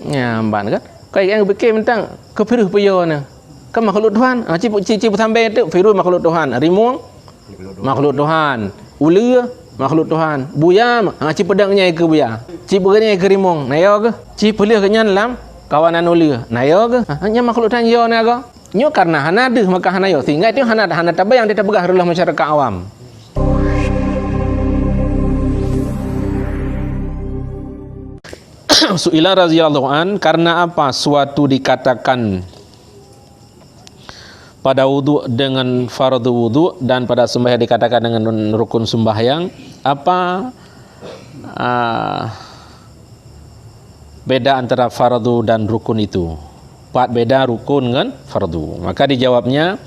Ya, ban kan. Kai yang bikin tentang kepiruh payo na. Kan makhluk Tuhan. Cipu sampai itu firul makhluk Tuhan. Rimung makhluk Tuhan. Ula makhluk Tuhan. Buya cipu pedangnya ke buya. Cipu ganya ke rimung. Nayo ke? Cipu leh kenyan lam kawanan ula. Nayo ke? Hanya makhluk Tuhan yo na ke? Nyo karena hana deh maka hana yo. Sehingga itu hana tabayang dia tabagah rulah masyarakat awam. Su'ila radhiyallahu an, karena apa suatu dikatakan pada wudu dengan fardu wudu dan pada sembahyang dikatakan dengan rukun sembahyang, apa beda antara fardu dan rukun itu? Apa beda rukun dengan fardu? Maka dijawabnya,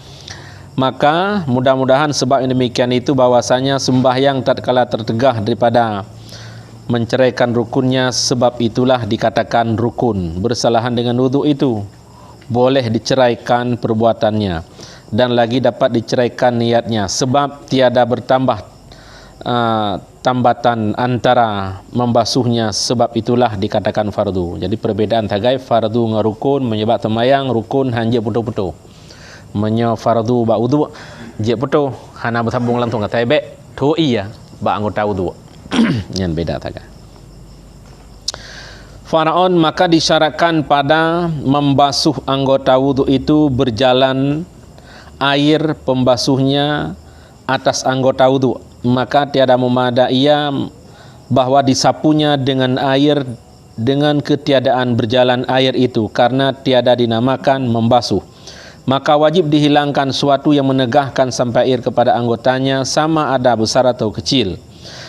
maka mudah-mudahan sebab yang demikian itu bahwasanya sembahyang tatkala tertegah daripada menceraikan rukunnya, sebab itulah dikatakan rukun. Bersalahan dengan wudu itu boleh diceraikan perbuatannya dan lagi dapat diceraikan niatnya, sebab tiada bertambah tambatan antara membasuhnya, sebab itulah dikatakan fardu. Jadi perbedaan tagai fardu dengan rukun menyebab temayang rukun hanya putu-putu. Menyo fardu ba wudu je putu hana bersambung langsung ke taibek tu iya ba anggota wudu. Yang beda taga. Faraon maka disyaratkan pada membasuh anggota wudu itu berjalan air pembasuhnya atas anggota wudu, maka tiada memadai bahwa disapunya dengan air dengan ketiadaan berjalan air itu, karena tiada dinamakan membasuh. Maka wajib dihilangkan suatu yang menegahkan sampai air kepada anggotanya, sama ada besar atau kecil,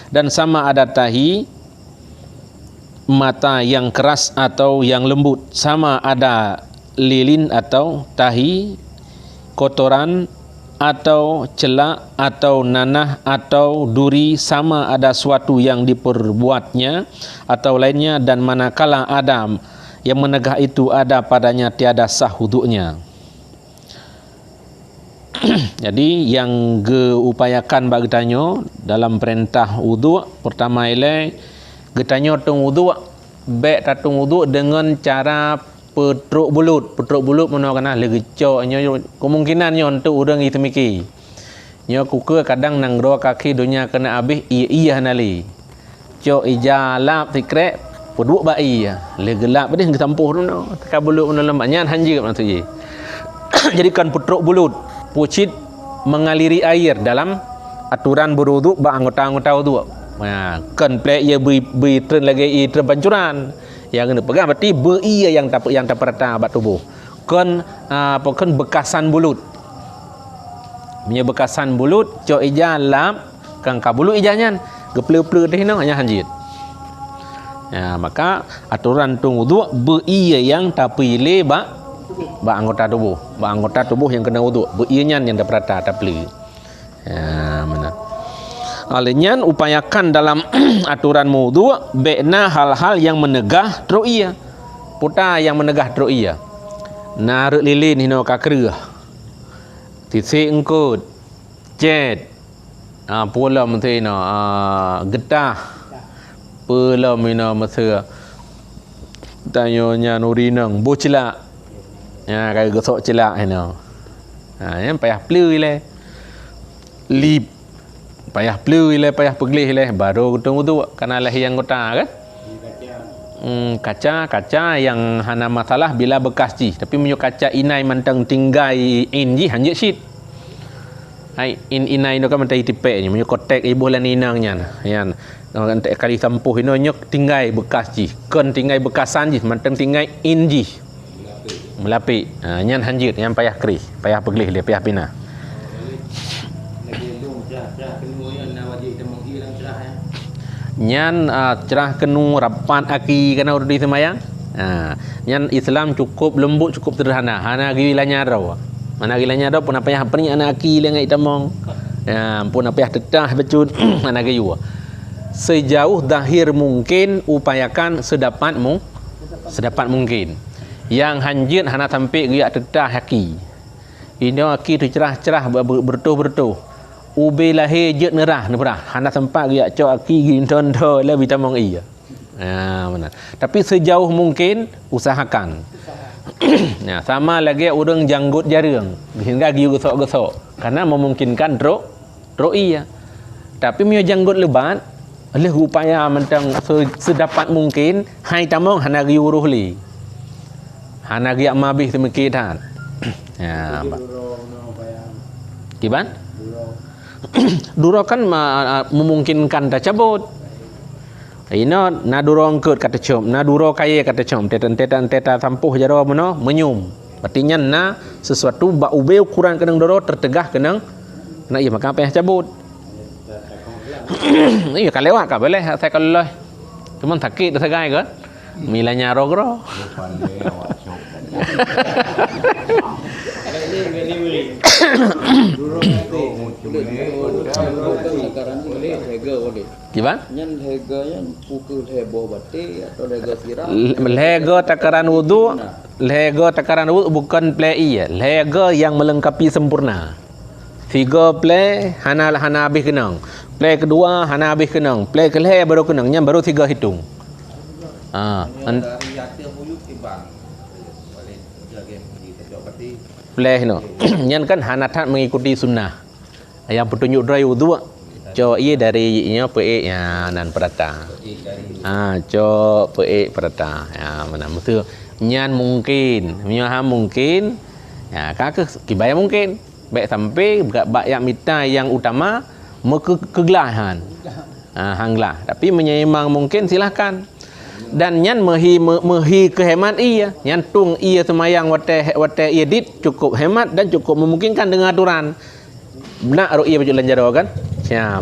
dan sama ada tahi mata yang keras atau yang lembut, sama ada lilin atau tahi, kotoran atau celak atau nanah atau duri, sama ada suatu yang diperbuatnya atau lainnya, dan manakala ada yang menegah itu ada padanya, tiada sah wudunya. Jadi yang geupayakan bagi tanyo dalam perintah wudu, pertama ile getanyo tung wudu baik tatung wudu dengan cara petruk bulut menokana legeco nyo kemungkinan nyo untuk urang itu miki nyo kuke kadang nang dua kaki dunia kena habis iya nali co ijalap tikre peduk bai legelap bedih getampuh no kabulut no lembaknya hanjir matu je. Jadi kan petruk bulut pucit mengaliri air dalam aturan berwudu ba anggota-anggota wudu. Nah, kan plek ia beri tren lagi i tren pancuran. Yang kena pegang berarti beria yang terperata bat tubuh. Kan kan bekasan bulut. Punya bekasan bulut cok ija lap kan kabulut ijanya geple-ple teh no hanya hanjit. Ya, maka aturan tung wudu beria yang tapile ba anggota tubuh yang kena wudu beinya yang terperata tapile. Ya, benar. Alenya upayakan dalam aturan wudu bekna hal-hal yang menegah ru'iyah. Puta yang menegah ru'iyah. Naruk lilin hino kakreh. Tisik engkut. Cet. Pula menteri no getah. Pula mino masa tanyonya nurinang bocilak. Ya kayak gosok celak hino. Yang payah pleu le. Lip payah pleu ile payah peglih ile baru kutung wudu kana lah yang kota kan kaca yang hana masalah bila bekas ji, tapi menyo kaca inai mantang tinggai inji hanjit sit hai inai no kan mantai tipek ni menyo kotek ibu lan inangnya yan nanti kali sampuh ino nyok tinggai bekas ji kan tinggai bekasan ji mantang tinggai inji melapik nyan hanjit yang payah keris payah peglih le payah pina. Nyan cerah kenu rapan aki kana urdi semayang. Nyan Islam cukup lembut, cukup sederhana. Hana gilanya raw. Mana gilanya raw pun apa yang perni anak aki lengai tamong. Pun apa yang tetah becut anak gayu. Sejauh zahir mungkin upayakan sedapat mungkin. Yang hanjit hana sampai giak tetah aki. Ini aki tu cerah-cerah bertuh. Ube lahir jet nerah hana sempat dia cok aki ginton to le bitamong iya. Benar. Tapi sejauh mungkin usahakan. Nah, sama lagi orang janggut jarang. Sehingga giu gesok-gesok. Karena memungkinkan iya. Tapi mio janggut lebat, oleh upaya mentang sedapat mungkin hai tamong hana giu ruhli. Hana giak mabih semikian. Ya, Kiban? Duro kan memungkinkan dah cabut. Ino na durong ket kata com, na duro kaya kata com, teta sampuh jaro meno menyum. Artinya na sesuatu ba ube ukuran kenang duro tertegah kenang na iya maka apa yang cabut. Iya kan lewat ka boleh saya kalau cuman sakit segai kan. Milanya rogro. Gimana? Lego takaran wudu, bukan play ya. Lego yang melengkapi sempurna. Tiga play hana habis kenang. Play kedua hana habis kenang. Play kelih baru kenangnya baru 3 hitung. Play no. Nyan kan hanatat mengikuti sunnah. Yang petunjuk dry wudu co ia dari nya pe ya nan perata. Co pe perata. Ya mana betul. Nyan mungkin, nyaha mungkin. Ya kakek kibaya mungkin. Baik sampai bak yang mita yang utama kegelahan. Hanglah. Tapi menyeimbang mungkin silahkan. Dan nyan mehi kehemat iya, nyan tung iya semayang wate iya dit cukup hemat dan cukup memungkinkan dengan aturan. Benar ro iya baju lanjaro kan? Siap.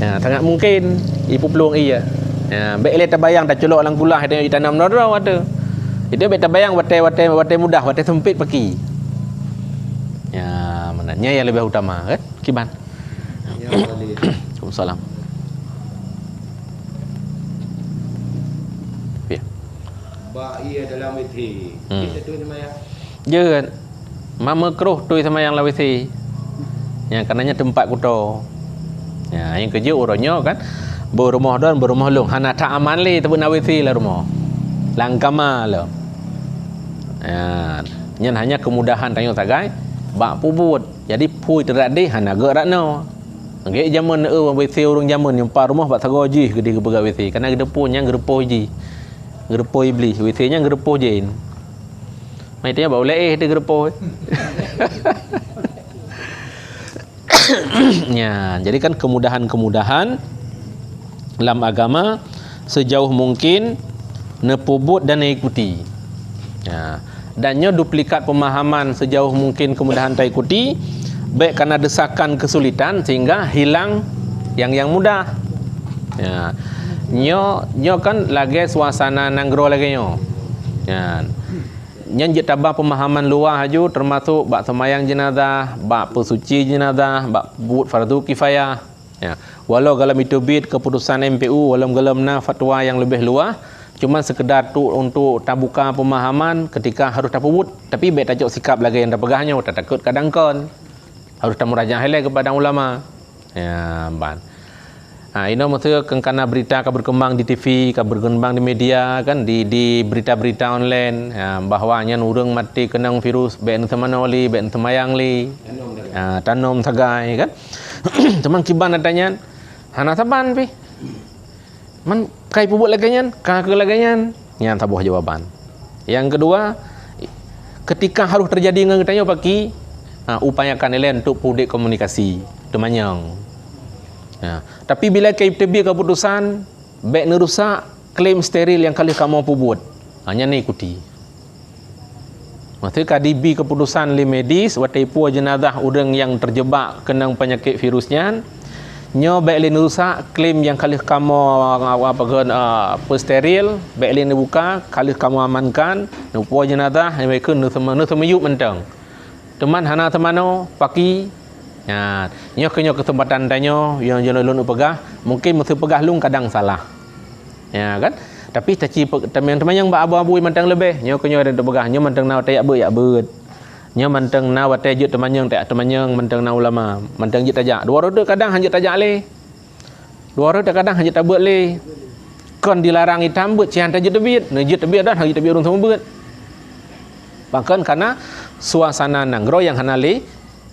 Ya, sangat mungkin ibu peluang iya. Ya, baik le tabayang tak colok lang kulah ada tanam noro ada. Itu baik tabayang wate mudah, wate sempit pagi. Ya, mananya yang lebih utama kan? Kiban. Ya, Waalaikumsalam. Ba ia dalam WC. Kita tu semayang. Je. Mama keruh tu semayang la WC. Yang karenanya tempat kuto. Ya, yang kerja orangnya kan berumah dan berumah long. Hana tak aman le tu na WC lah rumah. Langkama lah. Ya, nyan hanya kemudahan tanya tagai bak pubut. Jadi pui terade hana gerak no. Nggak zaman WC orang zaman yang par rumah bak sagoji gede ke WC. Karena gede pun yang gerepoh ji. Gerepoh iblis, WC-nya gerepoh je. Maitnya bau leh dia gerepoh. Ya, jadi kan kemudahan-kemudahan dalam agama sejauh mungkin nepubut dan ikuti. Ya, dannya duplikat pemahaman sejauh mungkin kemudahan tak ikuti, baik karena desakan kesulitan sehingga hilang yang mudah. Ya. Nyo kan lagi suasana nanggro lagi nyo. Ya. Nyan je tabah pemahaman luar haju termasuk bak semayang jenazah, bak pesuci jenazah, bak buat fardu kifayah. Ya. Walau dalam itu bid keputusan MPU, walau dalam fatwa yang lebih luas, cuma sekedar tu untuk tabuka pemahaman ketika harus tapubut, tapi baik tajuk sikap lagi yang terpegahnya, tak takut kadang kon. Harus tamurajah helai kepada ulama. Ya, ban. Ini maksudnya kerana berita akan berkembang di TV, akan berkembang di media kan, di berita-berita online bahawanya urang mati kenang virus ben semanoli ben semayang li tanom sagai kan. Teman kiban adanya hana saban pi. Man kai pubuk laganyan, ka laganyan. Yang tabuh jawaban. Yang kedua, ketika harus terjadi dengan tanya pagi, upayakan elen untuk pudik komunikasi temanyang. Ya. Tapi bila KTB keputusan baik nerusak klaim steril yang kali kamu pubut, hanya ni ikuti. Maksudnya KDB keputusan li medis watipu jenazah orang yang terjebak kenang penyakit virusnya, nyo baik li nerusak klaim yang kali kamu steril, baik li buka kali kamu amankan, nupu jenazah yang baik nu semuyuk mentang. Teman hana temano paki. Ya, nyo kesempatan tanya yang jalan pegah, mungkin mesti pegah lung kadang salah. Ya kan? Tapi taci teman-teman yang abu-abu mentang lebih, nyo ada pegah, nyo mentang na tayak ber ya ber. Nyo mentang na wate jut teman yang mentang na ulama, mentang jut tajak. Dua roda kadang hanya tajak le. Dua roda kadang hanya tabut le. kon dilarang hitam bet cian tajud tebit najud tebit dah hari tebit urang semua bet bahkan karena suasana nanggro yang hanale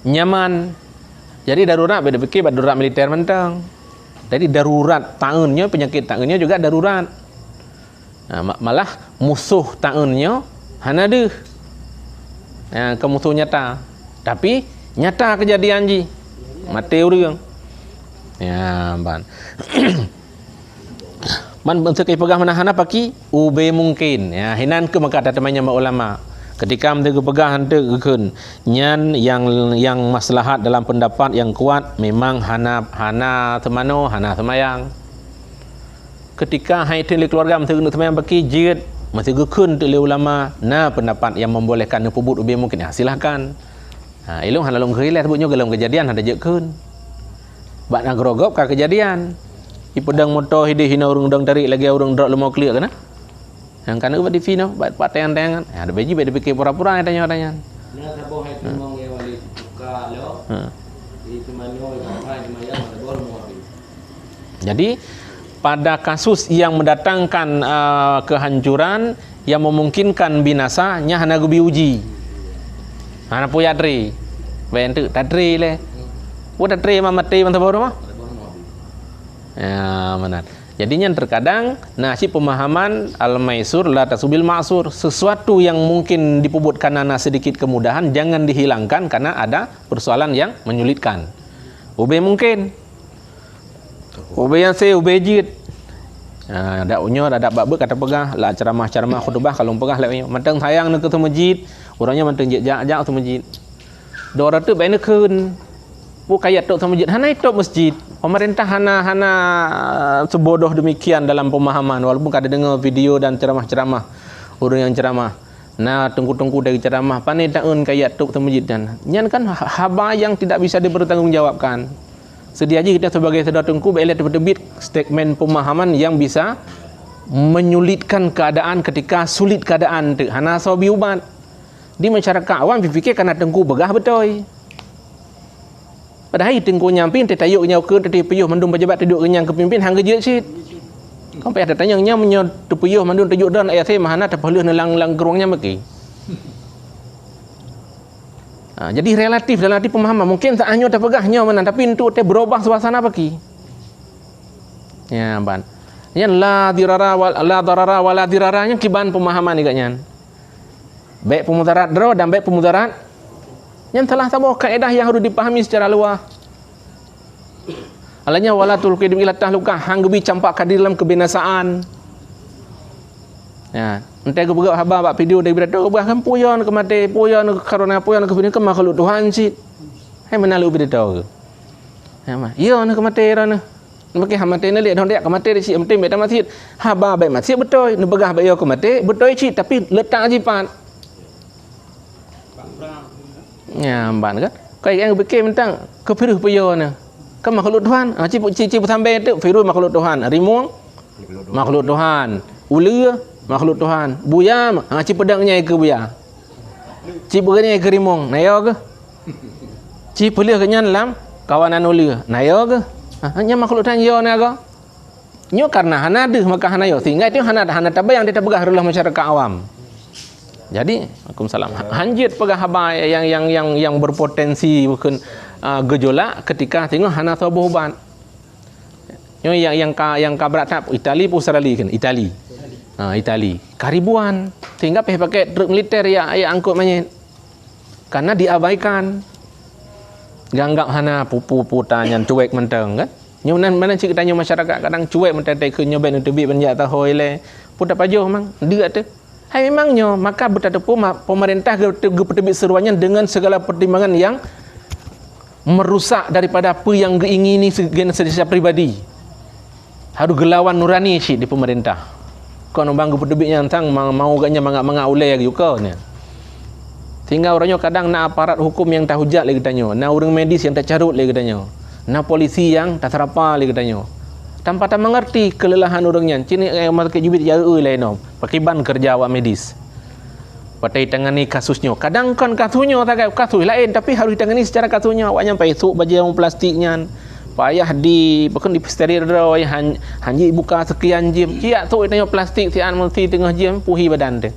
nyaman. Jadi darurat beda fikir darurat militer mentang. Jadi darurat taunnya penyakit taunnya juga darurat. Malah musuh taunnya hana deh. Ke musuh nyata. Tapi nyata kejadian ji. Mati orang. Ya, ban. Man bentuk pegang mana hana paki ube mungkin. Ya, hinan ke maka ada temannya ulama. Ketika mereka pegang hantu gekun, nyan yang maslahat dalam pendapat yang kuat memang hana temano, hana semayang. Ketika hai tili keluarga mereka untuk semayang bagi jid, masih gekun tu ulama, nah pendapat yang membolehkan pebut ubi mungkin ya silahkan. Ilung hana long kerilat sebutnya dalam kejadian ada jekun. Bak nak gerogop ka kejadian. Ipedang motor hidih hina urang dang tarik lagi urang drop lemau clear kana. Yang kan ubat di vino, bat tayangan. Ada biji beda fikir pura-pura tanya. Nah, sabo hai tumong ya wali buka lo. Itu manyo hai mayang ada bor mau. Jadi pada kasus yang mendatangkan kehancuran yang memungkinkan binasa nya hana gubi uji. Hana puya tri. Bentuk tadri le. Udah tri mamati man taboro mah. Ya, benar. Jadinya terkadang nasib pemahaman al-maisur la tasubil ma'sur, sesuatu yang mungkin dipuput karena sedikit kemudahan jangan dihilangkan karena ada persoalan yang menyulitkan. Ube mungkin. Ube yang saya ube jid. Ada unyo ada babbe kata pegah lah ceramah-ceramah khutbah kalau pegah lah manteng sayang nak ke masjid, orangnya manteng jak-jak ke masjid. Dora tu bae nak keun. Bu kaya tok masjid, hana tok masjid. Pemerintah hana sebodoh demikian dalam pemahaman walaupun kada dengar video dan ceramah-ceramah orang yang ceramah. Nah, tunggu-tunggu dari ceramah pane taun kaya tok masjid dan. Nyan kan haba yang tidak bisa dipertanggungjawabkan. Sedia aja kita sebagai saudara tungku bae terbit statement pemahaman yang bisa menyulitkan keadaan ketika sulit keadaan tu. Hana sabi ubat. Di masyarakat awam fikir karena tengku begah betul. Padahal tengku nyampin tetayuk nyau ke teti peyuh mandum pejabat duduk kenyang kepimpin hang gejet sit. Kau payah tanya nya menyo tepuyuh mandum tajuk dan ayat saya mahana tapaleuh nelang gerungnya meki. Jadi relatif pemahaman mungkin tak anyo tapegahnya mana tapi untuk te berubah suasana baki. Ya ban. Yan la darara wala diraranya kiban pemahaman ni katnya. Baik pemudarat daro dan baik pemudarat yang telah tahu kaedah yang harus dipahami secara luas. Alanya wala tulqi ila tahluka hang gebi campak ka dalam kebinasaan. Ya, entai ke begak haba bak video dari berada ubah kan puyon ke mati, puyon karena puyon ke ke makhluk Tuhan sit. Hai menalu berita ke. Ya mah. Yo nak ke mati rana. Maki hamate ne lihat dia ke mati di si mati beta masjid. Haba baik masjid betul, ne begah baik yo ke mati, betul sit tapi letak jipan. Ya, ban kan? Kau yang fikir tentang kefiruh puyon. Kan makhluk Tuhan. Cipu sampai tu firul makhluk Tuhan. Rimuang makhluk Tuhan. Ula makhluk Tuhan. Buya cipu pedangnya ke buya. Cipu ganya ke rimuang. Nayo ke? Cipu liah kenya dalam kawanan ula. Nayo ke? Hanya makhluk Tuhan yo naga. Nyo karena hana deh maka hana yo. Sehingga itu hana tabah yang tidak begah rulah masyarakat awam. Jadi, Waalaikumsalam. Hanjit pegah haba yang berpotensi bukan gejolak ketika tengok hana sabuh ubat. Yang kabrat tap Itali pun Australia kan, Itali. Itali. Karibuan. Sehingga pakai truk militer yang angkut manyet. Karena diabaikan. Ganggap hana pupu tanya cuek menteng kan. Nyonan mana cik tanya masyarakat kadang cuek menteng ke nyoben untuk bi banyak tahu le. Putar pajuh mang dia tu. Hai memangnya maka bertadapu pemerintah bertebit seruannya dengan segala pertimbangan yang merusak daripada apa yang diingini secara pribadi. Harus gelawan nurani sih di pemerintah. Kau nombang bertebitnya tentang mau gaknya mangak ulai juga ni. Sehingga orangnya kadang nak aparat hukum yang tak hujat lagi tanya, nak orang medis yang tak carut lagi tanya, nak polisi yang tak serapa lagi tanya. Tanpa tak mengerti kelelahan orangnya. Cini masyarakat jubit jauh lain pakai ban kerja awak medis. Pakai tangani kasusnya. Kadang kan kasusnya tak kasus lain tapi harus ditangani secara kasusnya. Awak nyampai esok baju yang plastiknya. payah di bukan di steril ro hanji buka sekian jam cia tu tanya plastik sian mesti tengah jam puhi badan tu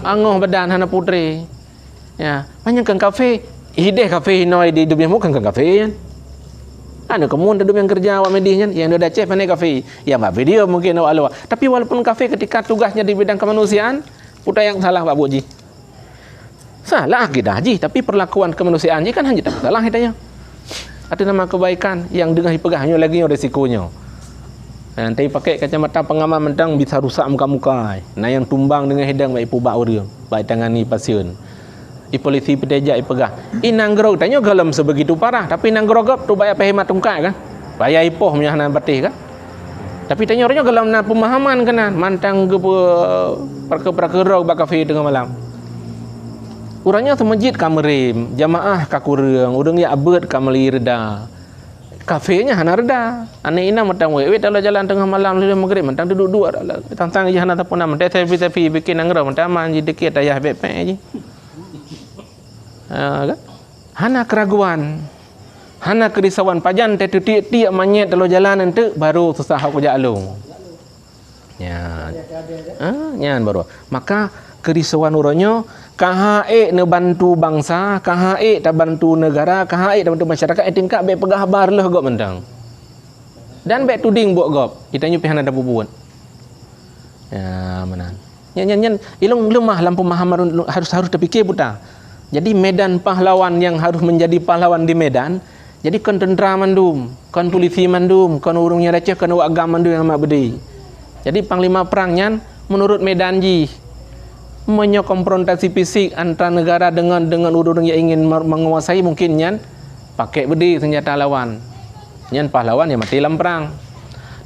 angoh badan hana putri ya banyak kan kafe ide kafe noi di dunia bukan kan kafe kan ada kemun duduk yang kerja awak medis kan yang dah cek pandai kafe ya mbak video mungkin awak luar tapi walaupun kafe ketika tugasnya di bidang kemanusiaan putra yang salah Pak Buji salah akidah ji tapi perlakuan kemanusiaan ji kan hanya tak salah hitanya ada nama kebaikan yang dengan dipegahnya lagi resikonya nanti pakai kacamata pengaman mentang bisa rusak muka-muka nah yang tumbang dengan hidang baik pubak orang baik tangani pasien polisi pedejak pegah inanggrog tanya galam sebegitu parah tapi inanggrogop tu bayar pehemat tungkai kan bayar ipoh menyahna batih kan tapi tanya orangnya galam na pemahaman kan mantang ke perkara bakafi tengah malam urangnya semajid kamerim jamaah kakurang urang ya abad kameli reda kafenya hana reda ane ina matang wewe dalam jalan tengah malam lila maghrib matang duduk-duduk tantang je hana tapuna menteh tapi bikin angro matang manji dikit ayah bepe je kan hana keraguan hana kerisauan pajan tiap manyet dalam jalan ente baru susah aku jalung nyan baru maka kerisauan uronyo KHE ne bantu bangsa, KHE tak bantu negara, KHE tak bantu masyarakat, tingkat baik pegah habar lah gop mentang. Dan baik tuding buat gop. Kita nyupi hana ada bubuan. Ya, mana? Nyan ilung lemah lampu pemahaman harus terfikir buta. Jadi medan pahlawan yang harus menjadi pahlawan di medan, jadi kon tentera mandum, kon polisi mandum, kon urungnya receh, kon agama mandum yang amat bedi. Jadi panglima perang nyan menurut medan ji konfrontasi fisik antara negara dengan urung yang ingin menguasai mungkin nyan pakai bedi senjata lawan nyan pahlawan yang mati dalam perang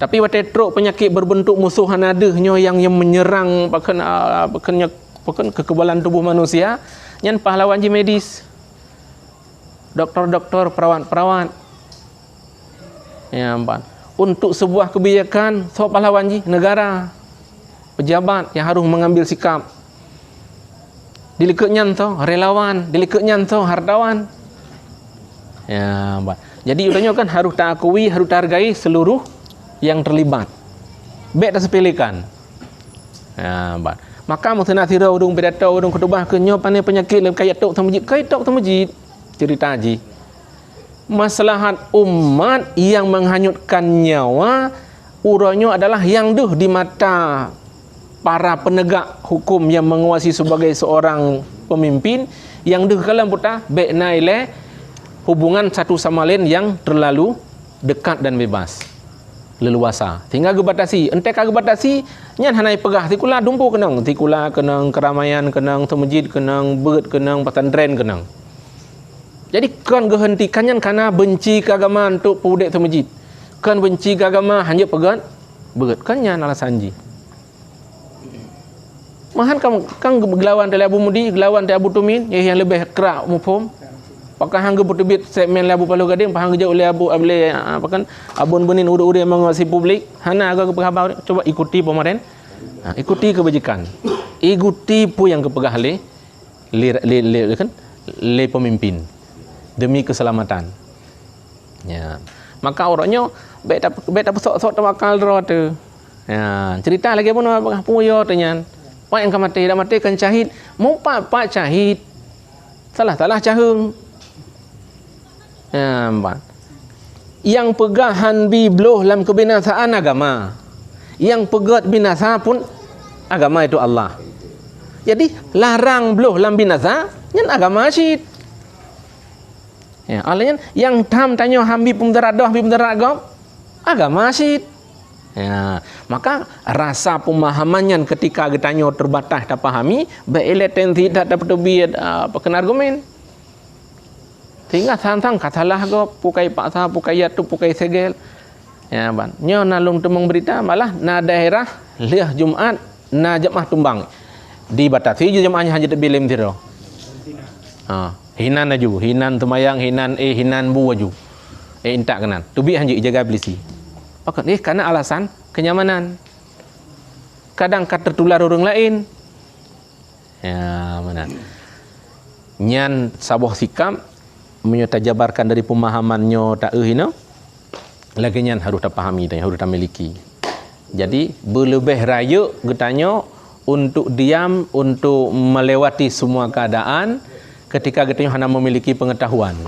tapi wate truk penyakit berbentuk musuh hanadehnya yang menyerang paken kekebalan tubuh manusia nyan pahlawan ji medis doktor perawat ya empat untuk sebuah kebijakan so pahlawan ji negara pejabat yang harus mengambil sikap dilikut nyanto relawan dilikut nyanto hartawan ya mbak jadi udahnya kan harus takui harus hargai seluruh yang terlibat baik tak sepelekan ya mbak maka musnah sira udung pidato udung khutbah kenyo pandai penyakit lem kaya tok tamujid cerita haji maslahat umat yang menghanyutkan nyawa uronyo adalah yang di mata para penegak hukum yang menguasai sebagai seorang pemimpin yang dekalan putar baik naile hubungan satu sama lain yang terlalu dekat dan bebas leluasa tinggal gebatasi ente kagak batasi nyan hanai pegah tikula dumpu kenang tikula kenang keramaian kenang masjid kenang beut kenang pesantren kenang jadi kan gehentikannya karena benci keagama untuk pudek masjid kan benci keagama hanya pegat beut kan nyan alasan ji mahan kang gelawan dari Abu Mudi, gelawan dari Abu Tumin, yang lebih kerak mufhum. Pakai hangga bertebit segmen Abu Palu Gading, pahang jauh oleh apa kan abun benin udah menguasai publik. Hana agak kepegah coba ikuti pemerintah. Ikuti kebajikan. Ikuti pu yang kepegah le pemimpin demi keselamatan. Ya. Maka orangnya baik tak sok tawakal ro tu. Ya, cerita lagi pun puyo tenyan. Pak yang mati dah mati kan syahid mau pak syahid salah cahung ya empat yang pegahan bibloh dalam kebinasaan agama yang pegat binasa pun agama itu Allah jadi larang bloh dalam binasa nyan agama syid ya alanya yang tam tanya hambi pemderadoh agama syid ya, maka rasa pemahamannya ketika getanyo terbatas tak pahami, baik tensi tak dapat lebih pakai argumen. Sehingga santang katalah go pukai paksa, pukai yatu, pukai segel. Ya ban. Nyo nalung temung berita malah na daerah liah Jumat na jemaah tumbang. Dibatasi jemaahnya hanya bilim tiro. Hinan aju, hinan tumayang, hinan bu aju. Intak kenan. Tubi hanya jaga belisi. Oke, karena alasan kenyamanan. Kadang tertular orang lain. Ya, mana? Nyan sabuh sikap menyatajabarkan dari pemahamannya tak no. Laginya harus tak pahami dan harus tak miliki. Jadi berlebih raya getanya untuk diam, untuk melewati semua keadaan ketika getanya hanya memiliki pengetahuan.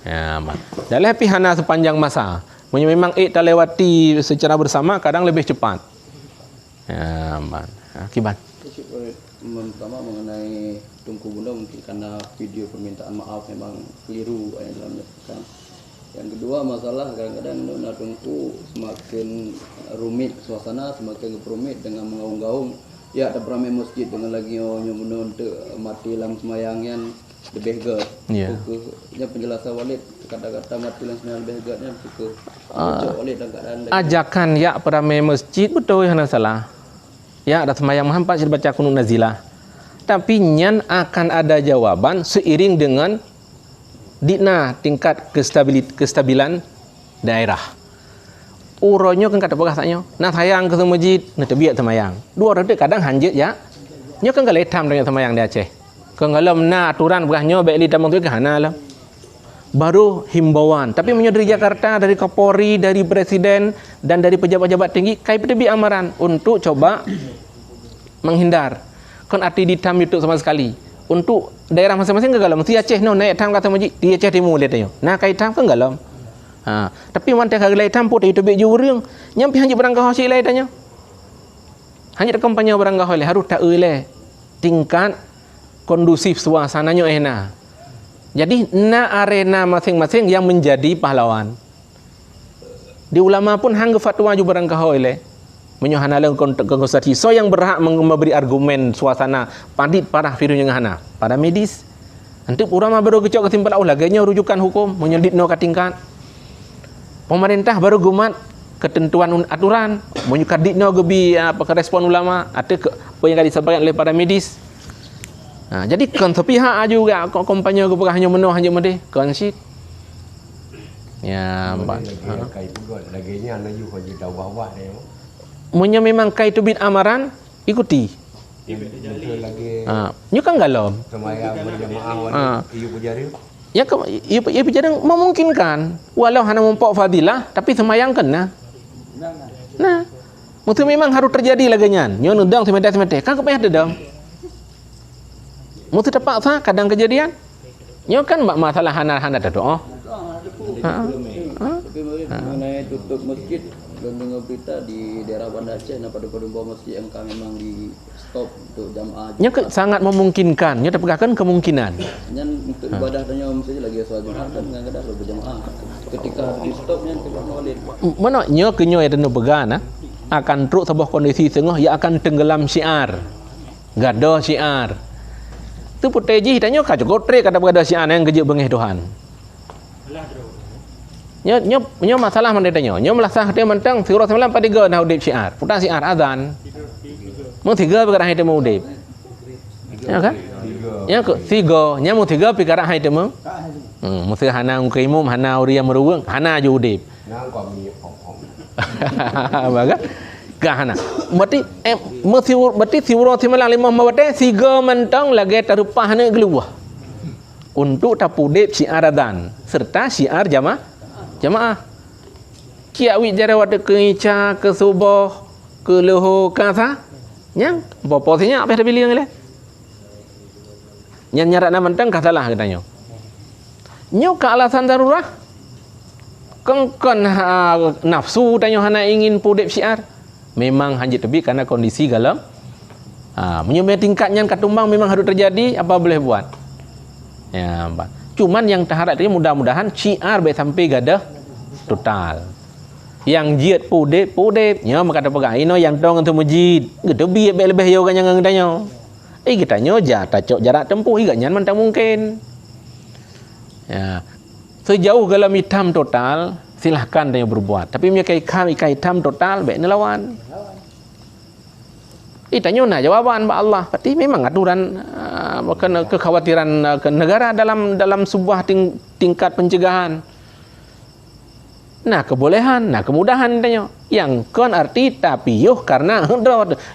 Ya, dalam hana sepanjang masa. Memang tak lewati secara bersama kadang lebih cepat. Ya, akibat. Pertama mengenai Tunku Bunda mungkin karena video permintaan maaf memang keliru yang dalam menyebutkan. Yang kedua masalah kadang-kadang Nona Tunku semakin rumit suasana, semakin rumit dengan mengaung-gaung. Ya, ada beramai masjid dengan lagi orang untuk mati dalam semayangnya lebih ge. Ya. Ya penjelasan Walid kata-kata mati dalam semayang lebih ge-nya ke Walid dan keadaan ajakan ya beramai masjid betul yang salah. Ya, ada semayang Muhammad sudah baca kunut nazilah. Tapi nyan akan ada jawaban seiring dengan tingkat kestabilan daerah. Uronyo kan kata bahasanya, nah sayang ke masjid, nah terbiak semayang. Dua orang kadang hanjit ya. Nyo kan galai tam dengan semayang di Aceh. Kengalam na aturan berahnya baik li tamang tu ke hana lah. Baru himbauan. Tapi dari Jakarta, dari Kapolri, dari Presiden dan dari pejabat-pejabat tinggi, kai terbiak amaran untuk coba menghindar. Kan arti ditam itu sama sekali. Untuk daerah masing-masing ke galam. Si Aceh no naik tam kata masjid, di Aceh Timur lihat tanya. Nah kai tam kan galam. Tapi wanita galai tam pun itu bik jurung. Nyampi hanjit berangkah hosi lai tanya. Hanjit kampanye berangkah oleh harus tak oleh tingkat kondusif suasananya enak. Jadi na arena masing-masing yang menjadi pahlawan. Di ulama pun hang fatwa juga berangkah oleh menyohana leng konsultasi so yang berhak memberi argumen suasana pandit parah virus yang hana pada medis nanti ulama baru kecok kesimpulan laganya rujukan hukum menyedit no katingkat pemerintah baru gumat ketentuan aturan menyukadit no gebi respon ulama atau apa yang disampaikan oleh para medis. Jadi kan sepihak juga kampanye keberahnya menuh hanya mede konsit ya mbak kai juga laginya anu juga jadi bawah dia. Munya memang kai tubit amaran ikuti. Betul lagi. Nyu kan galom. Semaya berjamaah wajib ieu bujari. Ya ia bicara memungkinkan walau hanya mempok fadilah tapi semayang kena. Nah, mutu memang harus terjadi laginya. Nyu nudang semete kan kepayah dedam. Mutu terpaksa kadang kejadian. Nyu kan masalah hana doa. Tapi mengenai tutup masjid dan dengar berita di daerah Banda Aceh pada bawah masjid yang kami memang di stop untuk jamaah. Nya sangat memungkinkan, nya terpegakan kemungkinan. Nyan untuk ibadah tanya mesti lagi soal Jumat kan kadang-kadang berjamaah. Ketika di stopnya kita Walid. Mana nya kenyo ya denu begana akan truk sebuah kondisi tengah ia akan tenggelam syiar. Gado syiar. Tu puteji tanya ka jogotre kata gado syiar yang geje bengeh Tuhan. Nyo masalah mana tanya. Nyo melasah dia mentang surah 9 pada 3 nah udip syiar. Putar syiar azan. Mau 3 perkara hai temu udip. Ya kan? Ya ke 3, nya mau 3 perkara hai temu. Mesti hana ngkimum hana uriya meruweng, hana ju udip. Nang kau mi ong. Baga. Gahana. Berarti surah 9 5 mawate 3 mentang lagi terupah ne geluah. Untuk tapudip syiar azan serta syiar jamaah. Kia wi jara wate ke ica ke subuh ke leho kasa nyang posisinya apa yang pilih ngale nyan nyarat na mentang kasalah katanya nyo ke alasan darurat kengkon nafsu tanya hana ingin pudip syiar memang hanjit tebi karena kondisi galam menyembah tingkatnya katumbang memang harus terjadi apa boleh buat ya cuman yang terharap tadi mudah-mudahan syiar baik sampai gadah total. Yang jiat pudip nya maka ada pegang ino yang tong untuk masjid. Gitu bi lebih yo kan yang tanya. Kita nyo jatah cok jarak tempuh iga nyan mentang mungkin. Ya. Sejauh galam hitam total silahkan tanya berbuat. Tapi mereka ikai hitam total baik lawan. Tanya nah jawaban Mbak Allah. Berarti memang aturan kekhawatiran negara dalam sebuah tingkat pencegahan. Nah kebolehan, nah kemudahan tanya. Yang kon arti tapi yuh karena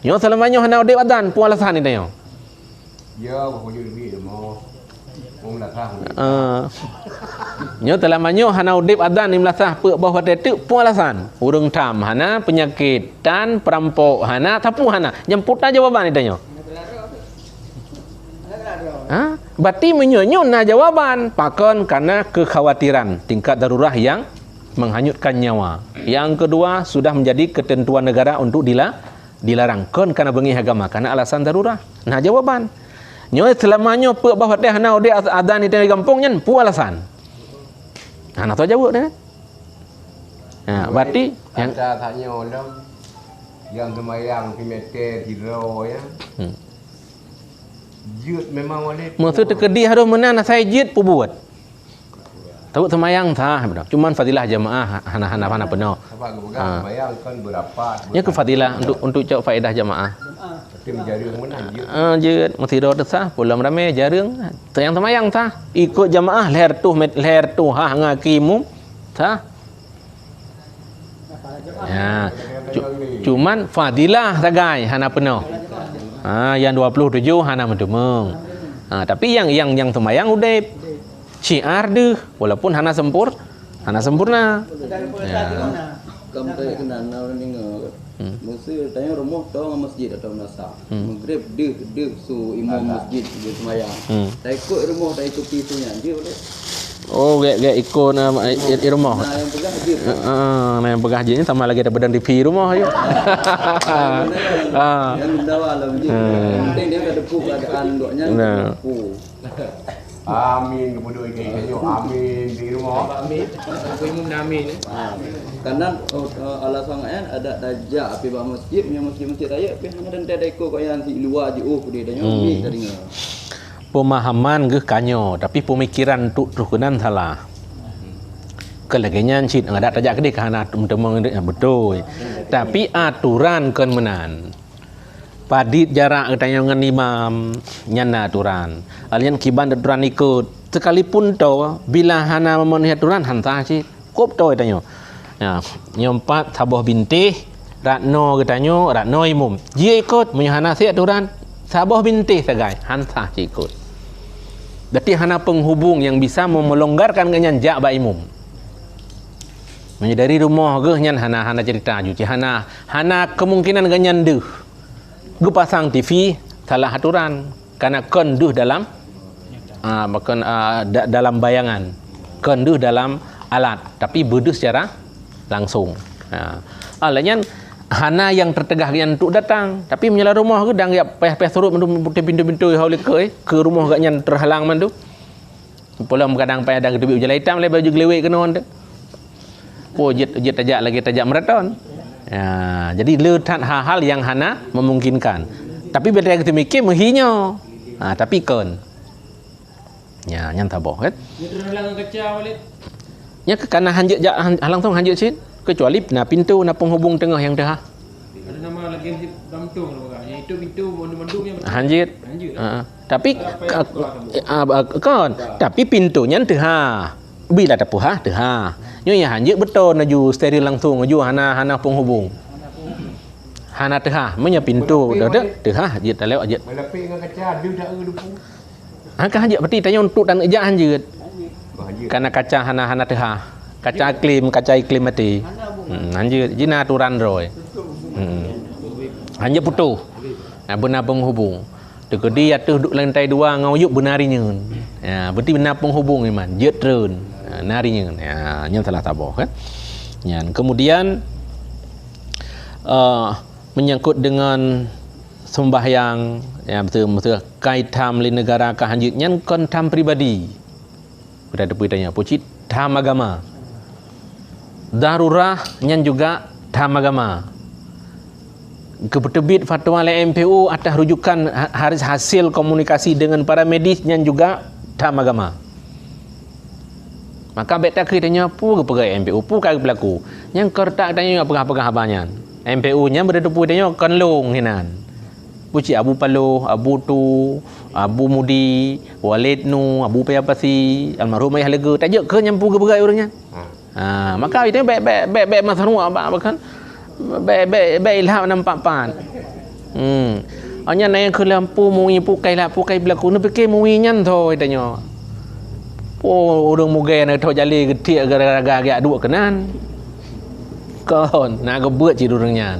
yo selamanya hana odep adan pualasan tanya. Ya, aku jadi mau pun lah tahu. Nyo telah manyo hana udip adan 15 pe bawah tetek pun alasan. Urang tam hana penyakit dan perampok hana tapu hana. Nyemputna jawaban ditanya. Berarti menyonyo na jawaban pakon karena kekhawatiran tingkat darurat yang menghanyutkan nyawa. Yang kedua sudah menjadi ketentuan negara untuk dilarang kon karena bengi agama karena alasan darurat. Nah jawaban. Nyo selamanya pe bawah teh hana ode adan di kampung nyen pu alasan. Nah tahu jawab dah. Nah berarti yang tanya orang yang semayang di meter hero ya. Jut memang wali. Maksud terkedih harus menan saya jit pu buat. Tahu semayang tah benar. Cuman fadilah jamaah hana penuh. Sebab kepegang semayang kan berapa? Ya ke fadilah untuk cak faedah jamaah. Tapi menjadi menang jut. Jut mesti ro sah pulang ramai jarang. Yang semayang tah ikut jamaah leher tu ngakimu tah. Ya. Cuman fadilah sagai hana penuh. Yang 27 hana mendemeng. Tapi yang semayang udah syiar deh walaupun hana sempurna. Ya. Kamu kayak kena orang dengar. Mesti tanya rumah tahu masjid atau nasa. Maghrib deh su imam masjid dia semayang. Tak ikut rumah tak ikut pisunya dia boleh. Oh, gak ikut rumah. Nah yang pegang haji. Yang pegang haji ni sama lagi ada badan TV rumah ayo. Yang mendawa lah masjid. Yang penting dia ada depu keadaan doanya. Depu. Amin kepada ikan amin di rumah. Amin. Aku imam amin. Karena alasannya ada dajak api bah masjid punya masjid raya api hanya dan ada ikut kau yang di luar je dia tanya ni tadi dengar. Pemahaman ke kanyo tapi pemikiran tu kenan salah. Kelaginya cit ada dajak ke dia karena temeng betul. Tapi aturan kan menan. Padit jarak tanya dengan imam nyana aturan. Alian kiban aturan ikut. Sekalipun tahu bila hana memenuhi aturan hantah cik. Kop tahu tanya. Ya, nyompat saboh bintih ratno katanya ratno imum. Dia ikut menyahana si aturan saboh bintih sagai hantah cik ikut. Berarti hana penghubung yang bisa melonggarkan ganyan jak ba imum. Dari rumah ke nyan hana cerita juci hana kemungkinan ganyan deh. Gue pasang TV salah aturan karena konduh dalam dalam bayangan, konduh dalam alat tapi bedu secara langsung. Alanya hana yang tertegah yang untuk datang tapi menyala rumah ke dang ya payah surut pintu-pintu hauli ke rumah gak nyan terhalang man tu. Pulang kadang payah dang tebi ujar hitam le baju gelewek kena on. Jet tajak meraton. Ya, jadi letak hal-hal yang hana memungkinkan. Tapi bila kita mikir mehinyo. Tapi kon. Ya, yang taboh kan. Ni terhalang kaca balik. Ya karena langsung hanjut sit kecuali pintu penghubung tengah yang dah. Ada nama lagi Damtung lah yang itu pintu mondong yang Hanjut. Tapi tapi pintunya teh bila ada puha teh nyo ya hanjut betul naju steril langsung naju hana penghubung. Hana teh menya pintu dah teh je tak lewat je. Melepi dengan kaca dia dah depu. Kan hanjut berarti tanya untuk dan ejak hanjut. Karena kaca hana teh kaca iklim mati. Hanjut jina aturan roy. Hanjut putu. Benar penghubung. Dekedi atuh duk lantai 2 ngauyuk benarinya. Ya, berarti benar penghubung iman. Jet terun. Narinya. Ya, nya salah taboh kan. Ya, kemudian menyangkut dengan sembahyang ya betul kait tham li negara ka hanjut nyan kon tham pribadi. Berada tanya pucit tham agama. Darurah nyan juga tham agama. Keterbit fatwa oleh MPU atas rujukan hasil komunikasi dengan para medis yang juga tham agama. Maka beta kitanya pu ke pegai MPU pu kai pelaku. Yang kertak tanya apa-apa habanyan. MPU nya berada pu tanya kan long hinan. Puci Abu Paloh, Abu Tu, Abu Mudi, Walid Nu, Abu Payapasi, almarhum ayah lega. Tajak ke nyampu ke pegai orangnya. Maka itu baik masalah apa kan? Baik ilham nampak pan. Hanya naik ke lampu mui pukai berlaku ni fikir mui nyan thôi tanya. urang mugai nak tahu jali getik gara-gara agak duk kenan. Kon nak gebut ci urangnya.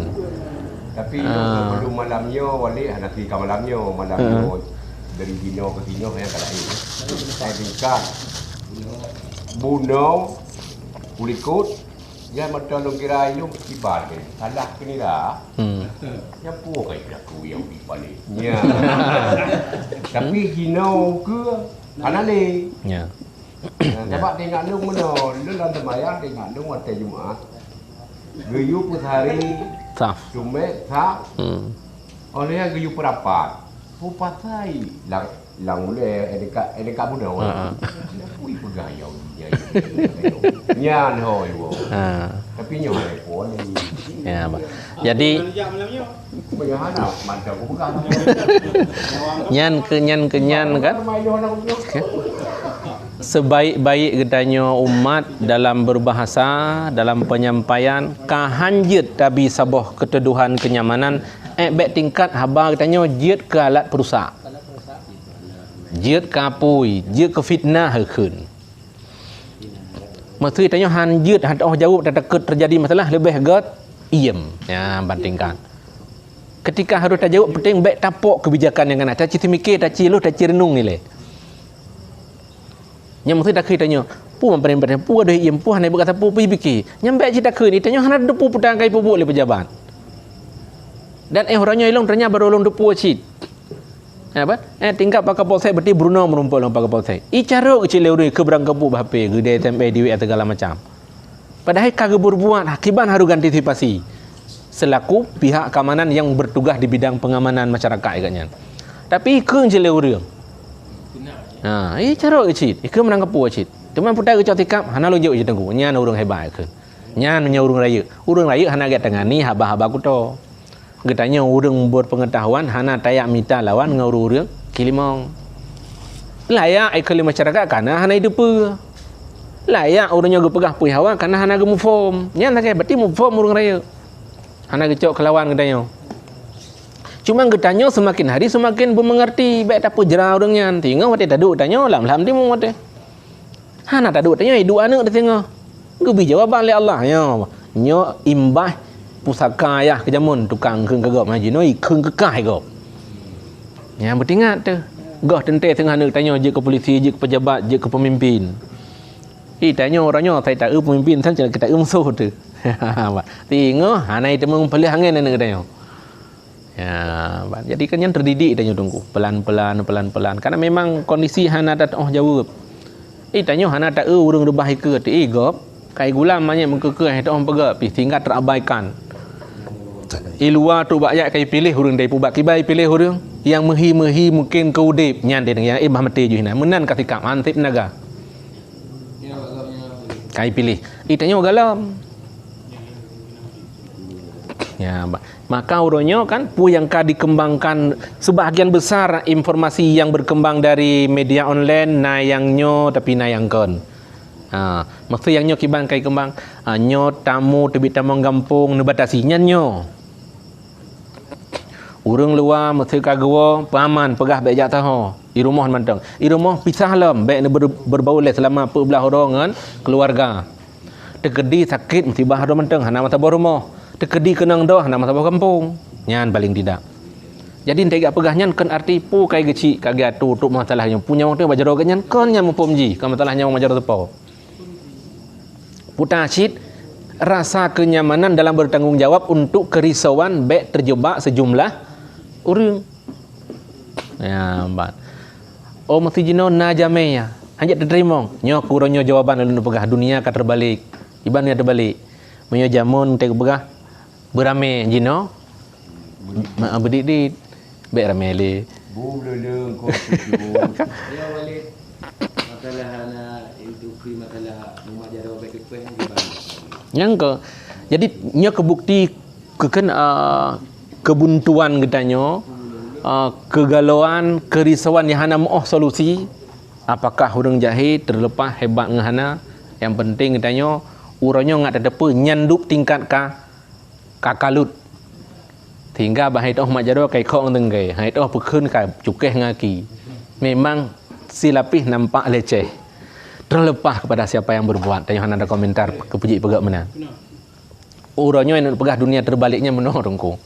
Tapi belum malamnya walik nanti ke malamnya dari dino ke dino yang kalau ini. Saya tingkat bunuh kulikut ya macam lu kira itu kibar ke salah kini dah. Ya puak kayak aku yang dipani. Ya. Tapi dino ke anak ni. Ya. Sebab tengok lu mana, lu dalam sembahyang tengok lu waktu Jumaat. Guyup hari Saf. Jumat sah. Oleh yang guyup perapat. Pupatai lang mulai edeka muda orang. Pui pegayau dia. Nyan hoi wo. Tapi nyo hai pon ni. Ya, Pak. Jadi Bagaimana mantap aku pegang. nyan kan. Sebaik-baik gedanya umat dalam berbahasa, dalam penyampaian, kahanjit tabi sabah keteduhan kenyamanan, baik tingkat habar gedanya jit ke alat perusak. Jit ke apui, jit ke fitnah hekeun. Mesti tanya hanjit hadah jauh tak takut terjadi masalah lebih gat iem. Ya, bandingkan. Ketika harus tak jauh penting baik tapok kebijakan yang kena. Tak cita mikir, tak cilu, tak cirenung ni le. Yang mesti tak tanya, pu memperin pu ada iem pu hanai berkata pu pergi fikir. Nyampe cita ke ni tanya hana depu petang kai pubuk le pejabat. Dan orangnya ilong ternyata baru long depu cit. Apa? Tingkat pakai polsek berarti Bruno merumpul dengan pakai polsek. Cara kecil leuri ke berang kepu bahpe gede tempe diwi atau segala macam. Padahal kagak berbuat hakiban harus antisipasi. Selaku pihak keamanan yang bertugas di bidang pengamanan masyarakat agaknya. Tapi ke kecil leuri. Cara kecil. Ke menang kepu cit. Teman putar ke tikap hana lo jauh je tengku. Nyan urang hebat ke. Nyan nya urang raya. Urang raya hana agak tengani haba-haba ku to. Getanya urang berpengetahuan hana tayak minta lawan dengan urang kilimong. Layak ai kali masyarakat kana hana hidup pe. Layak urangnya ge pegah pui hawa kana hana ge mufom. Nya tak berarti mufom urang raya. Hana gecok kelawan getanya. Cuma getanya semakin hari semakin bermengerti baik tak apa jera urangnya. Tengok wate taduk tanya lam ti mu wate. Hana taduk tanya hidup anak dia tengok. Ge jawaban oleh Allah nya. Nyo imbah pusaka ya kejamun tukang keung kagop haji noi keung kekah gop. Ya bertingat tu. Gah tente tengah nak tanya je ke polisi, je ke pejabat, je ke pemimpin. Tanya orangnya saya tak pemimpin san kita musuh tu. Tengok hanai temu pelih angin nak tanya. Ya, jadi kan yang terdidik tanya tunggu pelan-pelan karena memang kondisi hana tak jawab. Tanya hana tak urang rebah ke gop kai gulam banyak mengkekeh tak orang pegak pi tinggal terabaikan. Luar tu banyak kai pilih urang dai pubak kibai pilih urang yang mehi mungkin ke udip nyan dia yang ibah mati ju hina menan ka sikap antip naga. Kai pilih. Tanya galam. Ya, maka urangnya kan pu yang ka dikembangkan sebahagian besar informasi yang berkembang dari media online na yang nyo tapi na yang kon. Maksud yang nyo kiban kai kembang nyo tamu tebi tamu gampung nebatasi nyo. Urang luar mesti kagwa paman pegah baik jak tahu. Di rumah mantang. Di rumah pisah lam baik berbau le selama 14 orang kan keluarga. Tekedi sakit mesti bah do mantang hana mata rumah. Tekedi kenang doh hana mata kampung. Nyan paling tidak. Jadi ente gak pegah nyan kan arti pu kai geci kagak tutup masalahnya. Punya waktu bajaro ganyan kan nya mupomji ka masalahnya majaro tepo. Putacit rasa kenyamanan dalam bertanggungjawab untuk kerisauan baik terjebak sejumlah urang. Ya, bat. Oh mesti jino na jamenya. Hanjat terima. Nyo kuronyo jawaban lalu pegah dunia ka terbalik. Iban ya terbalik. Menyo jamun te pegah berame jino. Ma bedit baik rame le. Bu leleng ko tuju. Ya walid. Masalah hana itu masalah rumah jaro baik ke yang ke jadi nya kebukti kebuntuan gedanyo kegalauan kerisauan yang hana moh solusi apakah urang jahe terlepas hebat ngahana yang penting gedanyo urangnya ngat ada pe nyandup tingkat kalut hingga bahai toh majaro kai khong tenggai hai toh pekeun ka cukeh ngaki memang silapih nampak leceh terlepas kepada siapa yang berbuat. Dan yang ada komentar kepuji pegak mana. Urangnya yang pegah dunia terbaliknya menor rungku.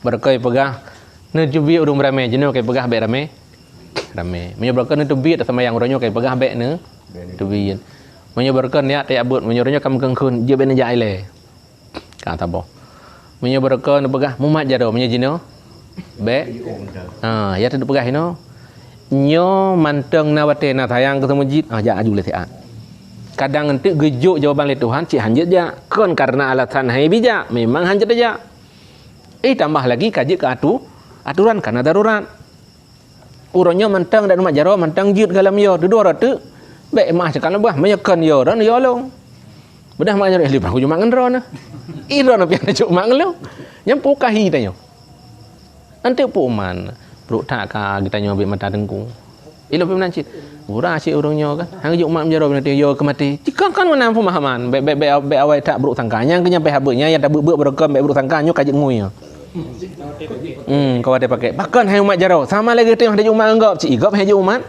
Berkai pegah ne jubi urung ramai jenuh kai pegah be ramai. Ramai. Menyebarkan itu biat sama yang urangnya kai pegah be ne. Tubiin. Menyebarkan ya tak abut menyebarnya kam kengkun je ben jai le. Kata boh. Menyebarkan pegah mumat jaro menyejino. Be. Ya tu pegah ino. Nyo manteng nawate na tayang ketemu jid ja aju le tiat. Kadang nanti gejuk jawaban le Tuhan cik hanjat ja. Kon karena alasan hai bijak memang hanjat aja. Tambah lagi kaji ke aturan karena darurat. Urangnya manteng dan umat jaro manteng jid galam yo dua ratu. Be mah cakap lebah menyekan yo ran yo long. Bedah mak jaro lipa ku cuma ngendron. Iron apa yang cuma ngelo. Nyampu kahi tanyo. Nanti puman. Bro tak ka kita nyobi mata dengkung. Ilo pemancit. Murah si urangnya kan. Hang juk mak menjaro nanti yo ke mati. Jika kan mana pemahaman. Be awai tak bro sangkanya ke nyampe habenya yang tak beuk berekam be bro sangkanya kajik ngui. Kau ada pakai. Bahkan hai umat jaro. Sama lagi tu yang ada umat anggap. Cik igap hai umat.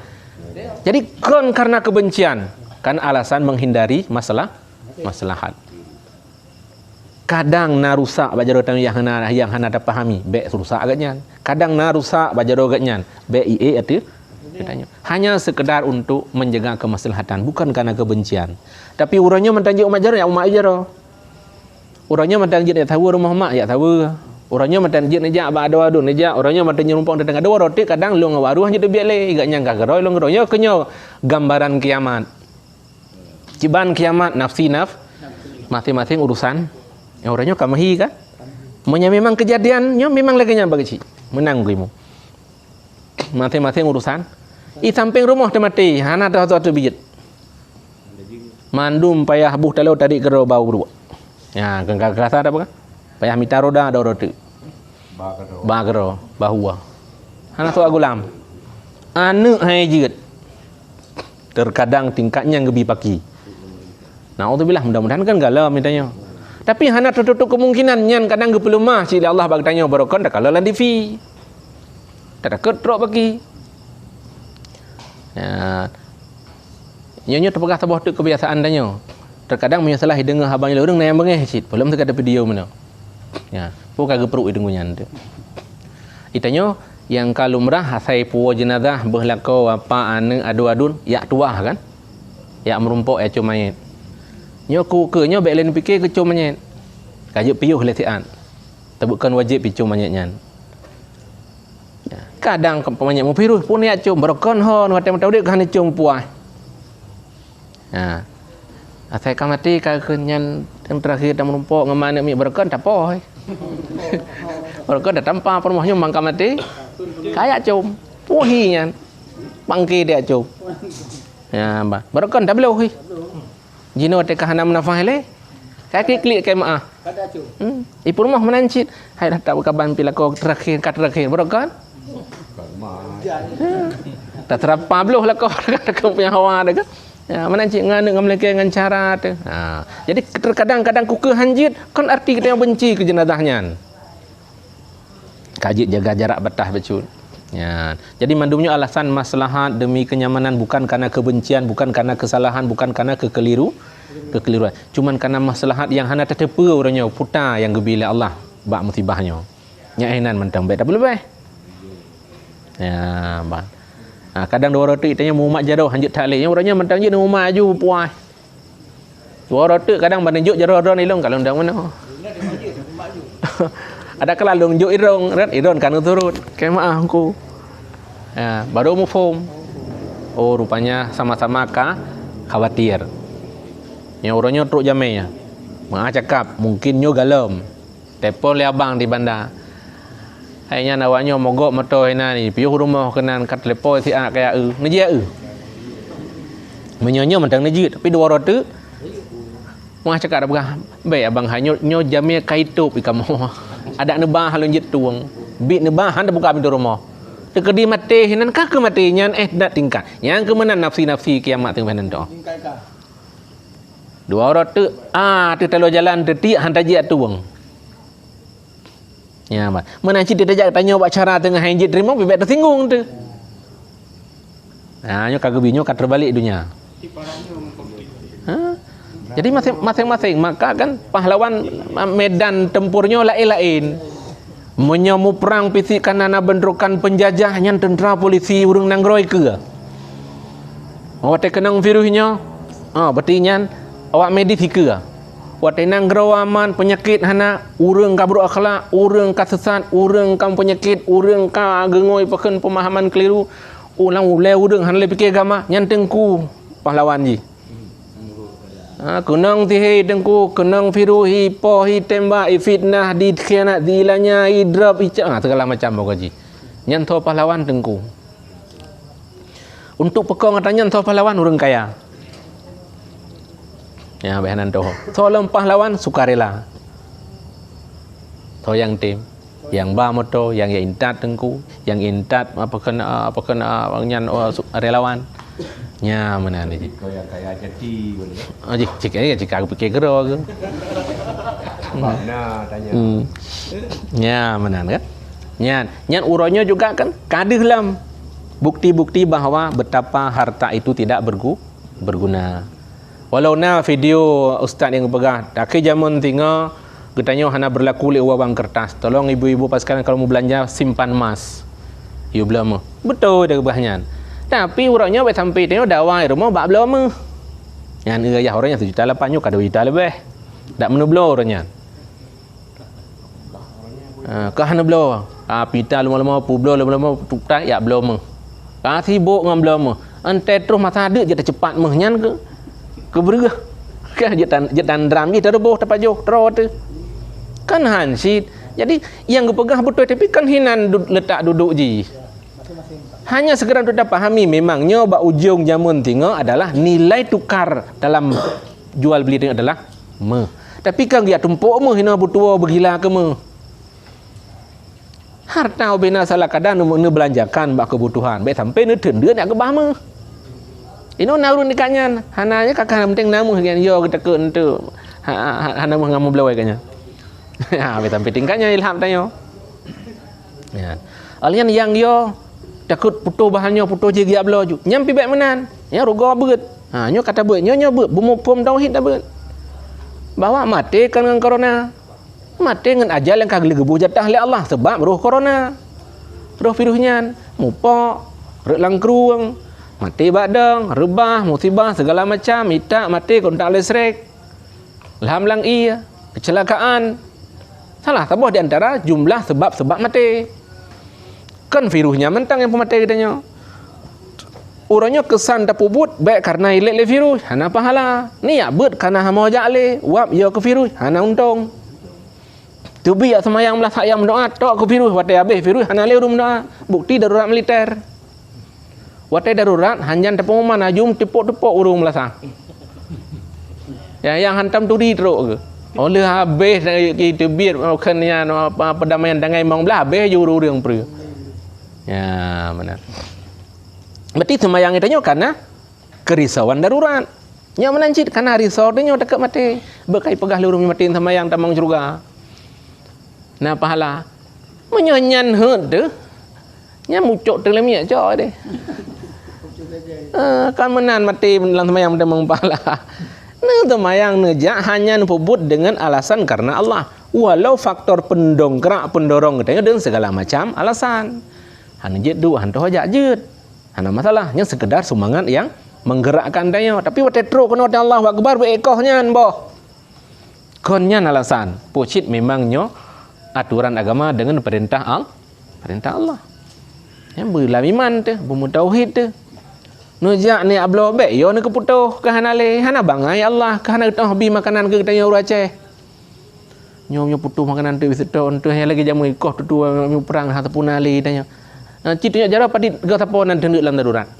Jadi kon karena kebencian. Kan alasan menghindari maslahat. Kadang na rusak bajaro tanu yang hana ada pahami. Be rusak agaknya. Kadang na rusak bajaro agaknya. Be ie atu. Katanya. Hanya sekedar untuk menjaga kemaslahatan. Bukan karena kebencian. Tapi urangnya mentanjik umat jaro ya umat jaro. Urangnya mentanjik ya tahu rumah mak ya tahu. Orangnya matan jit nejak ba ada wadun nejak orangnya matan nyerumpang datang ada roti kadang lu ngawaru hanya tu biak le gak nyangka geroi lu ngeroyo kenyo gambaran kiamat. Ciban kiamat nafsi masing-masing urusan. Ya orangnya kamahi kan. Monya memang kejadiannya memang lagi nya bagi menang gue mu. Masing-masing urusan. I samping rumah tu mati hana tu bijit. Mandum payah buh talau tadi kero bau berdua. Ya kengkak kasar apa kan? Payah mita roda ada roti. Bagro bahua. Hana tu agulam. Anu hai jit. Terkadang tingkatnya lebih pagi. Naudzubillah mudah-mudahan kan galau mintanya. Tapi hana tertutup kemungkinan nyan kadang ge pelumah si Allah bagi tanya barokah dak kalau lan TV. Tak ketrok bagi. Ya. Nyonya terpegah sebuah tu kebiasaan tanya. Terkadang menyesalah dengar abang lorong nang bengeh cit. Belum sekadar video mana. Ya, bukan gepruk dengunyan tu. Itanya yang kalau merah hasai puwa jenazah berlako apa ane adu-adun yak tuah kan? Yak merumpok ya cumayet. Nyo ku ke nyo bek lain fikir ke cumayet. Kajuk piuh letian. Tebukan wajib picu manyetnya. Ya, kadang pemanyet mu piruh pun ya cum berkon hon watem tau dik kan cum puah. Ya. Asai kamati ka kenyan yang terakhir dah menumpuk ngamane mi berkon tak poh. Berkon dah tanpa permohnya mangka mati. Kayak cum puhinya. Bangki dia cum. Ya, ba. Berkon tak belum. Jino te kahana menafah le. Kaki klik ke maah. Kada cum. Ipun mah menancit. Hai dah tak kaban pilako terakhir kat terakhir berkon. Tak terapa belum lah kau kau punya hawa dah kan. Ya, menancik ngana ngamleke dengan cara tu. Ha, jadi terkadang-kadang kuke hanjit kan arti kita yang benci ke jenazahnya. Kajit jaga jarak betah betul. Ya. Jadi mandumnya alasan maslahat demi kenyamanan bukan karena kebencian, bukan karena kesalahan, bukan karena kekeliruan. Cuman karena maslahat yang hana tetepa orangnya putar yang gebila Allah bak musibahnya. Nya enan mentang baik tak boleh. Ya, bang. Ha, kadang dua roti tanya mumat jaro hanjut tak leh. Yang orangnya mentang je mumat aju puas. Dua roti kadang banjuk jaro ron ilong kalau ndang mana. Ada kala lunjuk irong, iron kan turut. Kayak maah aku. Ya, baru mu form. Oh, rupanya sama-sama khawatir. Yang orangnya truk jamainya. Maah cakap mungkin nyo galam. Telepon le abang di bandar. Hanya nawanya mogok motor hina ni piuh rumah kenan kat telepon si anak kayak nejia menyonyo mentang nejit tapi dua roti mah cakap dah berah baik abang hanyo nyo jamia kaitup ikamu ada nebah halun jit tuang bit nebah han buka pintu rumah tekedi mati hinan ka ke mati nyan dak tingkat yang kemenan nafsi kiamat teng panen to dua roti tu telo jalan detik han tajik tuang. Ya, mak. Menancit dia tajak tanya buat cara tengah hanjit terima bebek tersinggung tu. Nah, nyo kagak binyo kat terbalik dunia. Jadi masing-masing maka kan pahlawan medan tempurnya lain-lain. Menyamu perang fisik kanana bentrokan penjajah yang tentera polisi urang nanggroi ke. Awak kenang virusnya. Berarti nyan awak medis ke. Awak nanggroi aman penyakit hana urang kabur akhlak, urang ka sesat, urang kam penyakit, urang ka gengoi paken pemahaman keliru. Ulang ulai urang han le fikir agama nyan tengku pahlawan ji. Kenang tihi dengku, kenang firu hi po hi tembak hi fitnah di khianat di ilanya hi drop hi segala macam bogaji. Nyan tho pahlawan dengku. Untuk pekong katanya tho pahlawan urang kaya. Ya bahanan tho. Tho lem pahlawan sukarela. Tho yang tim, yang ba moto, yang intat dengku, yang intat apa kena nyan relawan. Nya mana ni? Kau yang kaya jadi boleh. Jika aku fikir gero ke. Mana tanya. Nya mana kan? Nyan uronya juga kan kadih lam bukti-bukti bahawa betapa harta itu tidak berguna. Walau na video ustaz yang pegah, tak jamun tinggal katanya hana berlaku li uang kertas. Tolong ibu-ibu pas sekarang kalau mau belanja simpan emas. You belum. Betul dah bahnya. Tapi urangnya baik sampai tengok dakwah rumah bak belum. Yang ya orangnya 1 juta 8 nyuk ada juta lebih. Tak menu blow orangnya. Kahana blow. Pita lama-lama pu blow lama-lama tuktak ya belum. Sibuk ngam belum. Ante terus masa ada je cepat mehnya ke bergah. Ke jetan dram je terboh tapajo terus tu. Kan hansit. Jadi yang gepegah betul tapi kan hinan letak duduk ji. Hanya segera kita pahami memangnya bak ujung jamun tinggal adalah nilai tukar dalam jual beli ini adalah Tapi kan dia tumpuk hina butua bergila ke harta obena salah kadang ne belanjakan bak kebutuhan. Baik sampai ne tendeur nak ke bah Ino narun dekannya hananya kakak penting namu kan yo kita ke ente. Hana mengamu belawai kannya. Baik sampai tingkatnya ilham tanya. Ya. Alian yang yo takut putus bahannya putus je giap lo ju nyampi baik menan ya ruga beut nyo kata beut nyo beut bumupum tauhid dah beut bawa mati kan dengan corona mati dengan ajal yang kagli gebu jatah oleh Allah sebab roh corona roh virusnya mupok rek langkruang mati badang rebah musibah segala macam itak mati kontak listrik alhamlang iya kecelakaan salah satu di antara jumlah sebab-sebab mati. Kan virusnya mentang yang pemati katanya. Orangnya kesan tak pubut baik karena ilik le virus, hana pahala. Ni ya bet karena hama ajak le, wap yo ke virus, hana untung. Tubi ya semayang belah sayang doa tok ke virus, watai habis virus hana le rum doa. Bukti darurat militer. Watai darurat hanjan tepung mana jum tepuk-tepuk urung belah ya yang hantam turi teruk ke. Oleh habis kita biar kennya perdamaian dangai mong belah habis ju urung pre. Ya, benar. Berarti semayang itu karena kerisauan darurat. Nya menancit karena risau dia dekat mati. Bekai pegah lurung mati semayang tamang juga. Nah pahala. Menyonyan hut tu. Nya mucuk terlemiak cok deh. Kan menan mati dalam semayang tamang pahala. Nah semayang nejak hanya pubut dengan alasan karena Allah. Walau faktor pendongkrak pendorong katanya dengan segala macam alasan. Hana jedu hantu hajak jed. Hana masalahnya sekedar semangat yang menggerakkan dia. Tapi waktu teruk kena Allah Akbar berekohnya boh. Konnya alasan. Pucit memangnya aturan agama dengan perintah Allah. Yang berlamiman tu, bermutauhid tu. Nujak ni ablo be yo ni keputuh ke hana le hana bangai Allah ke hana tah bi makanan ke tanya urace. Nyom putuh makanan tu bisa tu untuk yang lagi jamu ikoh tu perang hatapun ali tanya. Citinya jara padi ga tapo nan tenduk dalam darurat.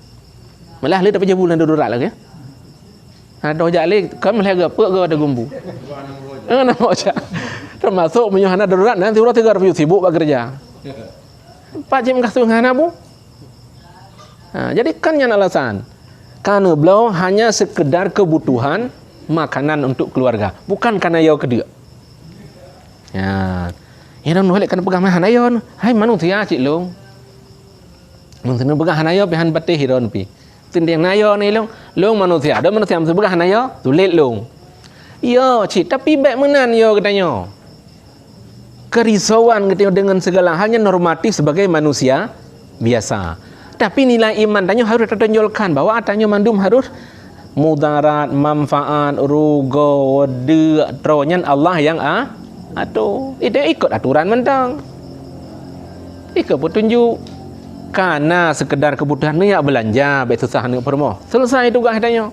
Malah le dapat jabu dalam darurat lagi. Dah jak le kan malah ga pe ga ada gumbu. Nak baca. Termasuk menyuhana darurat nanti urang 300 sibuk bekerja. Pak jam kasih ngana bu. Jadi kan yang alasan. Karena beliau hanya sekedar kebutuhan makanan untuk keluarga, bukan karena yo kedua. Ya. Yang nolak kan pegang mahan ayon. Hai manusia cik long. Manusia pegang hanayo pihan patih hiron pi. Tindeng nayo ni long manusia. Ada manusia mesti pegang hanayo, sulit long. Ya, cik, tapi baik menan yo katanya. Kerisauan katanya dengan segala halnya normatif sebagai manusia biasa. Tapi nilai iman tanya harus ditonjolkan bahwa tanya mandum harus mudarat, manfaat, rugo, wede, tronyan Allah yang atur. Itu ikut aturan mentang. Ikut petunjuk. Karena sekedar kebutuhan ni ya belanja, baik susah ni permo. Selesai tugas tanya.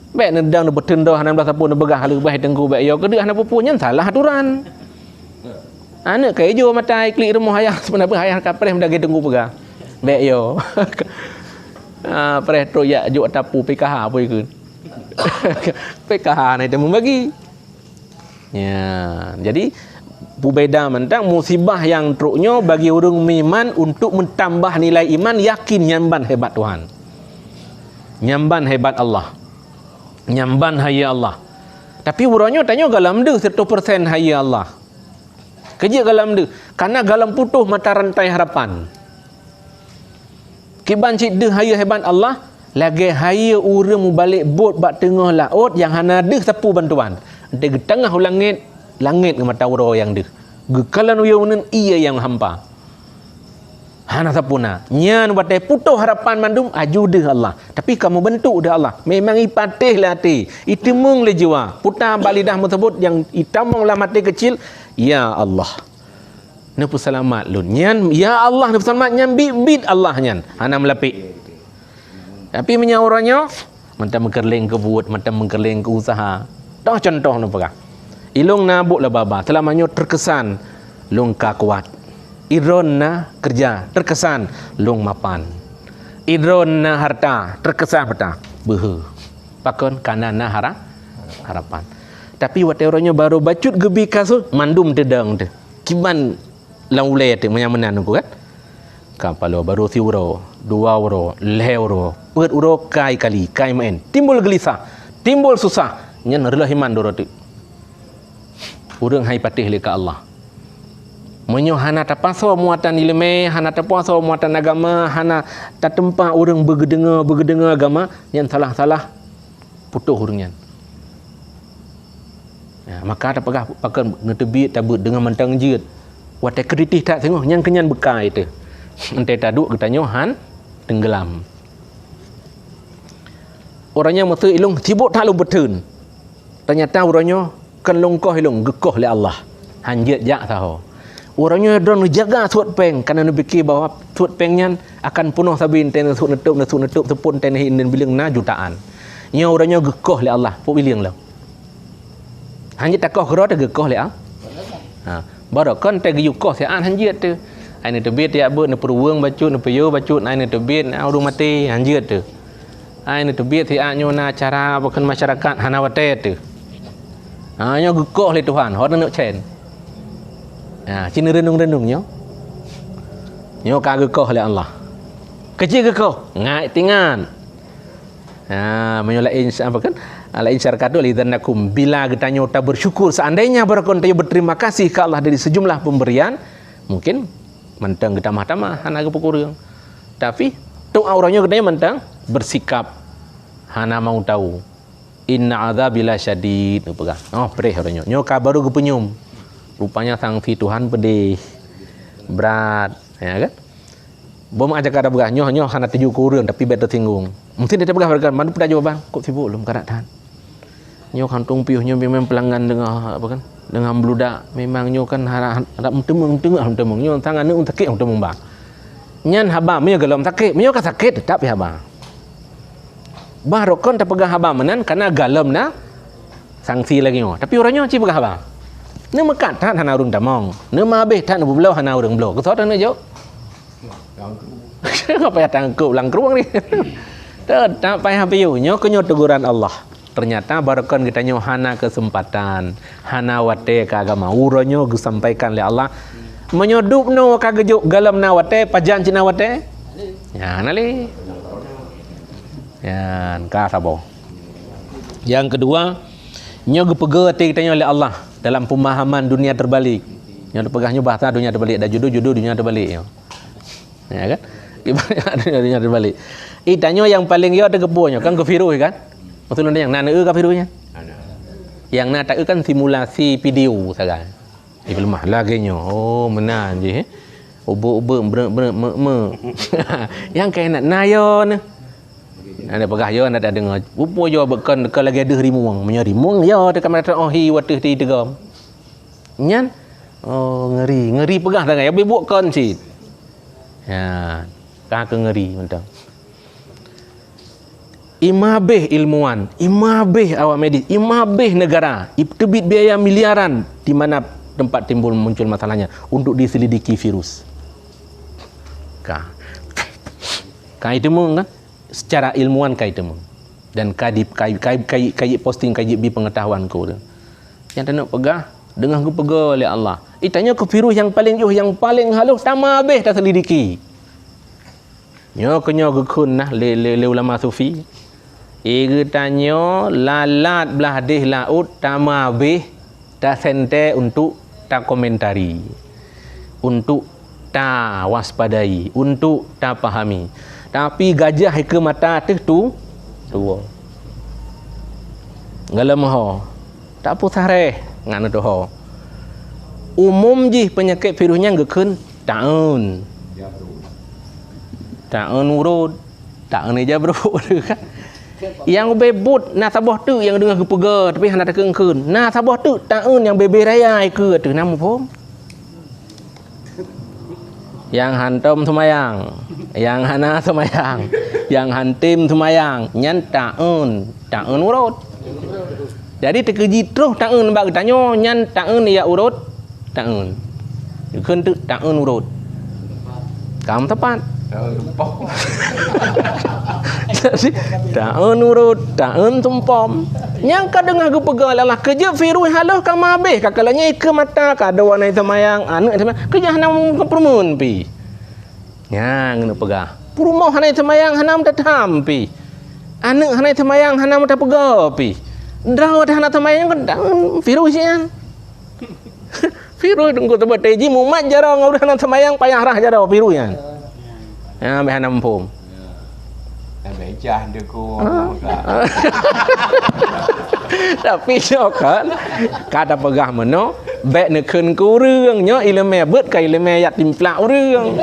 Baik nedang nak bertendah hana belah sapu nak begah halu baik tengku baik yo kedah hana pupunyan salah aturan. Anak kaya jo matai klik rumah ayah sebenarnya ayah kapres mendah tengku pegah. Baik yo. Pres tu ya juk tapu PKH apa ikut. PKH ni dia membagi. Ya, jadi berbeza mentang musibah yang truknya bagi orang iman untuk mentambah nilai iman yakin nyamban hebat Tuhan. Nyamban hebat Allah. Nyamban hayya Allah. Tapi urangnya tanya galam de 100% hayya Allah. Kerja galam de. Karena galam putus mata rantai harapan. Kiban cik de hayya hebat Allah, lagi hayya urang balik bot bak tengah laut yang hana de sapu bantuan. Ente ke tengah langit, langit ke mata urang yang de. Gekalan uyunan iya yang hampa. Hana sapuna. Nyan batai putus harapan mandum aju deh Allah. Tapi kamu bentuk dah Allah. Memang ipatih lah hati. Itemung le jiwa. Putar balidah tersebut yang itamung lah mati kecil. Ya Allah. Napa selamat lun. Nyan ya Allah napa selamat nyan bit Allah nyan. Hana melapik. Tapi menyaurannya mentang mengkerling ke buat, mentang mengkerling ke usaha. Dah contoh napa kah? Ilung nabuk lah baba. Selamanya terkesan lung ka kuat. Idron na kerja terkesan lung mapan. Idron na harta terkesan peta behe. Pakon kana na harapan. Tapi wate orangnya baru bacut gebi kasul mandum dedang de. Kiban laule te menyamanan ku kan. Kapalo baru si euro, 2 euro, 5 euro, per euro kai kali, kai main. Timbul gelisah, timbul susah. Nyen rela himan doroti. Urang hai patih le ka Allah. Menyo hana tapaso muatan ilmu, hana tapaso muatan agama, hana tatempa orang bergedengar agama yang salah-salah putus urangnya. Ya, maka tak pegah pakai ngetebi tabut dengan mentang jeut. Watai kreditih tak tengok yang kenyan bekai itu. Ente taduk katanya han tenggelam. Orangnya mesti ilung sibuk tak lu betun. Ternyata orangnya kan longkoh ilung gekoh le Allah. Hanjet jak tahu. Orangnya don jaga suat peng karena nak fikir bahawa suat pengnya akan penuh sabin ten suat netup sepun ten hin bilang na jutaan. Nya orangnya gekoh le Allah, pok bilang lah. Hanya takoh kerot gekoh le Allah. Ha, baru kan te gekoh sean hanjit tu. Ai ne tebit ya bu ne peruang bacut ne peyo bacut ai ne tebit au mati hanjit tu. Ai ne tebit si anyo na cara bukan masyarakat hanawate tu. Ha nya gekoh le Tuhan, hot nak chen. Ya, cina renung-renungnya. Nyo ka gekoh oleh Allah. Kecil gekoh, ngai tingan. Ha, menyola insya apa kan? Ala insyarkatu lidzannakum bila getanyo ta bersyukur seandainya barakon tayo berterima kasih ke Allah dari sejumlah pemberian, mungkin mentang getamah-tamah hana kepukurang. Tapi tu auranya gedanya mentang bersikap hana mau tahu. Inna adzabila syadid. Pegang. Oh, perih orangnya. Nyo ka baru gepenyum. Rupanya sanksi Tuhan pedih berat, ya kan? Bom aja kada begah nyoh hana 7 kurang tapi bet tersinggung. Mungkin dia begah berkan mana pernah jawaban kok sibuk belum kada tahan. Nyoh kantung piuhnya memang pelanggan dengan apa kan? Dengan bludak memang nyoh kan harap temung nyoh tangan ni sakit temung bang. Nyan haba me galom sakit, me ka sakit tetap ya haba. Barokon tak pegang haba menan karena galom na sanksi lagi nyoh. Tapi orangnya ci begah haba. Nếu mà cạn thắt hana urung tamong, nếu mà beh thắt nu belau hana urung belau. Kesot anu jo. Apa ya tangkup langkruang ni. Tak payah piunya kenyo teguran Allah. Ternyata barakon kita nyo hana kesempatan, hana wate ka agama. Uronyo disampaikan oleh Allah. Menyodup no ka gejuk galam na wate pajan cina wate. Ya nali. Ya ka sabo. Yang kedua, nyo gepege hati kita nyo oleh Allah. Dalam pemahaman dunia terbalik. Yang pegahnya bahasa dunia terbalik, ada judul dunia terbalik. Ya kan? Dunia terbalik. Itanya yang paling yo ada kepunya kan kefiru kan? Betul yang nana ka firunya? Yang nak tak kan simulasi video sekarang. Lemah laginya. Oh, menang je. Ubur-ubur yang kayak nak nayon. Ada pegah yo nak dengar. Upo yo bekan dekat lagi ada rimuang. Menyarimuang yo dekat mata ohi watih ti tegam. Nyan. Oh, ngeri pegah sangat. Ya buat kon sit. Ya, ka ngeri mentang. Imabeh ilmuwan, imabeh awak medis, imabeh negara, tebit biaya miliaran di mana tempat timbul muncul masalahnya untuk diselidiki virus. Kai temu kan secara ilmuwan kai temu dan kai posting kai bi pengetahuan ku tu. Yang tak nak pegah dengan ku pegah oleh Allah. Tanya ke virus yang paling halus sama habis tak selidiki. Nyo gekun nah le ulama sufi. Tanya lalat belah deh laut tama habis tak sente untuk tak komentari. Untuk tak waspadai, untuk tak pahami. Tapi gajah ke mata tu tua. Ngalam ho. Tak apa sareh ngana tu ho. Umum je penyakit virusnya gekun taun. Taun urut, taun aja bro kan. Yang bebut nasabah tu yang dengar kepega tapi hendak kengkeun. Nasabah tu taun yang bebe raya ke tu nama pom. Yang hantom semayang, yang hana semayang, yang hantim semayang, nyan taun urut. Jadi terkeji terus taun bak tanya nyan taun ya urut taun. Keun tu taun urut. Kam tepat. Jadi taun urut, taun tumpom. Yang kadang aku pegang adalah kerja virus halus kam habis. Kakalanya ke mata kada warna semayang, anak semayang. Kerja hanam permun pi. Yang nak pegang. Rumah hanai semayang hanam tatam pi. Anak hanai semayang hanam tak pegang pi. Draw dah hanam semayang kan virus yan. Virus tunggu tempat teji mumat jarang ngau hanam semayang payah rah jarang virus yan. Ya, be hanam pom. Becah dia ko. Tapi yo kan kada pegah meno bek ne keun ku reung nyo ilme beut ka ilme yak timplak reung.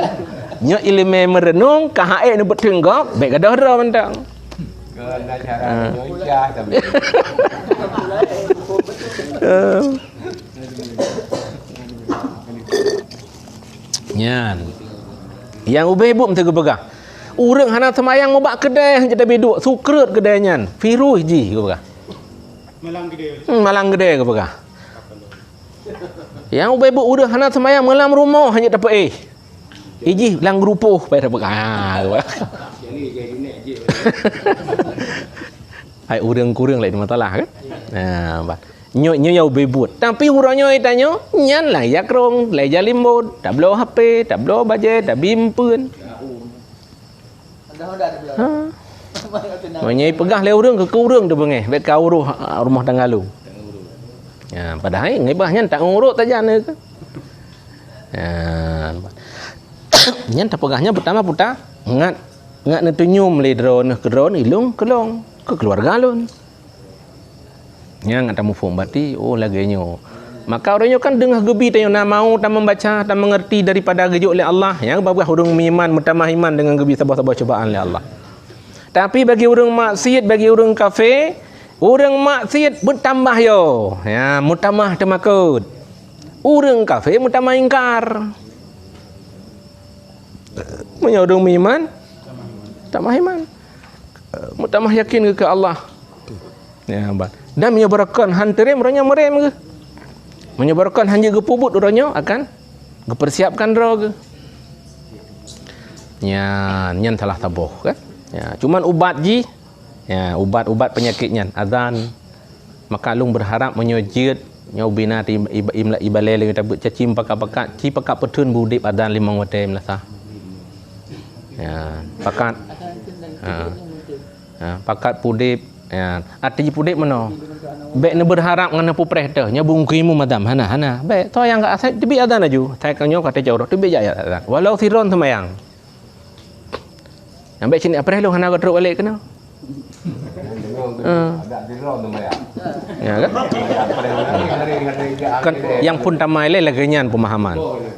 Nyo ilme merenung ka hae ne beut tenggok bek gadah ro mentang. Keun cara nyocah tapi. Nyan. Yang ubeh ibu mesti pegah. Urang hana semayang mau bak kedai hanya dah beduk sukrut kedai nyan. Virus ji ke pegah. Malang gede ke pegah. Yang ubeh ibu urang hana semayang malam rumah hanya dapat iji lang grupuh pai dapat ai urang kurang lain masalah kan. Nah, nyo yau bebut. Tapi urangnya tanya nyan lah yak rong, lai jalimbot, tak belo HP, tak belo bajet, tak bimpeun. Menyai pegah le urang ke urang tu bengeh, bek kau rumah tanggalu. Ya, padahal ngebahnya tak ngurut saja ne ke. Ya. Nyan tak pegahnya pertama puta ngat ne tunyum le drone ke drone ilung kelong ke keluarga lun. Yang tamu fom berarti laginya. Maka orangnya kan dengar gebi tanya nak mau tak membaca tak mengerti daripada gejuk oleh Allah. Yang bagah orang iman mutamah iman dengan gebi sabah-sabah cobaan oleh Allah. Tapi bagi orang maksiat, bagi orang kafir, orang maksiat bertambah yo. Ya, mutamah temakut. Orang kafir mutamah ingkar. Punya orang iman tamah iman. Mutamah yakin ke Allah. Ya, dan menyebarkan hantarim orangnya merem ke. Menyebarkan hanya ke pubut orangnya akan dipersiapkan draw ke. Nyan salah tabuh kan. Ya, cuman ubat ji. Ya, ubat penyakitnya azan. Maka lung berharap menyojid nyobina ti ibalele kita cacim pakat ci pakat petun budip azan 5 wate melasa. Ya, pakat. Pakat pudip. Ya, arti pudip mana? Bek ne berharap ngana pupreh teh nya bungkimu madam hana. Bek to yang ka asai tibi adan aju. Tai kanyo kata jauh tibi jaya adan. Walau siron semayang. Yang bek sini apreh lu hana ka teruk balik kena. Agak siron semayang. Ya kan? Kan yang pun tamai le laganyan pemahaman.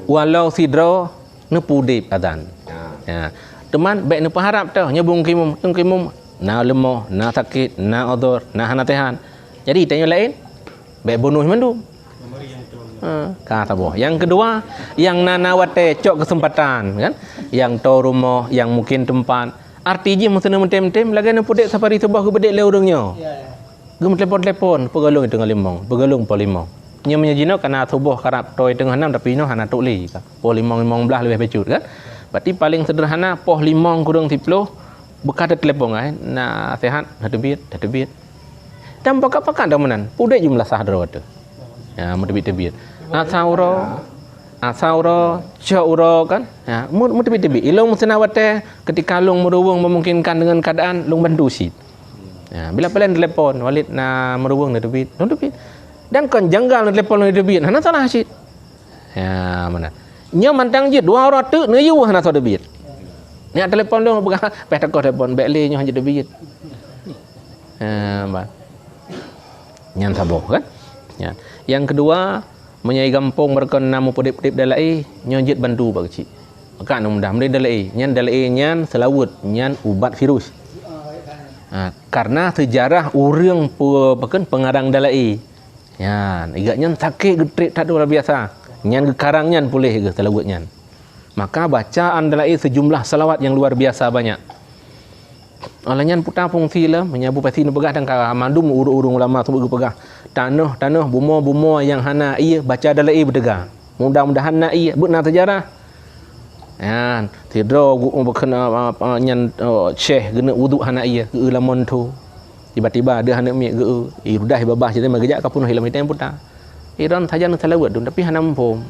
Walau sidro ne pudip adan. Ya. Teman baik ne pengharap tau nyebung kimum na lemoh, na sakit, na odor, na hanatehan. Jadi tanya lain baik bonus mandum. Kata boh. Yang kedua, yang nanawate cok kesempatan kan? Yang to rumah, yang mungkin tempat. Artinya mesti mentem-tem lagi nak pudek safari sebah ke bedek le urangnya. Gem telepon-telepon, pegalung tengah limong, pegalung po limong. Nya menyajino kana subuh karap toy tengah 6 tapi no hana tok li. Po limong belah lebih pecut kan? Berarti paling sederhana poh limong kurang 10 bekas telepon kan? Na sehat, dah terbit. Dan pakat-pakat dah menan. Pudek jumlah sahdra tu. Ya, terbit. Asauro, cauro kan? Ya, mu terbit. Ilung senawate ketika lung meruwung memungkinkan dengan keadaan lung bantu sit. Ya, bila pelan telepon Walid na meruwung na terbit. Dan kan janggal na telepon na terbit. Hana salah sit. Ya, mana? Nya mantang je 2 orang tu neyu hana sa terbit. Ni telepon lu pegang peh tekoh telepon bele nya hanya terbit. Ba. Nyan saboh kan? Ya. Yang kedua, menyai gampung mereka namu podip-podip dalai nyonjit bantu bak kecil. Maka anu mudah mending dalai. Nyan dalai nyan selawut, nyan ubat virus. Karena sejarah urang pengarang dalai. Nyan, igaknya sakit getrik tak ada biasa. Nyan gekarang nyan pulih ke selawut nyan. Maka bacaan dalai sejumlah selawat yang luar biasa banyak. Alanyan putar fungsi lah menyabu pasti nu pegah dan mandum urung ulama tu pegah. Tanah bumo yang hana iya baca dalai berdegar. Mudah-mudahan na iya benar sejarah. Yan, tidro berkena nyan syekh gena wuduk hana iya ke lamon tu. Tiba-tiba ada hana mi ge irudah babah jadi magejak kapun hilam hitam putar. Iran saja nak selawat tu tapi hana mumpum.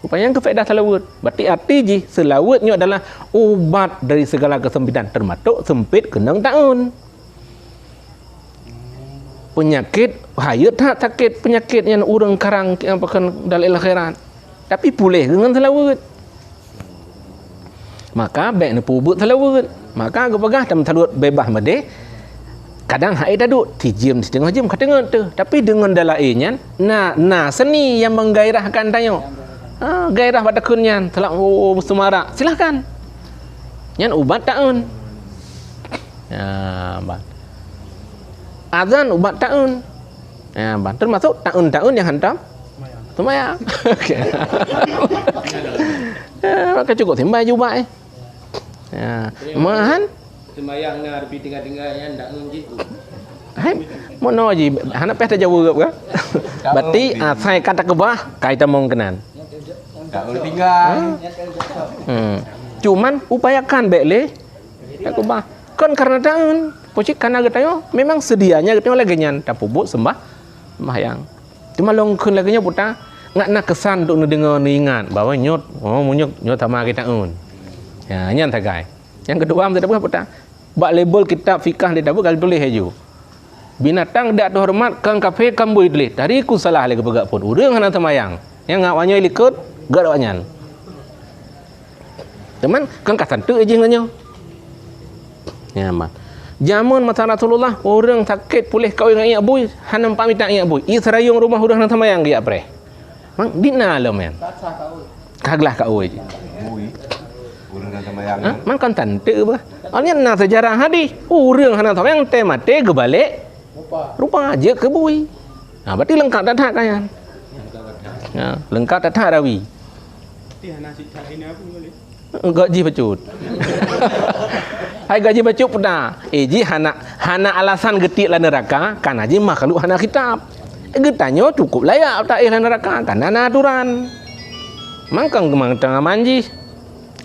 Rupanya yang kefaedah selawat. Berarti arti ji selawatnya adalah ubat dari segala kesempitan termasuk sempit kenang taun. Penyakit hayat tak sakit penyakit yang urang karang yang pakan dalam akhirat. Tapi pulih dengan selawat. Maka baik nak pubut selawat. Maka gepegah dalam selawat bebas mede. Kadang hai daduk tijim setengah jam katengah tu. Tapi dengan dalainnya na seni yang menggairahkan tayo. Gairah pada kunyan telah semarak silakan yan ubat taun ya ban azan ubat taun ya ban termasuk taun-taun yang hantam sembahyang maka cukup sembahyang juga ya mahan sembahyang na lebih tinggal-tinggal yang ndak ngitu. Hai mono ji hana peh ta jawab ke berarti sai kata kebah kaitan mungkinan. Tak boleh tinggal. Cuman upayakan bekle. Aku bah. Kan karena tahun, pocik karena getayo memang sedianya getayo lagi nyan tapubuk sembahyang. Cuma longkeun lagi nya puta ngak nak kesan untuk dengar ingat bahwa nyot nyot sama kita un. Ya nyan tagai. Yang kedua mesti dapat puta. Bak label kitab fikah dia dapat kali tulis haju. Binatang dak hormat kang kafe kambu idlis. Tadi ku salah lagi pegak pun. Urang hana semayang. Yang ngak wanyo likut gak wanyan. Teman kan kasan tu aja nganyo. Ya man. Zaman masa Rasulullah orang sakit pulih kau dengan iak boy, hanam pamit nak iak boy. Israyung rumah urang nang semayang dia pre. Mang dina alam men. Kaglah kau aja. Boy. Urang nang semayang. Mang kan tante apa? Alnya na sejarah hadis. Urang hanam semayang teh mate ke balik. Rupa aja ke boy. Nah, berarti lengkap dah tak kan? Ya, lengkap dah tak rawi. Gaji pecut. Hai gaji pecut puna. Ji hana alasan getik la neraka karena ji makhluk hana kitab. Getanyo cukup layak tak la neraka karena aturan. Mangkang kemang tengah manji.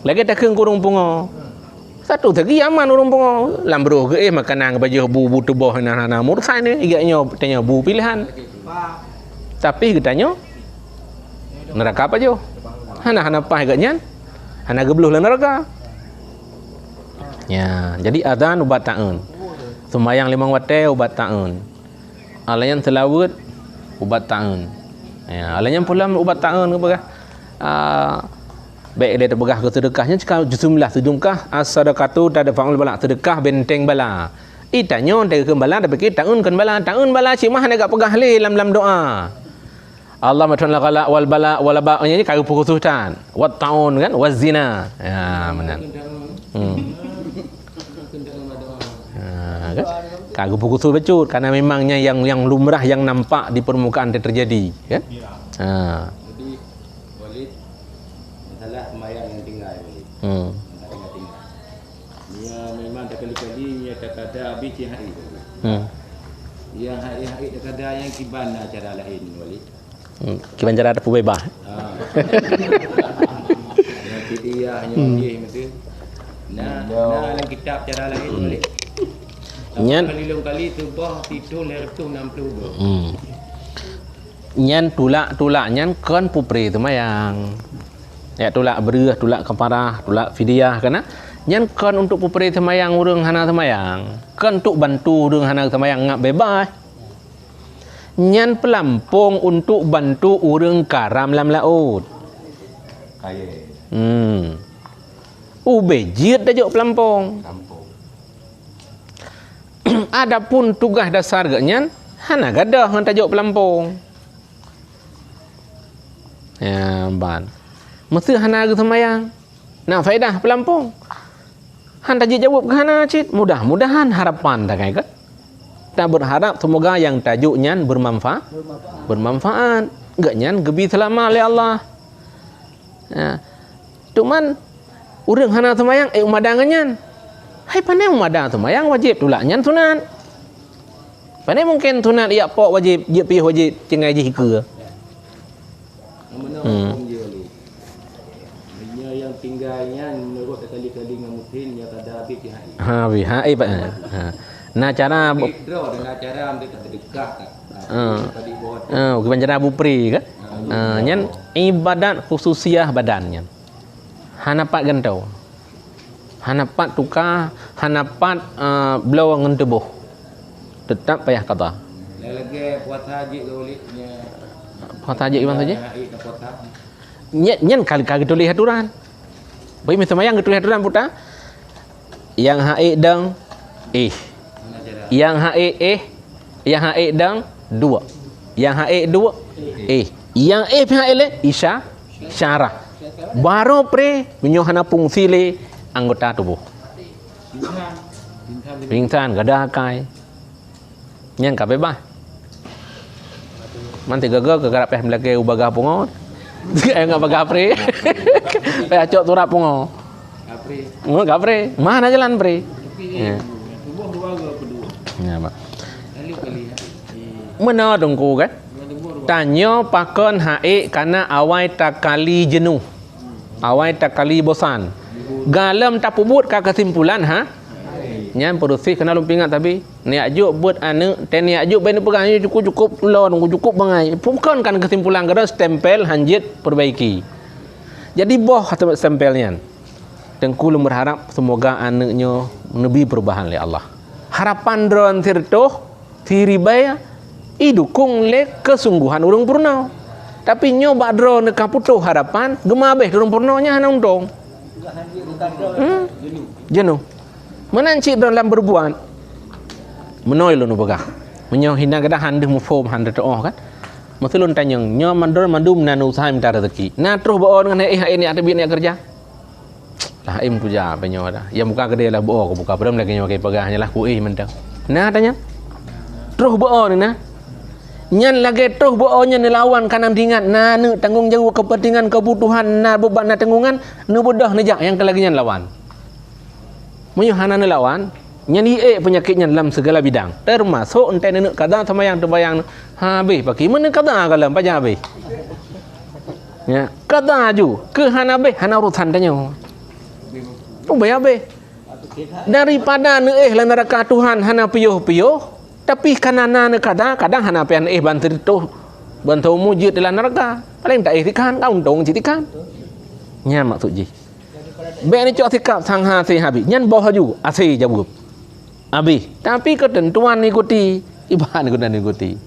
Lagi tak keung kurung pungo. Satu lagi aman urung pungo. Lambro ke makanan baju bu teboh hana mursai ni igaknyo tanya bu pilihan. Tapi getanyo neraka apa jo? Hana pah agaknya. Hana gebluh lah neraka. Ya, jadi azan ubat taun. Sembahyang 5 waktu ubat taun. Alayan selawat ubat taun. Ya, alayan pula ubat taun ke begah. Baik dia terbegah ke sedekahnya jika jumlah sedekah as-sadaqatu tadfa'ul bala sedekah benteng bala. Itanyo dari kembala tapi kita taun kembala cik mah nak pegah le dalam doa. Allah matullah qala wal bala wal ba ini kau pukutan. Wat taun kan wazina. Ya benar. Kan? Kagak pukutu betul karena memangnya yang lumrah yang nampak di permukaan terjadi kan. Jadi Walid masalah semayang yang tinggal Walid. Tinggal. Dia memang dah kali-kali dia kata habis hari. Yang hari-hari dia kata yang kibana cara lain Walid. Kiban cara ada bebas. Nanti dia hanya wajib betul. Nah dalam kitab cara lain Walid. Nyan kali tubah tidur 260. Nyan tulak nyan kan pupri tu mayang. Ya tulak berah, tulak keparah, tulak fidyah kana. Nyan kan untuk pupri temayang urang hana temayang. Kan untuk bantu urang hana temayang ngap bebas. Nyan pelampung untuk bantu urang karam lam laut. Kaya. Ubejit dah jok pelampung. Adapun tugas dasar gaknyan hana gadah ngan tajuk pelampung. Ya ban. Mesti hana ke semayang. Nak faedah pelampung. Han tajuk jawab ke hana cit. Mudah-mudahan harapan tak kai ke. Kita berharap semoga yang tajuk nyan bermanfaat. Gaknyan gebi selama oleh Allah. Ya. Cuman urang hana semayang umadangan. Hai pandai umadah semayang wajib tulak nyan sunat. Pandai mungkin sunat ia pok wajib, dia pi wajib cengai je hika. Mana hukum dia Walid. Dia yang tinggalnya menurut kali-kali dengan muslim dia kada habis di hari. Pak. Nah cara draw dengan cara ambil sedekah tak. Tadi buat. Bukan cara bupri kan? Nyan ibadat khususiah badannya. Hanapat gentau. Hanapat tukar, hanapat belau ngentebuh. Tetap payah kata. Lagi puasa haji Walidnya. Puasa haji gimana saja? Puasa. Nyen kali-kali tulis aturan. Bagi macam yang tulis aturan puta. Yang haid dang Yang haid yang haid dang 2. Yang haid 2 Yang pihak ele isya syarah. Baru pre menyohana fungsi le anggota tubuh. Pingsan gadah kai. Nyan ka bebas. Manti gagal kegarap peh melake ubaga pungo. Enggak baga pre. Peh acok turap pungo. Gapre. Mana jalan pre? Ya. Tubuh ubaga kedua. Ya, Pak. Kali-kali. Mana dongku kan? Tanya pakon haid karena awai takali jenuh. Awai takali bosan. Galam tak pubut ka kesimpulan nyan produksi kena lumpingat tapi niat juk buat anu ten niat juk ben pegang cukup lon cukup bangai bukan kan kesimpulan kada stempel hanjit perbaiki. Jadi boh kata stempelnya. Tengku berharap semoga anaknya nabi perubahan oleh Allah. Harapan dron tirtoh tiribaya idukung le kesungguhan urang purna. Tapi nyoba dron kaputuh harapan gemabeh urang purnanya hana untung. Jenuh. Menancik dalam berbuat. Menoi lu begah. Menyo hina kada handeh mu form handeh toh kan. Masulun tanyang nyo mandor mandum nanu usaha minta rezeki. Nah terus baon dengan ini ada biar kerja. Lah im tu ja penyo dah. Ya buka gede lah bo ko buka padam lagi nyo kai pegahnya lah ku mentang. Nah tanya. Terus baon nah. Nyan lagi terus baonnya lawan kanan dingan. Nah nu tanggung jawab kepentingan kebutuhan nah beban nah tanggungan nu bodoh nejak yang kelagi nyan lawan. Menyuhana lawan nyani penyakitnya dalam segala bidang termasuk ente nenek kada sama yang terbayang habis bagi mana kada kalam pajak habis ya kada aju ke hana be hana urusan tanya habis daripada neeh lan neraka Tuhan hana piyuh tapi kanana ne kada kadang hana pian bantu tu bantu mujud dalam neraka paling tak ikan kau untung citikan nya maksud ji be ni cok sikap sang si habis nyan boh ju asih jawab habis tapi ketentuan ikuti ibarat ikuti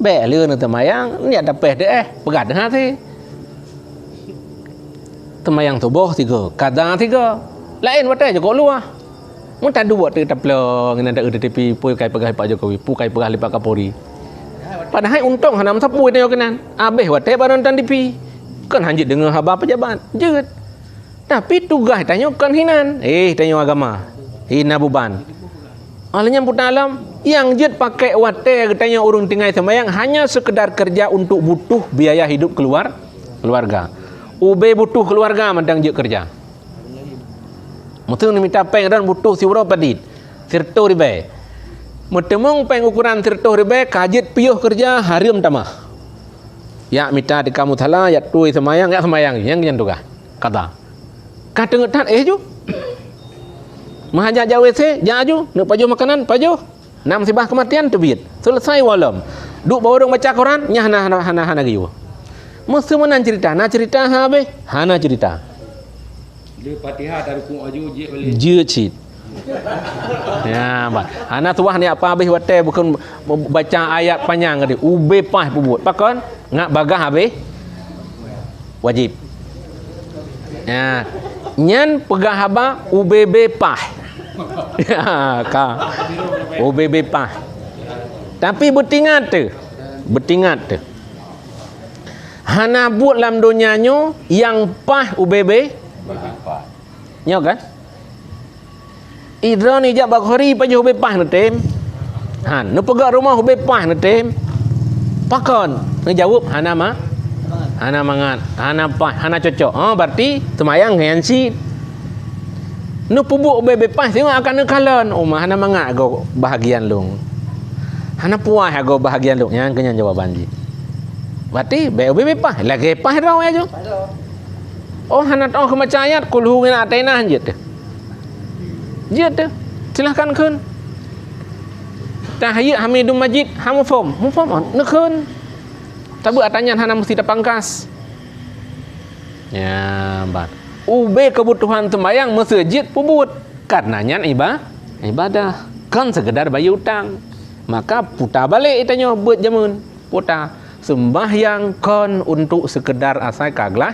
be leur na temayang ni ada peh de pegat hati temayang tubuh 3 kada 3 lain watai je kok luah Mun tak ada buat taplong ngena dak UDTP pui kai pegah Pak Jokowi, pu kai pegah Pak Kapolri. Padahal untung hanam sapu tengok kenan. Habis wate baru nonton TV. Kan hanjit dengar khabar pejabat. Jeut. Tapi tugas tanya kan hinan. Tanya agama. Hina beban. Alanya putar alam yang jet pakai wate tanya urung tinggal sembahyang hanya sekedar kerja untuk butuh biaya hidup keluarga. Ube butuh keluarga mandang jet kerja. Mutung ni minta peng dan butuh siwara padit. Sirto ribe. Mutemung peng ukuran sirto ribe kajet piuh kerja harium tamah. Ya minta di kamu thala ya tui semayang ya semayang yang tugas. Kata. Kata ngetat ju. Mahajak jauh WC, jaju, nak pajuh makanan, pajuh. Nak musibah kematian terbit. Selesai walam. Duk bawa orang baca Quran, nyah hana giu. Mesti mana cerita, nak cerita habis, hana cerita. Dia Fatihah tak rukun aju je balik. Je cit. Ya, bah. Hana tuah ni apa habis wate bukan baca ayat panjang tadi. Ube pah pubut. Pakon ngak bagah habis wajib. Ya. Nyan pegah haba UBB pah. Ya, ka. UBB pah. Tapi bertingat tu. Hana buat dalam dunianyo yang pah UBB nyo kan? Idra ni jak bakhari pajuh UBB pah netem. Han, nu pegak rumah UBB pah netem. Pakon ngejawab hana mah hana mangat, hana pah, hana cocok. Berarti semayang ngensi. Nu pubuk bebas tengok akan nekalan. Hana mangat go bahagian lung. Hana puas go bahagian lung. Yang kenyang jawaban ji. Berarti bebas lagi pah raw aja. Hana tahu ke macam ayat kul hu ngena atainah je tu. Je tu. Silakan kun. Tahiyat Hamidum Majid, hamufum nekun. Tapi tanya hana mesti pangkas. Ya, bat. Ube kebutuhan sembahyang masjid pubut. Karenanya ibadah. Kan sekedar bayar utang. Maka putar balik tanya buat jamun. Putar sembahyang kon untuk sekedar asal kaglah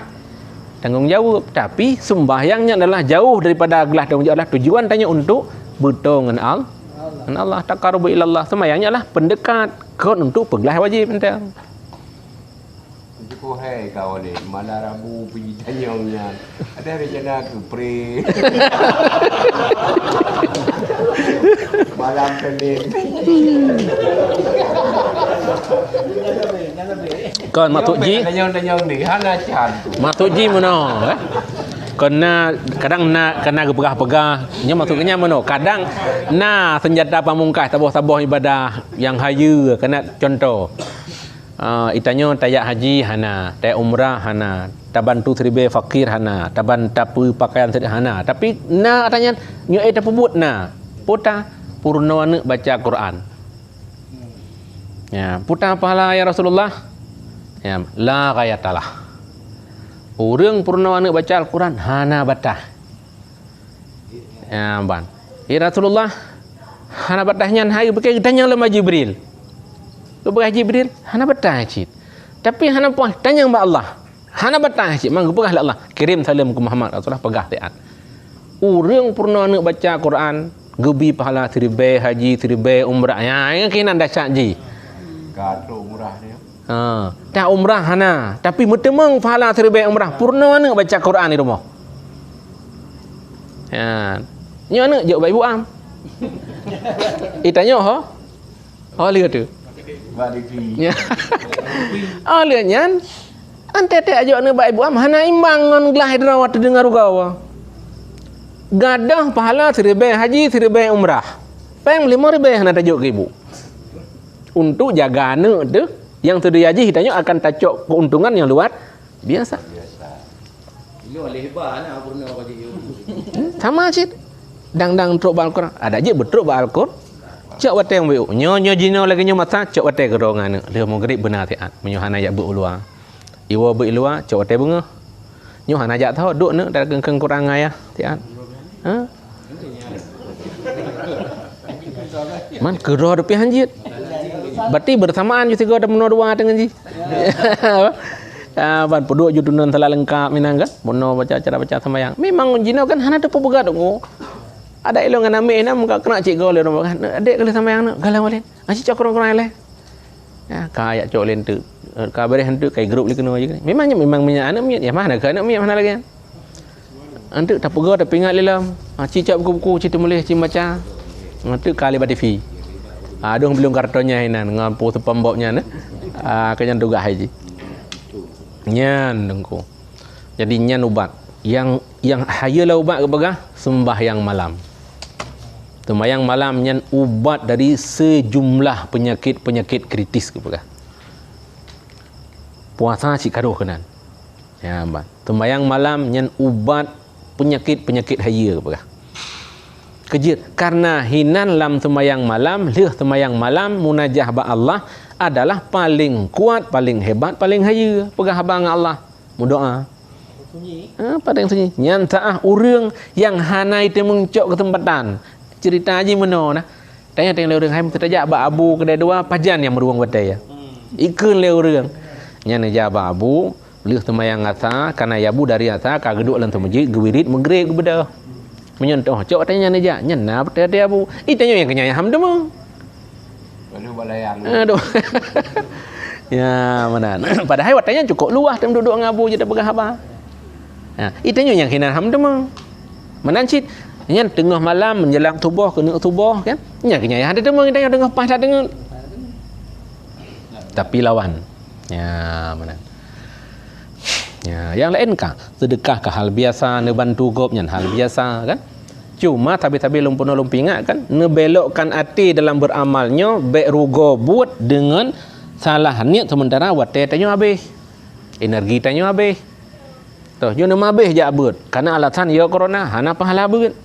tanggungjawab. Tapi sembahyangnya adalah jauh daripada aglah tanggungjawab. Adalah tujuan tanya untuk bertemu dengan Allah. Taqarrubu ilallah. Sembahyangnya adalah pendekat kon untuk peglah wajib entah. Hei kau ni, malam Rabu pergi tanyongnya. Ada rencana ke pre? Malam Senin. Kon matuk ji. Tanyong ni, hana can. Matuk ji mana? Kena kadang kena pegah-pegah. Nya maksudnya mana? Kadang senjata pamungkas tabuh-tabuh ibadah yang hayu kena contoh. Itanyo tayak haji hana, tayak umrah hana, taban tu seribe fakir hana, taban tapu pakaian sederhana. Tapi katanya nyo eta pebut puta purnawana baca Quran. Ya, puta pahala ya Rasulullah. Ya, la qayatalah. Urang purnawana baca Al-Quran hana batah. Ya, ban. Ya Rasulullah hana batahnya hayu pakai tanya lemah Jibril. Kepada Jibril, hana betah cik. Tapi hana puas tanya kepada Allah. Hana betah cik, mang pegah Allah. Kirim salam ke Muhammad Rasulullah pegah taat. Urang purna nak baca Quran, gebi pahala seribe haji, seribe umrah. Ya, yang kena dahsyat ji. Gaduh umrah dia. Tak umrah hana, tapi metemang pahala seribe umrah. Purna nak baca Quran di rumah. Ya. Nyo nak jawab ibu am. Tanya lihat tu. Ya. Lihatnya ante ajak ne baik ibu am hana imbang ngan gelah hidrawat dengar ugawa. Gadah pahala seribe haji seribe umrah. Peng 5,000 hana tajuk ke ibu. Untuk jaga anak tu yang sudah haji hitanya akan tajuk keuntungan yang luar biasa. Ini oleh hebat purna bagi you. Sama cik. Dang truk Al-Quran. Ada je betruk Al-Quran. Cak wate yang bu, nyo jino lagi nyo mata cak wate gerongan dia mau gerik benar tiat menyohana ya bu ulua. Iwa bu ulua cak wate bunga. Nyo hana jak tahu duk ne dagang kurang ayah tiat. Man gero depi hanjit. Berarti bersamaan ju tiga ada menua dua dengan ji. Ban peduk ju tunan telah lengkap minang kan. Mono baca cara baca sembahyang. Memang jino kan hana depu begat ngo. Ada elong dengan ambil nak muka kena cik gol orang kan. Adik kalau sama yang nak galau lain. Asyik cak kurang-kurang lain. Ya, kayak cok lain tu. Kabar hentu kai grup li kena aje. Memang minyak anak minyak. Ya mana ke anak minyak mana lagi kan? Hentu tak pegau tak pingat dalam. Cik cak buku-buku cerita boleh cik baca. Hentu kali ba TV. Aduh belum kartonnya hinan dengan po sepamboknya nah. Kenyan tugas haji. Nyan dengku. Jadi nyan ubat. Yang hayalah ubat kebagah sembahyang malam. Sembahyang malam nyan ubat dari sejumlah penyakit kritis kebagah. Puasa cik karuh kenan. Ya, abang. Sembahyang malam nyan ubat penyakit haya kebagah. Kerja karena hinan lam sembahyang malam, leh sembahyang malam munajah ba Allah adalah paling kuat, paling hebat, paling haya pegah abang Allah. Berdoa. Sunyi. Pada yang sunyi. Nyan taah urang yang hanai teu mengcok kesempatan. Cerita aja meno nah. Tanya le urang hai terjak ba abu kedai dua pajan yang meruang badai ya. Ikeun le urang. Nyan ja ba abu, leh sembahyang asa kana yabu dari asa ka geduk lan masjid gewirit megrek bedah. Menyentuh cok tanya aja nyena dia abu itanya yang kenyanya ham demo Lalu balayang. aduh ya mana padahal watanya cukup luas tem duduk ngabu je dak pegah apa nah itanya yang hinan ham demo menancit nyen tengah malam menjelang subuh kena subuh kan nya kenyanya ada demo itanya tengah pas dengar tapi lawan ya mana. Ya, yang lain kah? Sedekah kah hal biasa, nebantu gop nyan hal biasa kan? Cuma tapi lumpuno lumpingat kan, nebelokkan hati dalam beramalnya, baik rugo buat dengan salah niat sementara wate tanya habis. Energi tanya habis. Tuh, yo nama habis je abut. Karena alasan yo corona, hana pahala beut.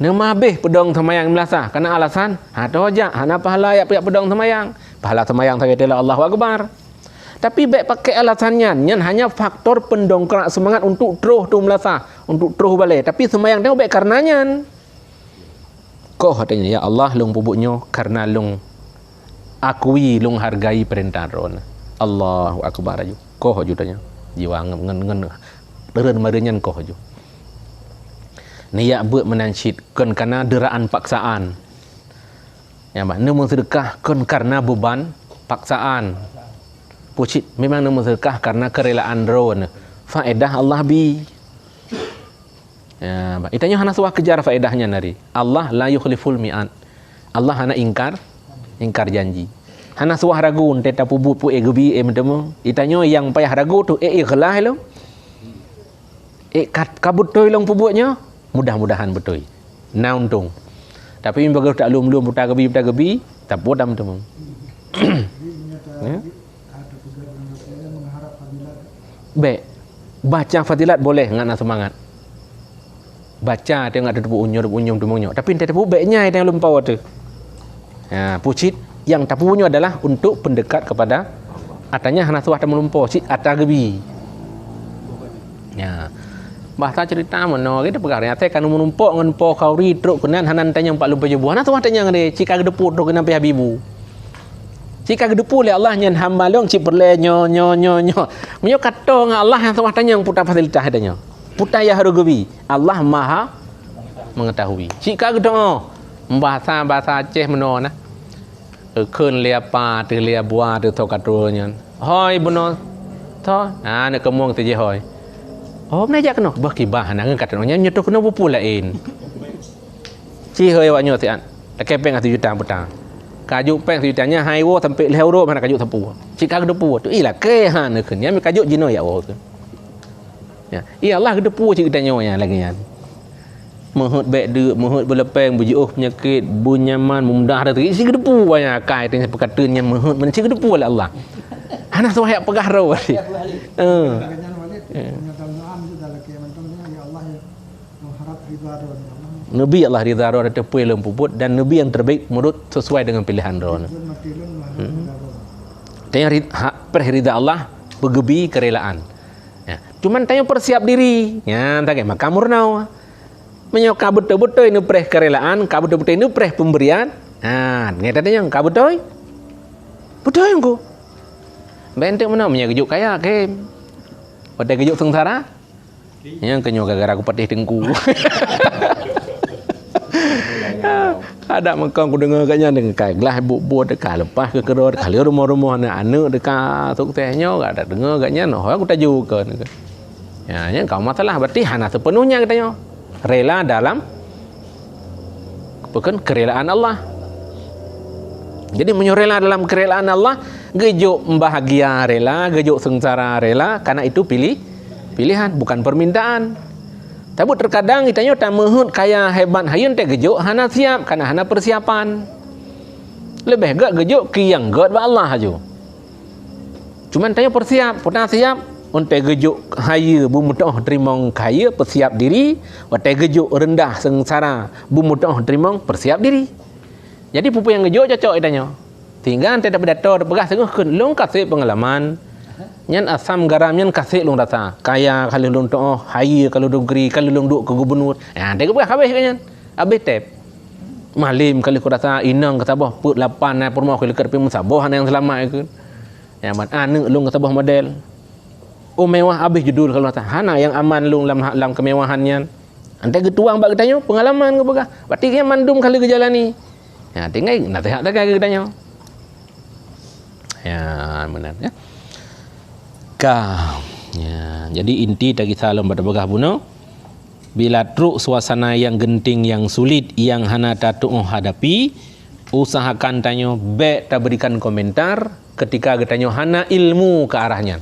Nama habis pedong semayang melasa, karena alasan toh aja hana pahala ya pedong semayang. Pahala semayang saya telah Allahu Akbar. Tapi baik pakai alasannya, nyan hanya faktor pendongkrak semangat untuk terus tu melasa, untuk terus balik. Tapi semayang dia baik karenanya. Kau katanya ya Allah lung pubuknya karena lung akui lung hargai perintah ron. Allahu Akbar aju. Kau jutanya jiwa ngen deren marenyan kau aju. Niat buat menansyid kan karena deraan paksaan. Ya bah, nemu sedekah kan karena beban paksaan. Pucit memang nama sedekah karena kerelaan ron. Faedah Allah bi. Ya, itanya hana suah kejar faedahnya nari. Allah la yukhliful mi'ad. Allah hana ingkar janji. Hana suah ragu teta pubut pu egebi mendemo. Itanya yang payah ragu tu ikhlas lo. Kabut toy long pubutnya. Mudah-mudahan betul. Na untung. Tapi bagi tak lum buta gebi tak bodam tu. Ya. Baik, baca fadilat boleh ngana semangat. Baca tengok ada tepu unyur, tapi tidak tepu baiknya yang lumpau tu. Ya, pucit yang tapu unyu adalah untuk pendekat kepada atanya hana suah temu lumpau, cik atagebi. Ya. Bahasa cerita meno kita perkara ate kan menumpuk ngan po kauri truk kenan hanan tanya 40 jebu. Hana suah tanya ngade cik kagedepu truk kenan pi habibu. Jika gedepu le Allah nyan hamba long cik perle nyo. Menyo kato ngah Allah yang sama tanya yang putar fasilitas adanya. Putar ya harugebi. Allah Maha mengetahui. Jika gedo bahasa Aceh meno nah. Keun lia pa tu lia bua tu to katro nyan. Hoi beno to. Nak kemong tu je hoi. Oh menajak keno bakibah nak ngat nyo nyetok keno pupu lain. Ci hoi wa nyo tian. Tak kepeng 1 juta putar. Kajuk peng ceritanya hai wo sampai lehuro mana kajuk sapu. Cik gedepu tu ilah kehan keun ya kajuk jino ya wo tu. Ya, iya Allah gedepu cik tanya ya lagi ya. Mohot baik de, mohot belepeng bujuh penyakit bunyaman mudah dah tu. Si gedepu banyak kai tengah perkataannya mohot men cik gedepu oleh Allah. Hana suah pegah ro. Nabi Allah ridha ron tepu elem puput dan nabi yang terbaik menurut sesuai dengan pilihan ron. Tanya perhirida Allah bergebi kerelaan. Ya, cuman tanya persiap diri. Ya, tak maka murnau. Menyoka betul-betul ini pereh kerelaan, ka betul-betul ini pereh pemberian. Nah, ngeta tanya ka betul. Betul yang ku. Benteng mana menyagejuk kaya ke. Pada gejuk sengsara. Yang kenyo gara-gara aku patih tengku. Ada makang ku dengar katnya dengan kai gelas buat dekat lepas ke kerod kali rumah-rumah anak dekat suksesnya gak ada dengar katnya noh aku tajuk ke. Ya, nya kau masalah berarti hana sepenuhnya katanya rela dalam bukan kerelaan Allah. Jadi menyerela dalam kerelaan Allah, gejuk bahagia rela, gejuk sengsara rela, karena itu pilihan bukan permintaan. Tapi terkadang kitanya tak mahut kaya hebat hayun teh gejuk hana siap karena hana persiapan. Lebih gak gejuk ki yang god ba Allah aja. Cuman tanya persiap, pernah siap untuk gejuk haya bumutoh terimong kaya persiap diri, watai gejuk rendah sengsara bumutoh terimong persiap diri. Jadi pupu yang gejuk cocok itanya. Tinggal ante dapat dato pegah sengah kun long kasih pengalaman. Nyan asam garam nyan kasih long rasa. Kaya kalau long toh haya kalau dogri kalau long duk ke gubernur. Ya ante pegah habis kan. Habis tep. Malim kalau ku rasa inang kata bah put lapan na permau kalau kerpi musabah yang selamat ikut. Ya man anu long kata bah model. Oh mewah habis judul kalau rasa. Hana yang aman long lam kemewahannya. Ante getuang bak katanya pengalaman ku pegah. Berarti dia mandum kali gejalani. Ya, tinggal nasihat tak kaya katanya. Ya, benar ya. Ya, jadi inti tadi salam pada begah buno. Bila truk suasana yang genting, yang sulit, yang hana tatu hadapi, usahakan tanyo be tak berikan komentar ketika getanyo hana ilmu ke arahnya.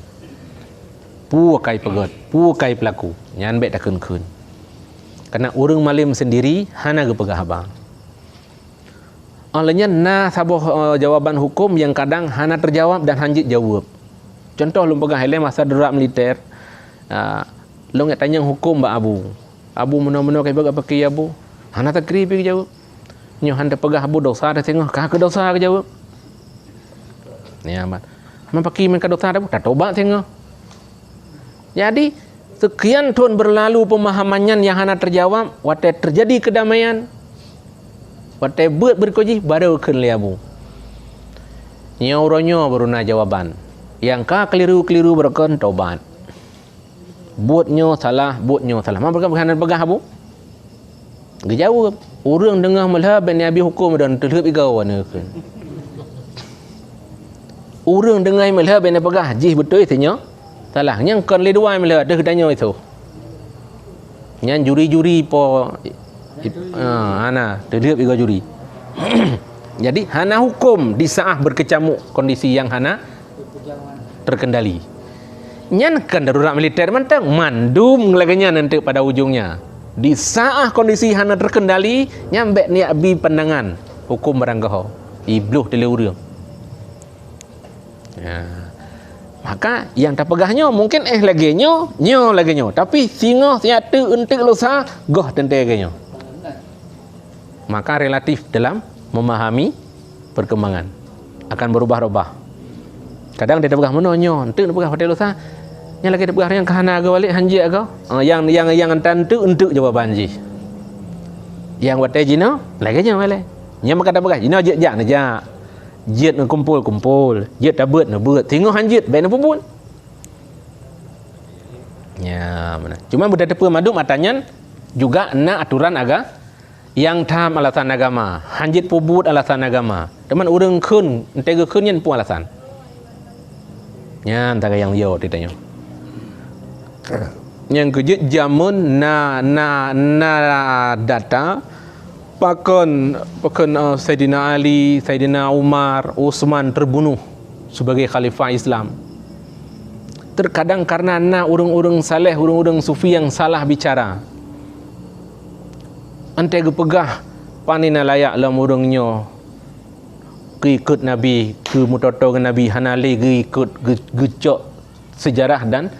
Pukai pegot, pukai pelaku. Nyan be tak kun. Karena urang malim sendiri hana ke pegah abang. Olehnya sabuh jawaban hukum yang kadang hana terjawab dan hanjit jawab. Contoh lu pegang hele masa darurat militer. Lu ngat tanya hukum ba abu. Abu mana-mana kai bagak pakai abu. Hana takri pi jawab. Nyo handa pegah abu dosa dah tengok kah ke dosa ke jawab. Ni amat. Man pakai men ka dosa dah tak tobat tengok. Jadi sekian tahun berlalu pemahamannya yang hana terjawab, watai terjadi kedamaian. Watai buat berkoji baru ken liabu. Nyauronyo beruna jawaban. Yang ka keliru-keliru berkon tobat. Buatnyo salah, buatnyo salah. Mana berkan pegah abu? Gejawab. Urang dengar melha ben nabi hukum dan terhep igau wana ken. Urang dengar melha ben pegah jih betul itanya. Salah. Nyang kon le dua melha dah danyo itu. Nyang juri-juri po hana terhadap iga juri. Jadi hana hukum di saat berkecamuk kondisi yang hana terkendali. Nyan kan darurat militer mentang mandum ngelaganya nanti pada ujungnya. Di saat kondisi hana terkendali nyambek ni abi pandangan hukum baranggaho. Ibluh tele urang. Ya. Maka yang tak pegahnya mungkin laginyo tapi singo siatu untuk lusa goh tentegenyo. Maka relatif dalam memahami perkembangan akan berubah-ubah. Kadang dia pegah menonyo, entuk dia pegah hotel lusa. Yang lagi dia pegah yang kahana aga balik hanji aga. Yang tentu untuk jawaban ji. Yang watai jino lagi nya balik. Nya maka dah pegah jino jak na. Jet nak kumpul, jet dah beut. Tengok hanjit baik nak pun. Ya, mana. Cuma budak tepa madu matanya juga na aturan aga yang tam alasan agama. Hanjit pubut alasan agama. Teman urang keun, entega keun yen pun alasan. Ya, antara yang yo ditanya. Yang kejut jamun na data Pakon Sayyidina Ali, Sayyidina Umar, Utsman terbunuh sebagai khalifah Islam. Terkadang karena urang-urang saleh, urang-urang sufi yang salah bicara. Ante gepegah panina layak lam urangnya ikut Nabi, ke mutoto ke Nabi hanali ikut gecok sejarah dan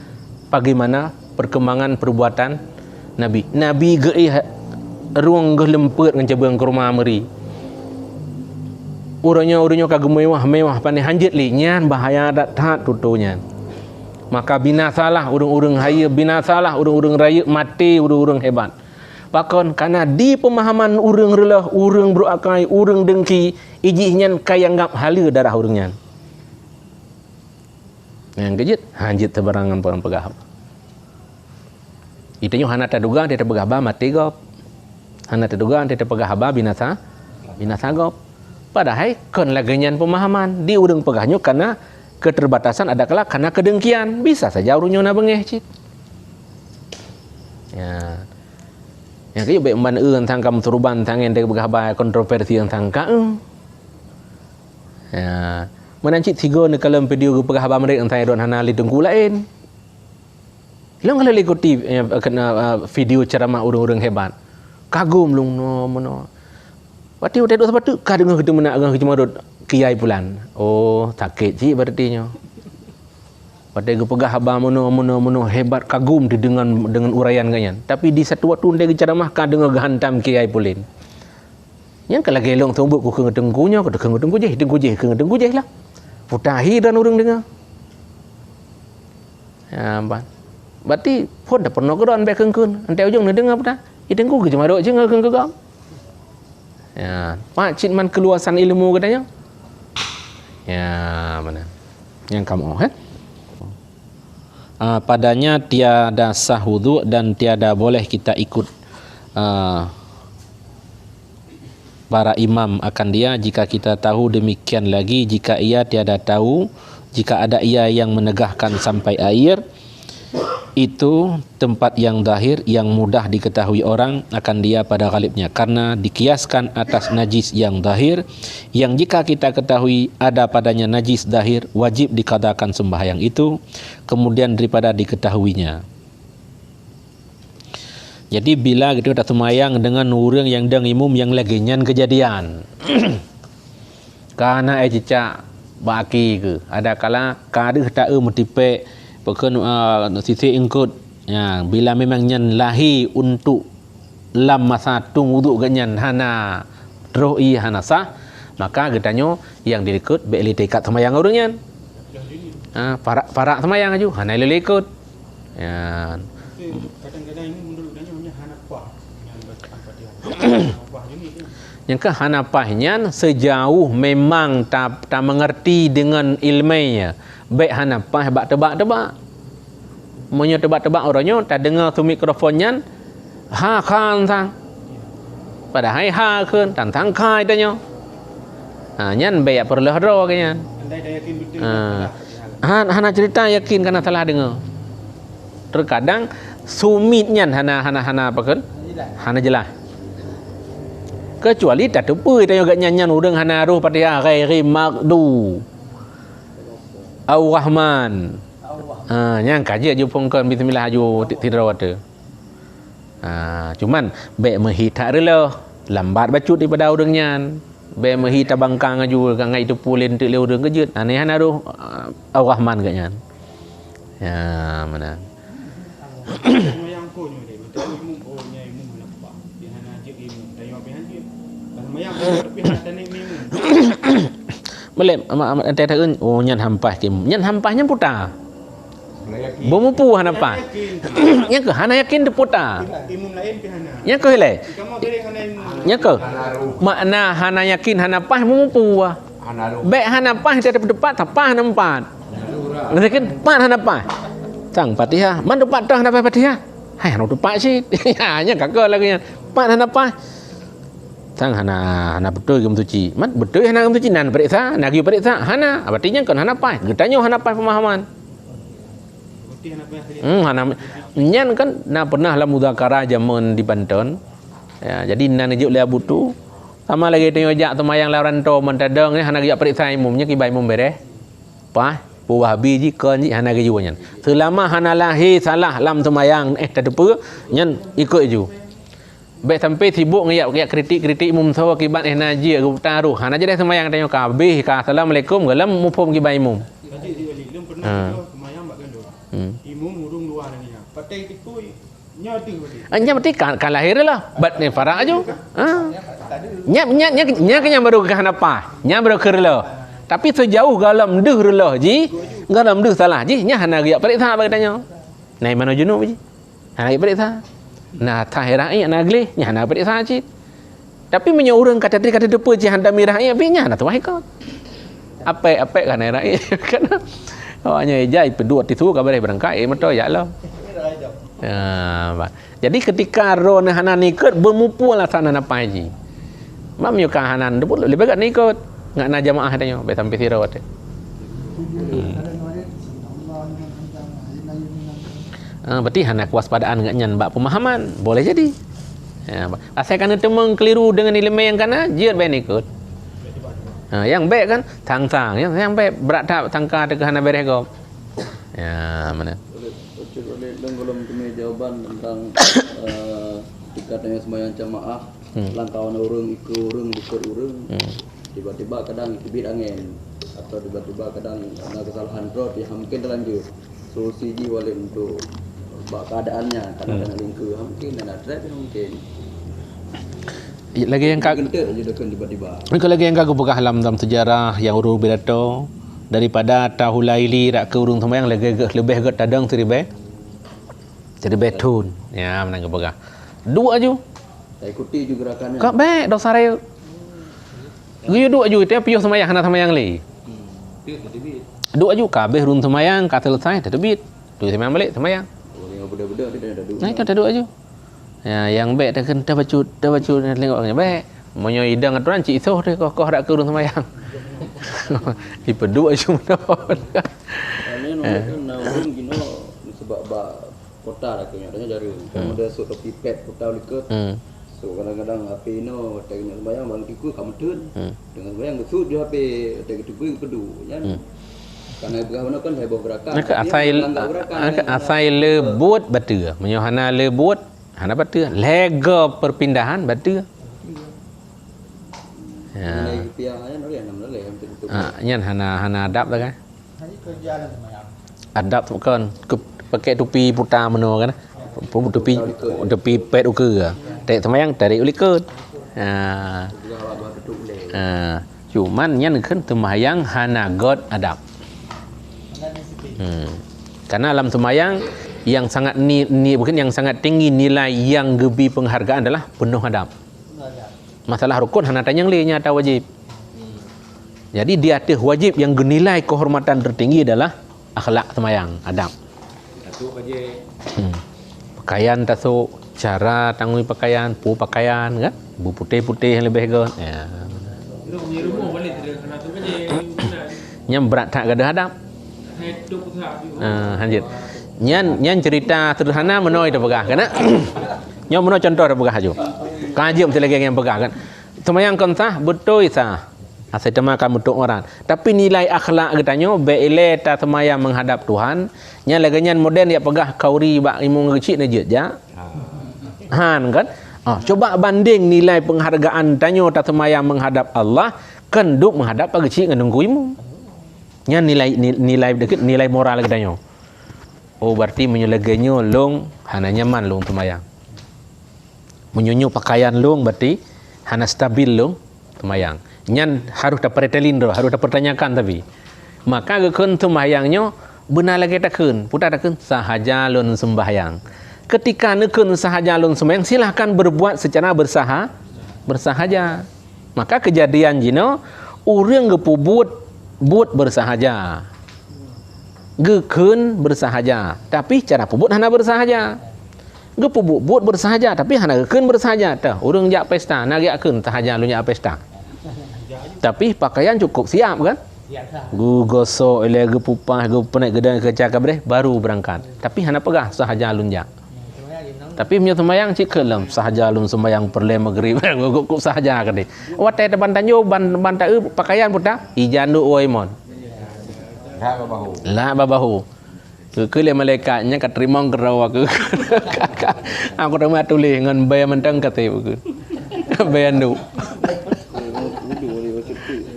bagaimana perkembangan perbuatan Nabi. Nabi ruang gelempet dengan cabang ke rumah meri. Urangnya kagak mewah pandai hanjit li nyan bahaya dat tutunya. Maka binasalah urang-urang haya, binasalah urang-urang raya, mati urang-urang hebat. Bahkan karena di pemahaman urang relah, urang beruakai, urang dengki, ijihnya kayanggap hala darah urangnya. Yang kejut hanjit sebarangan orang pegah. Itanya hana taduga dia pegah ba mati gop. Hana terduga ante pegah haba binasa bina sagop. Padahal kan lagenyan pemahaman di urang pegahnya karena keterbatasan ada kala karena kedengkian. Bisa saja urungnya na bengeh cit. Ya. Yang kayu baik man tentang kam turuban tentang yang begah bai kontroversi tentang ka. Ya. Menancit tiga ni kalau video pegah bai mereka tentang don hana li dengku lain. Long kalau ikuti video ceramah urang-urang hebat. Kagum lung no mono. Wati udah dua sebab tu kah dengar kita menak dengan cuma dot kiai pulan. Oh, sakit cik berartinya. Wati gue pegah abah mono hebat kagum di dengan uraian ganyan. Tapi di satu waktu dia ceramah kah dengar hantam kiai pulin. Yang kalau gelong tumbuk ku ketengkunya, ketengku je lah. Putahi dan urang dengar. Ya, ban. Berarti pun dah pernah keron baik kengkun. Ante ujung ni dengar putah. Idengku ke cuma dok je ngageng kegam. Ya, pak cik man keluasan ilmu katanya. Ya, mana? Yang kamu padanya tiada sah wudu dan tiada boleh kita ikut para imam akan dia jika kita tahu, demikian lagi jika ia tiada tahu, jika ada ia yang menegahkan sampai air, itu tempat yang zahir yang mudah diketahui orang akan dia pada ghalibnya, karena dikiaskan atas najis yang zahir yang jika kita ketahui ada padanya najis zahir wajib dikadakan sembahyang itu kemudian daripada diketahuinya. Jadi bila kita dah sembahyang dengan orang yang dang imum yang lagi nyan kejadian karena cicak baki ke ada kala kadeh tak mutipe Pekun sisi ingkut ya, bila memang nyan lahi untuk lam masa tung wuduk ganyan hana ro'i hana sah, maka getanyo yang diikut beli dekat semayang orang nyan. Parak semayang aju hana lele ikut. Ya. Kadang-kadang ini menurut dia hanya hanapah yang ke hanapahnya sejauh memang tak mengerti dengan ilmunya. Baik hanapah bak tebak-tebak. Monya tebak-tebak orangnya tak dengar tu mikrofonnya ha kan sang. Padahal ha kan tantang kai tanya. Nyan baik perlu ro kanya. Andai dah yakin betul. Hana cerita yakin karena salah dengar. Terkadang sumitnya hana apa kan? Hana jelas. Kecuali tak tepu tanya gak nyanyan urang hana ruh Fatihah ghairi maqdu Ar-Rahman. Yang kaji aju pongkon bismillah aju tidrawat tu. Cuman baik mehita rela lambat bacut daripada urang nyan. Baik mehita bangkang aju ngai tu pulin tu le urang kejut. Ni hana ruh Ar-Rahman kat nyan. Ya, mana? Yang ko nyo deh. Betul imum nya imum hanapah. Dia hana ajak imum. Tanya apa hanya. Kalau mayang tapi hana tani imum. Boleh amat ante taun nyan hampah kim. Nyan hampahnya putar. Bumupu hanapah. Nya ke hana yakin tu putar. Imum lain pi hana. Nya ke le. Kamu boleh hana imum. Nya ke makna hana yakin hanapah bumupu. Baik hanapah dia tepat tapah nampat. Mungkin pat hanapah. Sang Fatihah, man tepat dah hanapah Fatihah. Hai hanu tepat sih. Nya kakak lagi nya. Pat hanapah. Sang hana betul ke mentuci. Man betul hana mentuci nan periksa, nak pergi periksa hana. Artinya kan hana pai. Getanya hana pai pemahaman. Putih hanapah tadi. Hana nyan kan na pernah la mudzakarah zaman di Banten. Ya, jadi nan juk le butu. Sama lagi tengok jak semayang lawan to mentadang ni hana jak periksa imumnya ki bai imum beres. Pah, pu wahabi ji kan ji hana ge ju nyan. Selama hana lahir salah lam semayang tak depa nyan ikut ju. Baik sampai sibuk ngayak kritik imum sawa akibat naji aku taruh. Hana jadi semayang tanya kabeh ka assalamualaikum galam mufum ki bai imum. Tadi dia lem pernah semayang bak galo. Imum urung luar ni. Patai tikui nya tu balik. Anya berarti kan lahir lah. Bat ni farak aju. Nya kenya baru ke hanapah. Nya baru ke rela. Tapi sejauh galam deuh rela ji, galam deuh salah ji, nya hana giak periksa bagi tanya. Nai mana junub ji? Hana giak periksa. Nah, tahirai nak agli, nya hana periksa ji. Tapi menyo urang kata depa ji handa mirah ai binya na tuai kau. Apa kan rai kan. Awaknya ejai pedua tisu ka bare berangkai meto ya lah. Ya, jadi ketika ron hana nikut bermupu lah sana napa ji. Mak menyuka hanan debut lebih kat ni ikut. Ngak na jamaah tanya, be sampai sirau tu. Berarti hana kewaspadaan ngak nyan bak pemahaman, boleh jadi. Ya, asalkan itu mengkeliru dengan ilmu yang kana, jiat be ni ikut. Yang baik kan tang-tang, yang baik berat tak tangka dekat hana beres kau. Ya, mana? Oleh belum kami jawaban tentang dikatanya sembahyang jamaah, langkawan orang ikut orang, tiba-tiba kadang tibit angin atau tiba-tiba kadang ada kesalahan road yang mungkin terlanjur. Solusi ji wale untuk keadaannya karena lingku mungkin ada trap mungkin. Lagi yang kak tiba-tiba. Lagi yang kagum bekah dalam sejarah yang urung bedato daripada tahulaili rak ke urung sembahyang lebih get tadang seribe. Jadi betun. Ya, menang kebegah. Dua aju. Saya ikuti juga gerakannya. Kak baik dosa raya. Gaya dua aju dia piuh sembahyang hana sembahyang li. Dua aju kabeh urung sembahyang ka selesai terbit. Tu sembahyang balik sembahyang. Oh, yang budak-budak dia ada dua. Nah, itu ada dua aju. Ya, yang baik dah kena bacut tengoknya baik. Monyo idang aturan cik isoh dia koh dak ke urung sembahyang. Ipa dua aju menon. Ini kan urung gino sebab kota dah kena adanya jarum. Kamu dah sok topi pet kota liket. So kadang-kadang HP ino tengok sembahyang bang tiku kamu tun. Dengan sembahyang besut dia HP tengok tiku pedu kan. Karena berapa kan heboh gerakan. Asai lebut batu. Menyohana lebut hana batu. Lega perpindahan batu. Ya. Nyan hana adab dah kan. Adab tu kan pakai topi putar meno kan. Topi pet uke. Tek semayang tarik ulikut. Cuman nyan kan semayang hana god adab. Karena alam semayang yang sangat bukan yang sangat tinggi nilai yang gebi penghargaan adalah penuh adab. Masalah rukun hana tanyang li nyata wajib. Jadi di atas wajib yang genilai kehormatan tertinggi adalah akhlak semayang, adab. Datuk aja. Pakaian tasuk, cara tangui pakaian, pakaian kan? Bu putih-putih yang lebih ke. Ya. Itu punya rumah balik dia kena tu aja. Nyam berat tak ada adab. Hidup sah. Lanjut. Nyan cerita sederhana menoi dah pegah kan? Nyam menoi contoh dah pegah aju. Kaji mesti lagi yang pegah kan. Semayang kan sah betul sah. Asal makan untuk orang. Tapi nilai akhlak katanya beile ta semayang menghadap Tuhan. Nya lagi nyan modern dia pegah kauri bak imung kecil na je ja. Han kan? Coba banding nilai penghargaan tanyo ta semayang menghadap Allah kan duk menghadap pagi kecil ngan nunggu imung. Nya nilai moral katanya. Oh berarti menyeleganyo long hana nyaman long semayang. Menyunyu pakaian long berarti hana stabil long semayang. Nyan harus dapat telindro, harus dapat pertanyakan tapi. Maka gekun sembahyangnya benar lagi takun, putar takun sahaja lun sembahyang. Ketika nekun sahaja lun sembahyang silahkan berbuat secara bersahaja. Maka kejadian jino urang gepubut bersahaja. Gekun bersahaja, tapi cara pubut hana bersahaja. Gepubut bersahaja tapi hana gekun bersahaja. Tah urang jak pesta, nagiakeun sahaja lun jak pesta. Tapi pakaian cukup siap kan? Gu gosok ele gu pupah gu penek gedang kerja kabreh baru berangkat. Tapi hana pegah sahaja alun jak. Tapi punya sembayang cik kelam sahaja alun sembayang perle maghrib gu sahaja kadi. Watai depan tanjo ban taeu pakaian puta ijandu oimon. La babahu. Kele malaikatnya katerima kerau aku. Aku dah tulis dengan bayar mentang kata aku. Bayandu.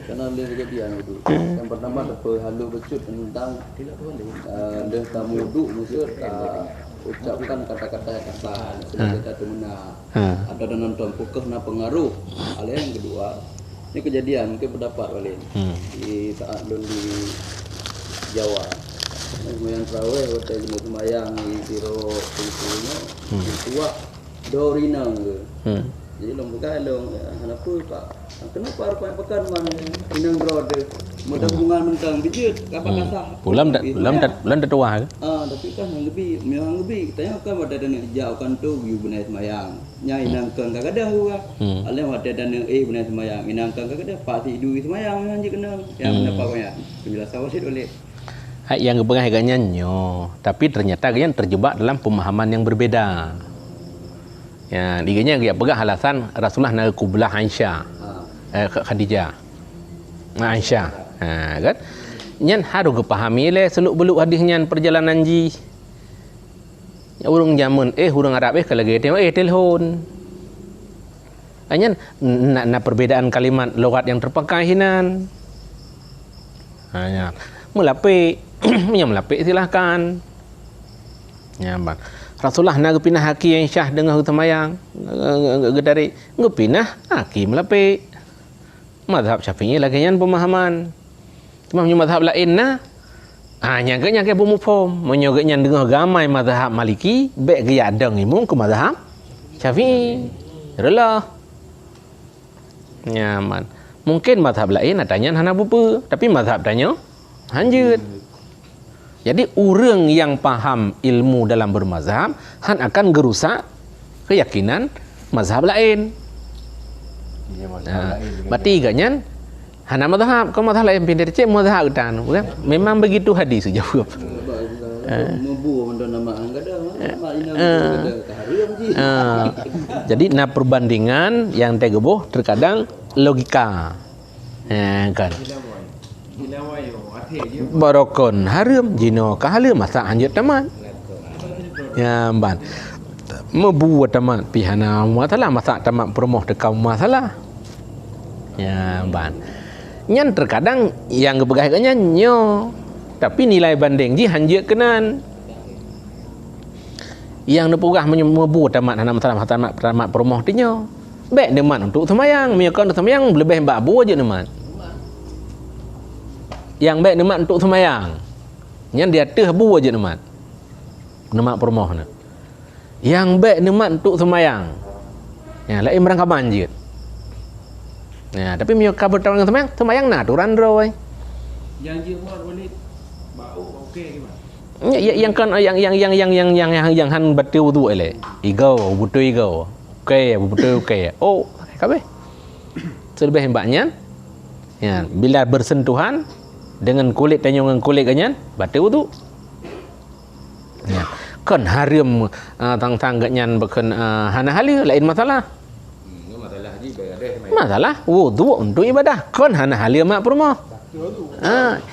Karena dia kejadian itu. Yang pertama dapat halu becut tentang dia tamu duduk musuh ucapkan kata-kata yang kasar sebagai satu mena. Ada dan nonton pukul na pengaruh. Hal yang kedua, ini kejadian mungkin pendapat Walin di saat di Jawa. Yang terawih waktu jenis semayang di biro fungsinya tua dorinang ke. Jadi long pegai long kenapa Pak? Kenapa rupai pekan man inang brode. Mudah hubungan mentang bijut kapan kasah. Bulan tua ke? Tapi kan yang lebih tanya kan ada dana hijau kan tu you benar semayang. Nyai nangkang kadang gua. Alih ada dana benar semayang. Inangkang kadang pasti du semayang anjing kena. Yang mendapat ya. Penjelasan wasit oleh yang kepengai agaknya nyo, tapi ternyata agaknya terjebak dalam pemahaman yang berbeda. Ya, diganya dia pegang alasan Rasulullah nak kublah Aisyah, Khadijah, Aisyah, kan? Nyan harus kepahami le seluk beluk hadis nyan perjalanan ji. Ya urang zaman urang Arab kalau tengok telefon. Nyan nak perbedaan kalimat logat yang terpakai hinan. Ya. Melapik yang melapik silahkan ya bang Rasulullah nak pindah haki yang syah dengan hutamayang dari ngepindah haki melapik mazhab Syafi'i lagi yang pemahaman cuma punya mazhab lain nah nyaganya ke pemufom menyoganya dengan gamai mazhab Maliki baik gaya adang imum ke mazhab Syafi'i relah nyaman mungkin mazhab lain adanya hana bupa tapi mazhab tanya lanjut. Jadi orang yang paham ilmu dalam bermazhab akan gerusak keyakinan mazhab lain. Berarti iganya hana mazhab, kau mazhab lain pindah cek mazhab utan, bukan? Memang begitu hadis jawab. Jadi perbandingan yang tegeboh terkadang logika. Kan. Barokon haram jino kahalam masa anjut tamat ya ban membuat tamat pihana masalah masa tamat promoh dekam masalah ya ban nyan terkadang yang gebegahnya nyo tapi nilai banding ji hanjut kenan yang nepugah membuat tamat hana masalah tamat promoh dinyo baik demat untuk semayang menyokong semayang lebih babu aja demat yang baik nemat untuk semayang yang dia terbu aja nemat permoh na yang baik nemat untuk semayang ya lain merangkap banjir ya tapi mio kabar tawang semayang na turan roy yang jiwa Walid bau okey gimana yang kan yang han batu wudu ele igau butu igau okey butu okey oh kabe selebih hebatnya ya bila bersentuhan dengan kulit tanyongan kulit ganyan batal wudu ya kan haram tang ganyan bekan hana halil lain masalah masalah wudu untuk ibadah kan hana halil mak permoh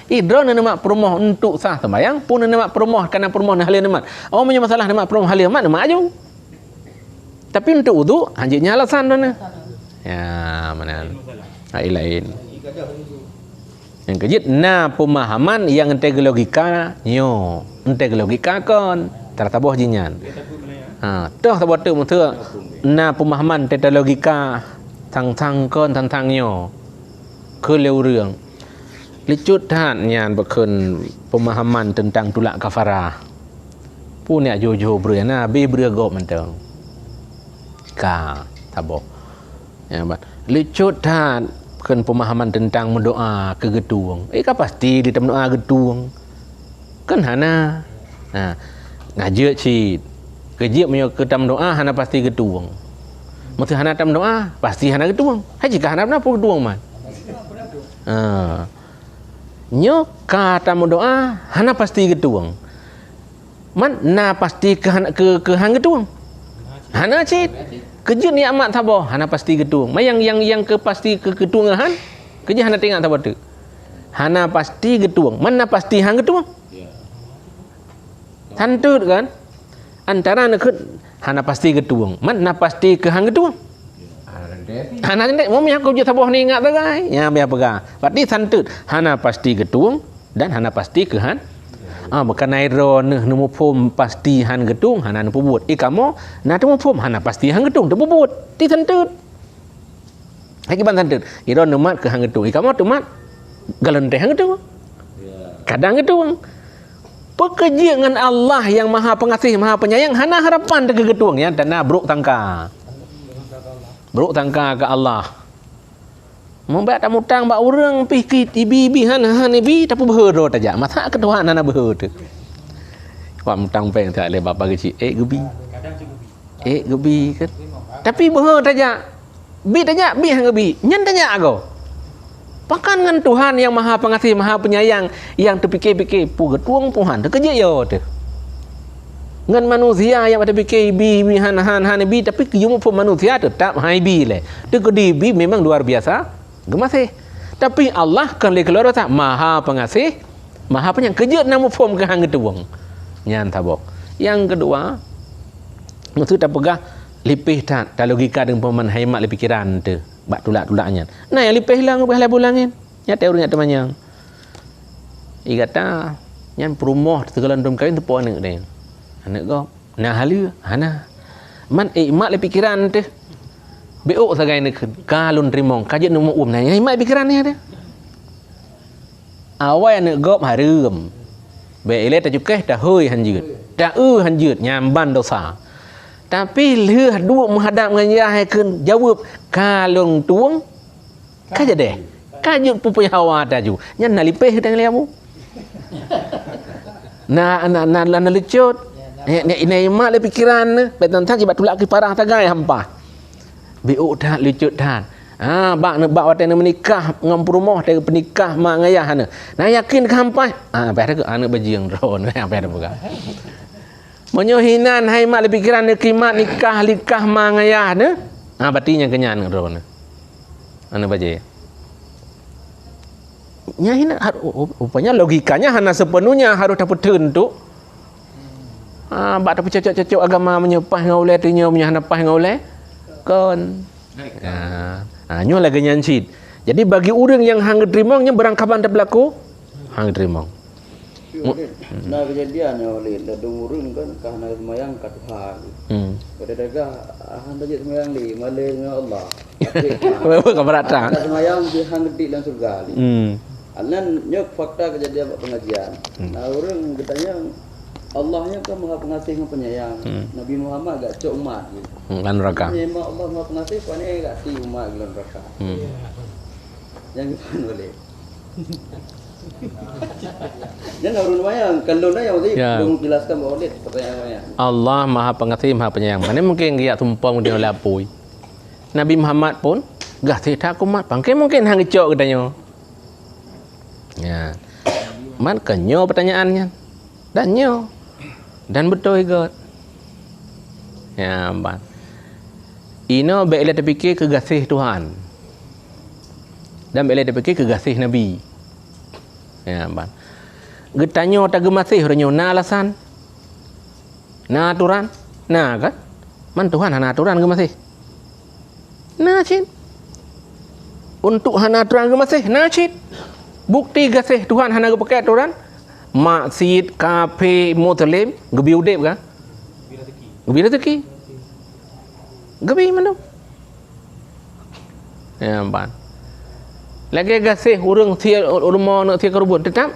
idron mak permoh untuk sah sembahyang pun mak permoh karena permoh halil mak punya masalah mak permoh halil mak aju tapi untuk wudu anjingnya alasan dona ya mana lain yang kejit pemahaman yang ente logika nyo ente logika kon tertaboh jinyan toh taboh tu mutua pemahaman teta logika tang kon tang nyo ke leu reung licut han nyan bekun pemahaman tentang tulak kafarah punya jojo brena be brego menteng ka taboh ya bat licut han kan pemahaman tentang mendoa ke gedung kan pasti di tempat doa gedung kan hana ngajak si kejip punya ke tam doa hana pasti gedung mesti hana tam doa pasti hana gedung jika hana apa gedung man nyo ka tam doa hana pasti gedung man pasti ke hang gedung hana cit kerja ni amat taboh hana pasti gedung yang ke pasti ke gedungan kerja hana tengok taboh tu hana pasti gedung mana pasti hang gedung tantut kan antara nak hana pasti gedung mana pasti ke hang gedung hana ndek mau aku je taboh ni ingat bagai ya biar pegang berarti tantut hana pasti gedung dan hana pasti ke han bukan airo nemu pom pasti han gedung hana nemu buat kamu na temu pom hana pasti han gedung temu buat ti tantut lagi ban tantut iro nemat ke han gedung kamu temat galon teh han gedung kadang gedung pekerja dengan Allah yang maha pengasih maha penyayang hana harapan ke gedung ya dan nabruk tangka Beruk tangka ke Allah. Membuat tak mutang bak orang pi ibi han ibi tak berhero tajak. Masa ke Tuhan ana berhero tu. Wak mutang peng tak le bapa kecil. Gebi. Gebi kan. Tapi berhero tajak. Bi tajak bi hang gebi. Nyen tajak go. Pakan dengan Tuhan yang Maha Pengasih, Maha Penyayang, yang terfikir-fikir pu getuang Tuhan terkejut yo tu. Dengan manusia yang ada fikir bi han bi tapi cuma pun manusia tetap hai bi le. Tu kedi bi memang luar biasa. Gemasih. Tapi Allah kan le keluar tak Maha Pengasih, Maha Penyayang. Kejut nama form ke hang getuang. Nyan tabok. Yang kedua, maksud tak pegah lipih tak logika dengan peman hemat le pikiran tu. Bak tulak-tulaknya. Nah, yang lipih hilang boleh bulangin. Ya teorinya temannya. I kata, yang perumah tegalan dom kain tepo anak dia. Anak kau, nah halu, hana. Man mak le pikiran tu. Beok sagai nak kalun rimong, kajet nombor nah, yang mak pikiran ni ada. Awal anak gop harum. Be ile tak cukeh dah hoi hanjut. Dah hanjut nyamban dosa. Tapi leh dua menghadap dengan Yah kan jawab kalung tuang kaja deh kajuk pupuy hawa taju nyan nalipeh tang liamu na lecut ini mak le pikiran beton tak jibat tulak ki parah tagai hampa biu dah lecut dah bak wate menikah ngam rumah te penikah mak ngayah hana nah yakin ke hampa apa ada anak bejiang ron apa ada bukan menyohinan hai mak le pikiran ne kimat nikah mangayah ne batinya kenyan ron ana baje nya hina rupanya logikanya hana sepenuhnya harus dapat tentu bak dapat cocok agama menyepah ngaule tinya punya hana pah ngaule kon nyo lagi nyancit jadi bagi orang yang hang terima nya berangkapan tak berlaku hang terima. Nah kejadian oleh ladung urun kan karena semayang kat Tuhan. Pada daga han tajik semayang di malai dengan Allah. Apa keberatan? Semayang di hang gede dalam surga. Anan nyok fakta kejadian pengajian. Nah urun katanya Allahnya kan Maha Pengasih dan Penyayang. Nabi Muhammad gak cok umat gitu. Lan neraka. Memang Allah Maha Pengasih pane gak si umat lan neraka. Yang itu boleh. Jangan urun wayang, kalau na yang belum jelaskan bahwa dia pertanyaan wayang. Allah Maha Pengasih, Maha Penyayang. Mana mungkin dia tumpang dia lapui. Nabi Muhammad pun gah tidak kumat. Pangke mungkin hang cok katanya. Ya. Man kenyo pertanyaannya. Dan nyo. Dan betul juga. Ya, ban. Ino baiklah terfikir kegasih Tuhan. Dan baiklah terfikir kegasih Nabi. Ya, ban. Getanyo tak gemasih renyo na alasan. Na aturan. Na kan? Man Tuhan hana aturan gemasih. Na cin. Untuk hana aturan gemasih, na cin. Bukti gasih Tuhan hana pakai aturan. Maksiat, kafir, mutalim, gebi udip kan? Gebi rezeki. Gebi mana? Ya, ban. Lagi gasih urang tia rumah nak tia kerubun tetap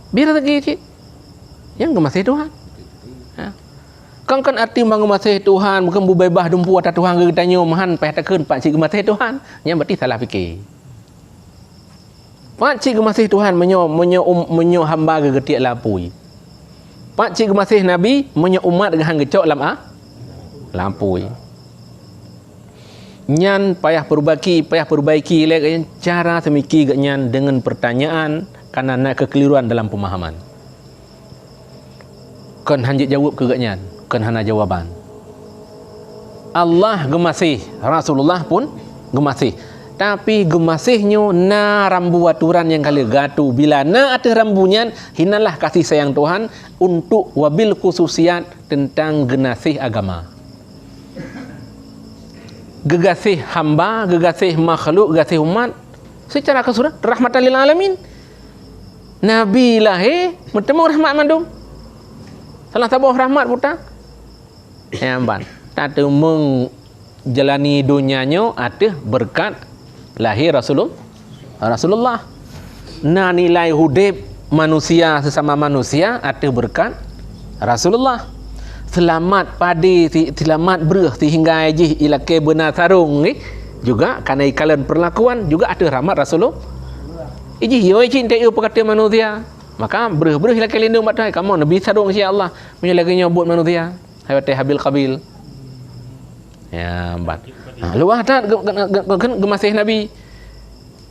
biar lagi cik yang gemasih Tuhan ha. Kan arti mengemasih Tuhan bukan bebas dumpu atas Tuhan ke tanya mahan peh takun pak cik gemasih Tuhan yang berarti salah fikir pak cik gemasih Tuhan menyo hamba ke getiak lapui pak cik gemasih Nabi menyo umat dengan gecok lam lapui nyan payah perbaiki lagi cara semiki nyan dengan pertanyaan karena nak kekeliruan dalam pemahaman. Kan hanjit jawab ke nyan, kan hana jawaban. Allah gemasih, Rasulullah pun gemasih. Tapi gemasihnya na rambu aturan yang kali gatu bila na ada rambunya hinalah kasih sayang Tuhan untuk wabil khususiat tentang genasih agama. Gegasih hamba, gegasih makhluk, gegasih umat secara keseluruhan rahmatan lil alamin. Nabi lahir bertemu rahmat mandum. Salah tabuh rahmat putar. Ya ban. Tak ada menjalani dunianya ada berkat lahir Rasulullah. Na nilai hidup manusia sesama manusia ada berkat Rasulullah. selamat padi selamat bereh sehingga ji ilake benar sarung ni juga karena ikalan perlakuan juga ada rahmat Rasulullah iji yo cinta yo perkata manusia maka bereh ilake lindung batai kamu nabi sarung insya Allah punya lagi nyobot manusia hayat habil qabil ya bat luah tak gemasih nabi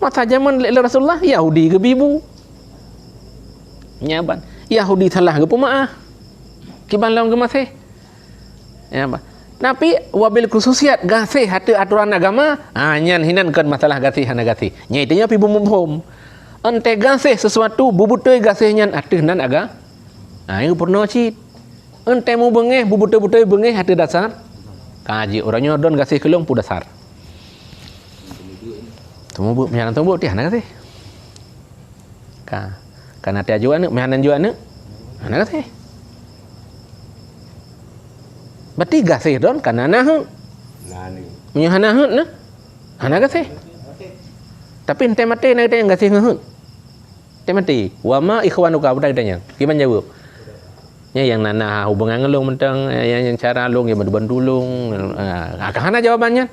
masa zaman Rasulullah Yahudi ke bibu nyaban Yahudi salah ke pemaah kiban lawan gemasih ya apa tapi wabil khususiat gasih hati aturan agama nyan hinankan masalah gasih hana gasih nyaitanya pi bumum ente gasih sesuatu bubutoi gasih nyan atih nan aga itu purno cit ente mu bengeh bubutoi bengeh hati dasar kaji orangnya don gasih kelong pu dasar tumubu menyalan tumubu ti hana gasih karena dia jual ni mehanan jual ni hana gasih berarti gasih don karena nah menyahana hut nah hana gasih tapi ente mati nak yang gasih hut ente mati wa ma ikhwanuka budak tanya gimana jawab nya yang nana hubungan ngelung mentang yang cara lung yang bantu lung hana jawabannya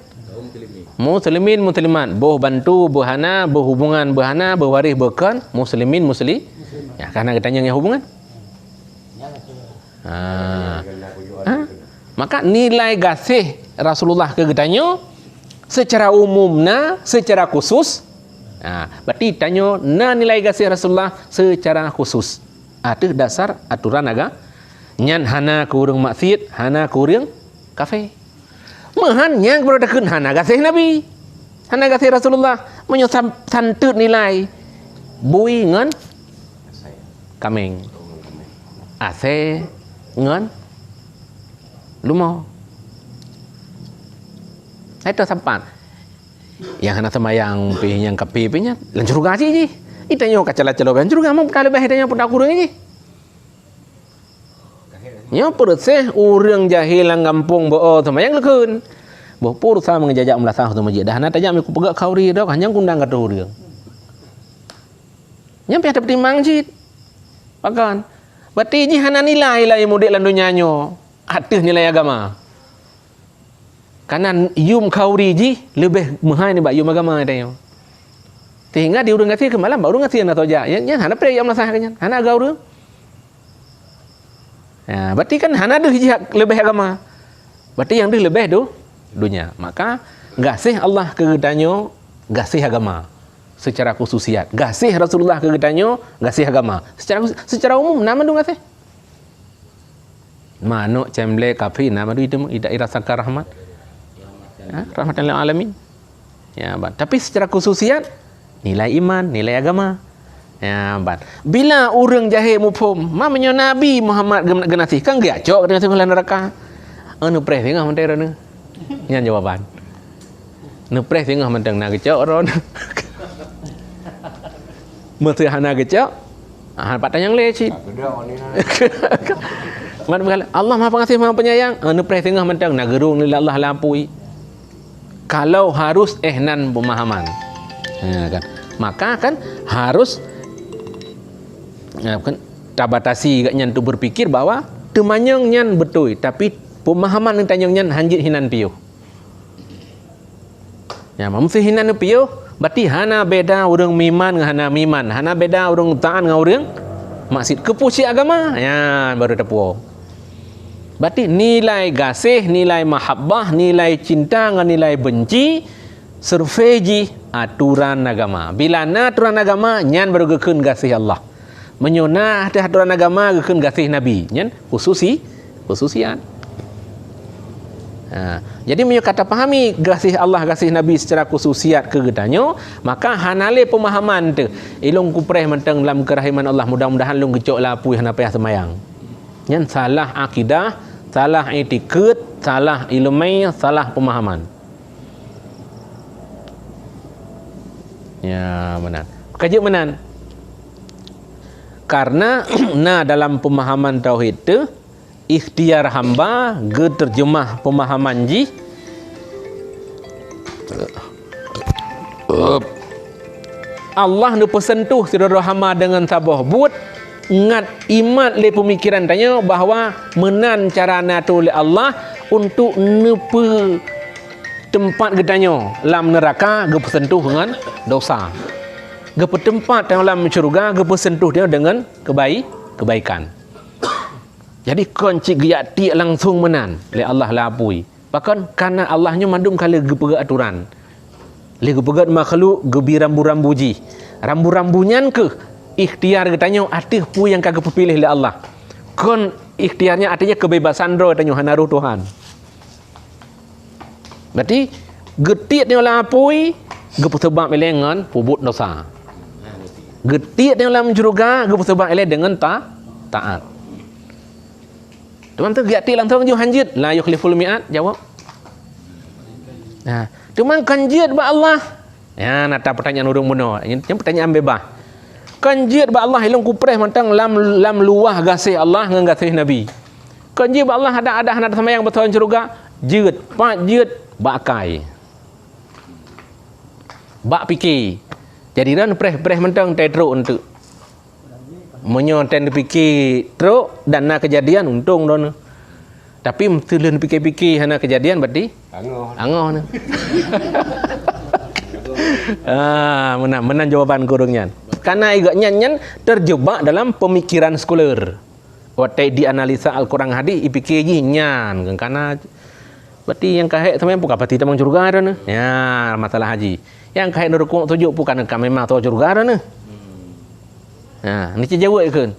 muslimin muslimat boh bantu boh hana boh hubungan boh hana boh waris bekan muslimin muslim ya karena katanya yang hubungan maka nilai gasih Rasulullah ke getanyo secara umumna secara khusus berarti tanyo na nilai gasih Rasulullah secara khusus ada dasar aturan agama nyan hana kurang maksiat hana kurang kafe mahan yang berodakeun hana gasih Nabi hana gasih Rasulullah menyo santut nilai bui ngan kameng ase ngan lumau itu sampan yang hana semayang pi yang kapi pinya lancur gaji ji itanyo kacala-calo lancur gamam kali bah itanyo pun kurang ji nya perse urang jahil lang kampung bo semayang lekeun bo pur sa mengejajak melasah tu masjid dah hana tajam ku pegak kauri dak hanyang kundang ka urang nya pi ada pertimbang ji pakan berarti ji hana nilai lah model lan dunyanyo ada nilai agama karena yum kauri ji lebih mahal ni bak yum agama tanya sehingga dia urang ngasih ke malam baru ngasih na toja nya hana pre yang melasah kan hana agau urang ya berarti kan hana ada lebih agama berarti yang dia lebih tu dunia maka gasih Allah ke gedanyo gasih agama secara khususiat gasih Rasulullah ke gedanyo gasih agama secara umum nama tu gasih manuk cemble kafi nama tu ida irasaka rahmat rahmatan lil alamin ya bat tapi secara khususiat nilai iman nilai agama ya bat bila urang jahil mufhum mamanya Nabi Muhammad genasih kan dia cok dengan sekolah neraka anu preh tengah mentera ne nyan jawaban nu preh tengah mentang na gecok ron mesti hana gecok patah yang lecit Allah Maha Pengasih Maha Penyayang anu preh tengah mentang na gerung ni Allah lampui kalau harus ehnan pemahaman ya kan maka kan harus kan tabatasi gak nyan tu berpikir bahwa temanyang nyan betul tapi pemahaman yang tanyang nyan hanjit hinan piuh ya mesti hinan piuh berarti hana beda urang miman dengan hana miman hana beda urang taat dengan urang maksud kepusi agama ya baru tepuo berarti nilai gasih nilai mahabbah nilai cinta dengan nilai benci surveji aturan agama bila na aturan agama nyan baru gekeun gasih Allah menyunah ada aturan agama gekeun gasih Nabi nyan khususian jadi menyo kata pahami gasih Allah gasih Nabi secara khususiat ke gedanyo maka hanale pemahaman tu ilung kupreh mentang dalam kerahiman Allah mudah-mudahan lung gecok lapui hana payah semayang nyan salah akidah salah etikad salah ilmu salah pemahaman ya benar kaji menan karena nah dalam pemahaman tauhid tu ikhtiar hamba ge terjemah pemahaman ji Allah nu pesentuh sira hamba dengan sabah buat ngat imat le pemikiran tanya bahawa menan carana tu oleh Allah untuk nepe tempat gedanya lam neraka ge sentuh dengan dosa. Ge tempat dalam syurga ge sentuh dia dengan kebaikan. Jadi kunci giati langsung menan le Allah lapui. Bahkan karena Allahnya mandum kala ge pegat aturan. Le ge pegat makhluk ge birambu-rambuji. Rambu-rambunyan ke ikhtiar getanya atih pu yang kagak pilih oleh Allah. Kon ikhtiarnya artinya kebebasan roh tanya hanaruh Tuhan. Berarti getit dia lapui ge sebab melengan pubut dosa. Getit dia dalam syurga ge sebab ele dengan taat. Tuan tu giati langsung ju hanjit la yukhliful mi'at jawab. Nah, cuma kanjit ba Allah. Ya, nata pertanyaan urang muno. Yang pertanyaan bebas. Kanjit ba Allah ilung kupreh mantang lam luah gasih Allah ngan gasih Nabi. Kanjit ba Allah ada hendak samayang betul syurga, jeut, pak jeut bakai. Bak fikir. Jadi ran preh mantang tetro untuk menyoten fikir teruk dan nak kejadian untung don. Tapi mestilen fikir-fikir hana kejadian berarti angoh ni. Menang jawapan kurungnya. Karena agaknya nyan terjebak dalam pemikiran sekuler. Waktu dianalisa Al-Quran hadis ipikir nyan karena berarti yang kahek sampai bukan pasti temang surga dah. Ya, masalah haji. Yang kahek nerukuk tujuh bukan kan memang tahu surga dah. Nah, ni jawab kan.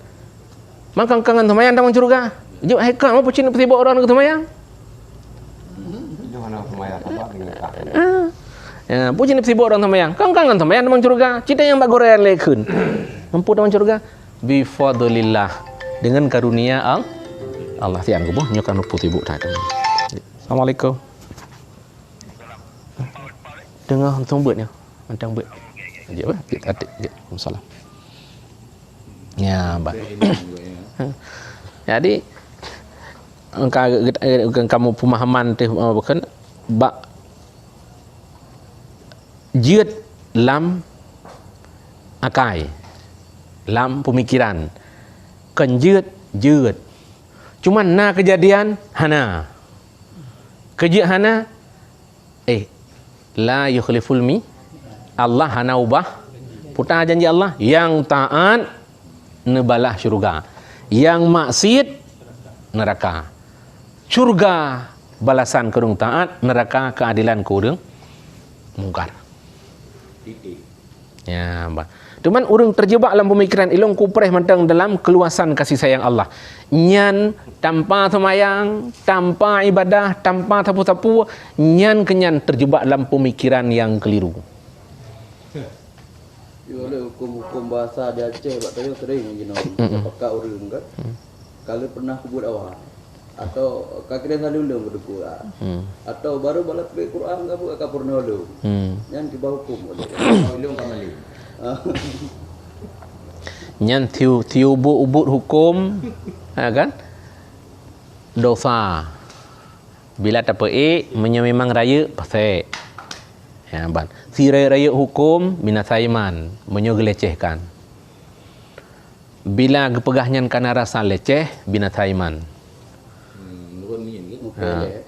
Makan kangen temayang temang surga. Juk hekak apa cina sibuk orang ke temayang? Itu mana temayang apa dengan tak. Ya, puji ni sibuk orang temayang. Kangen temayang temang surga. Cita yang bagorean lekun. Mampu temang surga bi fadlillah dengan karunia Allah tiang kubuh nyokan rupu sibuk tadi. Assalamualaikum. Dengar hantung beutnya. Hantung beut. Aje apa? Adik. Waalaikumsalam. Ya, baik. Jadi kamu pemahaman teh bukan bak jeut lam akai lam pemikiran kan jeut cuman na kejadian hana kejut hana la yukhliful mi Allah hana ubah putar janji Allah yang taat nebalah syurga yang maksiat neraka. Syurga balasan kurung taat, neraka keadilan kurung mungkar. Ya, bah. Cuman urang terjebak dalam pemikiran ilung kupreh mantang dalam keluasan kasih sayang Allah. Nyan tanpa semayang, tanpa ibadah, tanpa sapu-sapu, nyan kenyan terjebak dalam pemikiran yang keliru. Oleh hukum-hukum bahasa di Aceh bak tayo sering gino. Apakah urang kan? Kalau pernah kubur awal atau kakek selalu ulung berduku atau baru balat ke Quran kamu kakak pernah ulung yang tiba hukum ulung kamali nyan tiu ubut hukum kan dosa bila tak memang raya pasal ya ban si raya hukum minasaiman menyogelecehkan bila gepegahnya karena rasa leceh binasaiman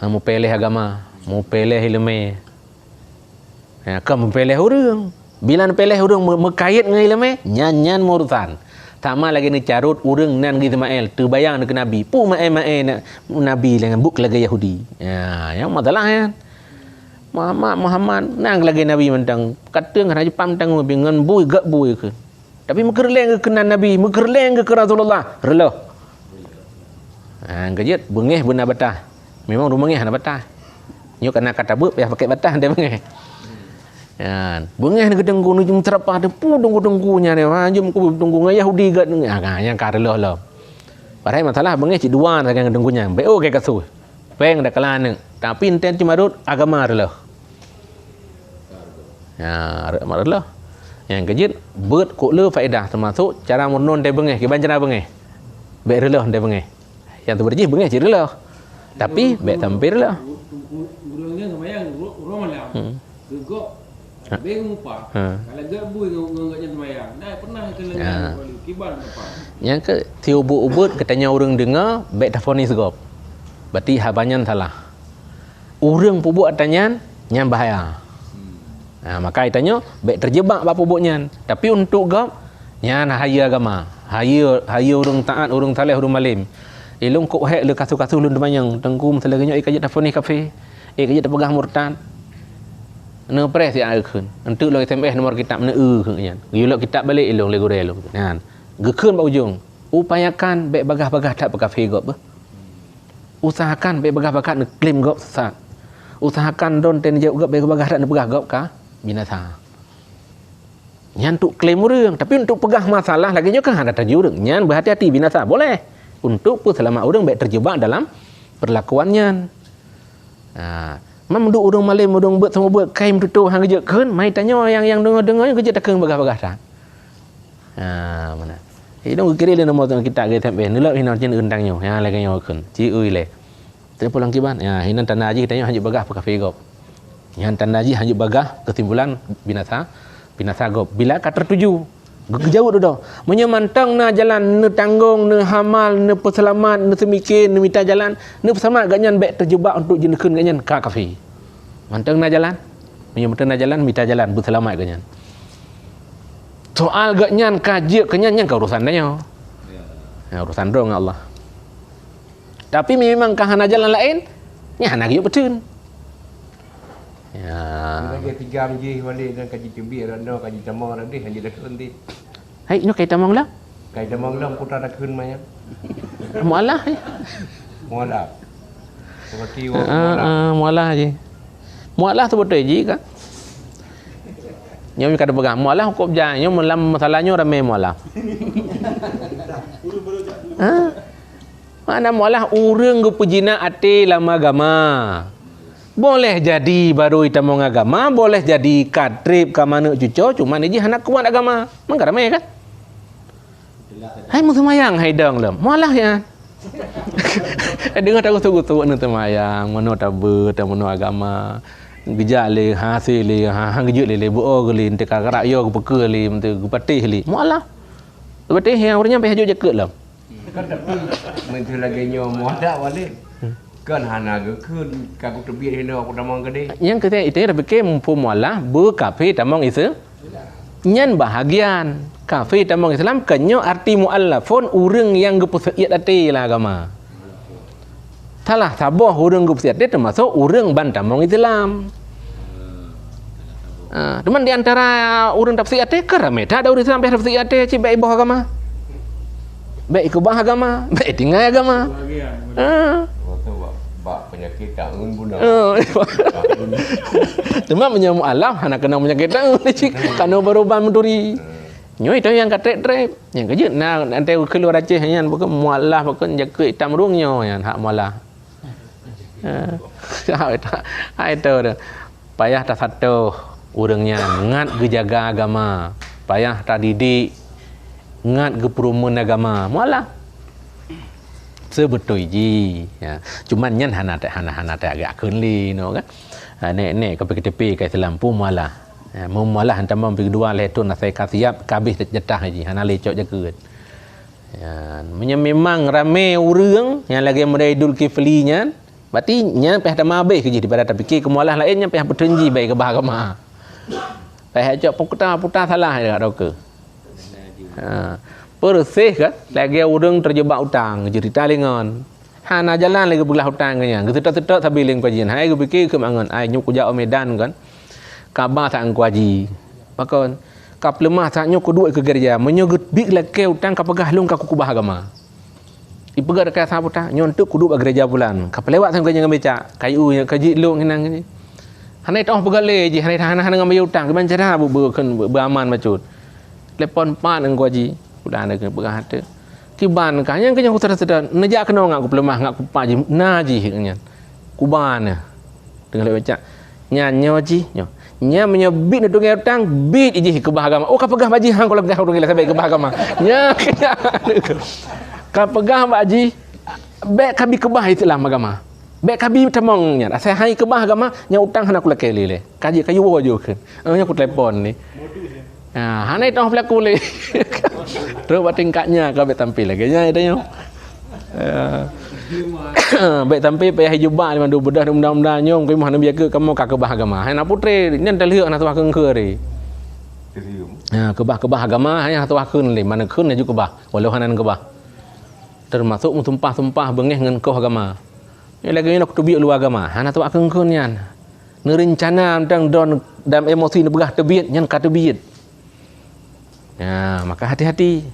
mu peleh agama mu peleh ilmu ya kamu peleh urang bila peleh urang mekait dengan ilmu nyan murusan sama lagi ni carut urang nan gi Ismail terbayang ke nabi pu mae nabi dengan buk lagi Yahudi ya yang masalah ya Muhammad nang lagi nabi mentang kateng raja pam tang dengan bui gak bui ke tapi mekerleng ke kenan nabi mekerleng ke Rasulullah relah kejut bengeh benar batah memang rumah ngeh nak batah nyo kena kata bu payah pakai batah dia bengeh ya bengeh ni gedenggu ni jum terapah de pu denggu-denggunya dia jum ku denggu dengan Yahudi gat yang karelah lah padahal masalah bengeh cik dua dengan denggunya beo ke kasuh peng dak kelana tapi inten cuma rut agama relah ya relah yang kejut beut kok le faedah termasuk cara menon dia bengeh ke banjana bengeh baik relah dia bengeh yang tu berjih bengeh cik relah tapi baik tampir lah urangnya sama yang urang malam gegok Beng upah. Kalau gabui ngagaknya semayang. Nah, pernah kelengan kiban apa? Yang ke ti ubut-ubut katanya orang dengar baik telefon segop. Berarti habanyan salah. Orang pubuk atanyan yang bahaya. Maka itanya baik terjebak bab pubuknya. Tapi untuk gop nyan haya agama. Haya orang taat, orang saleh, orang malim. Ilung kok hek le kasu-kasu lun demayang. Tengku meselaganya ikajat telefon kafe. Ikajat terpegah murtad. Ne press yang akhun untuk lo SMS nomor kitab ne kan gilok kitab balik ilong le gure lo kan gekeun ba ujung upayakan baik bagah-bagah tak berkafe gop usahakan baik bagah-bagah ne klaim gop sesat usahakan don ten jauh gop baik bagah tak ne pegah gop ka binasa nyan untuk klaim urang tapi untuk pegah masalah lagi nyo kan ada tajuk urang nyan berhati-hati binasa boleh untuk selamat urang baik terjebak dalam perlakuannya Mam duk urang malim urang buat semua buat kaim tutup hang kerja keun mai tanya yang dengar-dengar kerja tak keun bagah-bagah tak. Mana. Hidung kiri le nombor kita ke tempe nilak hinan jen undang nyo. Ya lagi nyo keun. Ci ui le. Terus pulang kiban. Ya hinan tanda haji tanya hanjuk bagah pakai figop. Yang tanda haji hanjuk bagah kesimpulan binasa gop. Bila ka tertuju jauh tu dah. Menyemantang na jalan, na tanggung, na hamal, na peselamat, na semikin, na minta jalan, na peselamat ganyan baik terjebak untuk jenekun ganyan ka kafe. Mantang na jalan, menyemantang na jalan, minta jalan, berselamat ganyan. Soal ganyan kaji ganyan yang urusan dia. Ya urusan dong Allah. Tapi memang kahana jalan lain, nya hana giuk betul. Ya. Lagi 3 minggu balik dan kaji cembi randa kaji tamang nanti hanya dah kendi. Hai no kai tamang lah. Kaji tamang lam putra dah keun maya. Mualah. Mualah. Seperti mualah je. Mualah tu betul je kan. Nyo kata pegang mualah hukum jah. Nyo dalam masalahnya ramai mualah. Mana mualah urang gepujina ate lama agama. Boleh jadi baru itamong agama, boleh jadi kadrib ka mana cuco, cuma ni anak kuat agama. Mangka ramai kan? Hai mu semayang hai dang lem. Mualah ya. Dengar tak gutu-gutu nu semayang, mano tabe, mano agama. Gejak le hasil le, hang gejut le bo geli ente kakak yo peke le, ente patih le. Mualah. Patih yang orangnya pe hajut jeket lem. Kan tapi menteri lagi nyo muada balik. Kan hana ke kun kaku terbit hina aku damang gede. Yang kita itu dah fikir mualah berkafe tamang Islam. Nyan bahagian kafe tamang Islam kenyo arti muallafun urang yang gepusaiat ati lah agama. Salah sabah urang gepusaiat ati termasuk urang ban tamang Islam. Teman di antara urang tafsir ati ke ramai tak ada urang sampai tafsir ati ci baik bah agama. Baik ikubah agama, baik tinggal agama. Bak penyakit tangan pun dah. Cuma menyamuk alam, anak kena penyakit tangan, kena beruban menturi. Nyo itu yang kata trip, yang kerja nak nanti keluar Aceh yang bukan mualah bukan jaga hitam rungnya yang hak mualah. Itu dah. Payah tak satu urangnya ngat gejaga agama, payah tak didik ngat geperumun agama, mualah. Sebetul ji ya cuman nyan hana agak kenli no kan nek ke tepi ke Islam pun malah mualah hantam pergi dua letun saya kasiap kabih jetah ji hana lecok jakeut ya memang ramai urang yang lagi mulai Idul Fitri nya berarti nya peh tak mabeh ke ji daripada tak fikir ke mualah lainnya peh bertunji baik ke agama peh cok putar salah dekat doke bersih kan lagi urang terjebak hutang cerita lingon hana jalan lagi belah hutang nya getetak-tetak sabiling kajian hai ge fikir ke mangan ai nyuk kujak Medan kan kabar tak angkuaji pakon kap lemah tak nyuk duit ke gereja menyogut big lagi hutang ka pegah lung ka kubah agama ipegat ka sa hutang nyontuk kudu ba gereja bulan ka lewat sang kanya ngambeca kayu kaji lung hinang ni hanai tong pegale ji hanai hana ngambil hutang ke cara beraman macut telepon pan angkuaji bulan ada berah ada kiban kan yang kenya aku sedar nejak kena ngak aku pelemah ngak aku paji naji kenya kuban dengan baca nyanyo ji nyo nya menyebit tu ngai utang bit iji ke bahagama oh ka pegah baji hang kalau pegah urang sampai ke bahagama nya ka pegah baji baik kami ke bah Islam agama Bek kabi temongnya. Saya hai ke bah agama nya utang hana kula keli le. Kaji kayu wo jo kan. Nya ku telepon ni. Hana itu pelaku le. Terus buat tingkatnya kau bek tampil lagi nya ada nyo. Baik tampil payah jubah dengan dua bedah mudah-mudahan nyom kau mana biasa kamu kak kebah agama. Hana putri ni dah lihat nak tuah kengkeri. Kebah agama hanya tuah kun le mana kun je kebah walau hanan kebah. Termasuk tumpah-tumpah bengih dengan kau agama. Ini lagi nak tubiak lu agama. Hana tu akan kunyan. Nerencana tentang don dalam emosi ni begah tebiat nyan kata biat. Ya, maka hati-hati.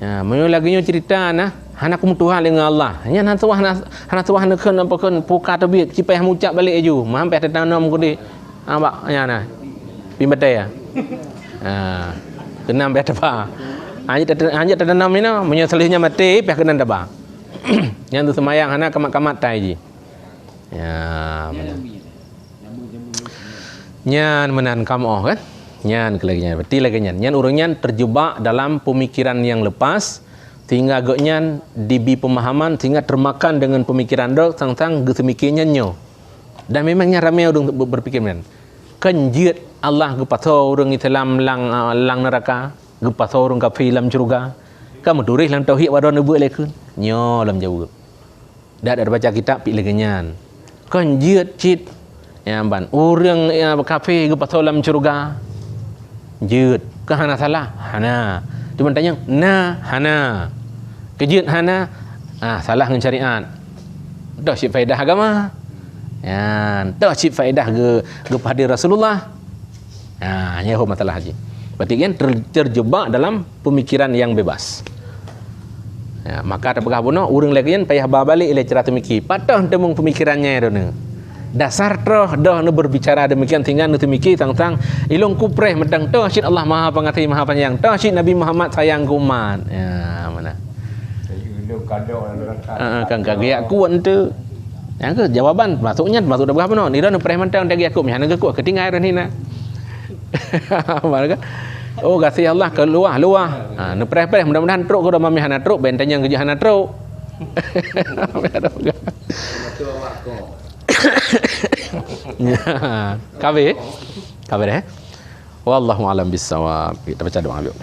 Ya, menyo lagi nyo cerita nah, hana kumtuhan dengan Allah. Nyan hana tuah nak kun apa kun puka tebiat cipayah mucap balik aju. Mampai tanam ku di. Abak nya nah. Pimbatai ya. Kenam be apa? Hanya tertanam ini, menyesalihnya mati, pihak kena dabah. Yang tu semayang, hana kamat-kamat tai je. Ya, nyan menan kamu kan? Nyan kelagi betul lagi nyan. Nyan orangnya terjebak dalam pemikiran yang lepas, sehingga agaknya dibi pemahaman, sehingga termakan dengan pemikiran dok tentang gesemikiannya nyo. Dan memangnya ramai orang berpikir kan? Kenjit Allah kepaso orang Islam lang neraka. Gepa sorong kafir dalam syurga. Kamu turis dalam tauhid wadon buat lekun. Nyo dalam jauh. Dah ada baca kitab pi legenyan. Kan jiat cit. Ya ban orang kafir gepa dalam syurga. Jiat. Ke hana salah? Hana. Cuma tanya na hana. Kejiat hana. Salah dengan syariat. Dah sip faedah agama. Ya, dah sip faedah ke hadir Rasulullah. Nya masalah haji. Berarti kan terjebak dalam pemikiran yang bebas. Ya, maka ada pegah bunuh urang lagi kan payah balik ile cara temiki. Patah temung pemikirannya dona. Dasar troh dah nu berbicara demikian tinggal nu temiki tentang ilung kupreh medang toh syid Allah Maha Pengasih Maha Penyayang. Toh syid Nabi Muhammad sayang kuman. Ya, mana? Ilung kado kan kagak kuat tu. Yang ke jawaban masuk dah pegah bunuh. Ni dah nu preh mentang dagi aku mihana ke kuat ketinggai dah ni nak. Oh kasih Allah ke luah. Nepreh-preh mudah-mudahan truk ko dah mami hana truk bentanya kerja hana truk. Kabe. Wallahu alam bisawab. Kita baca doa yuk.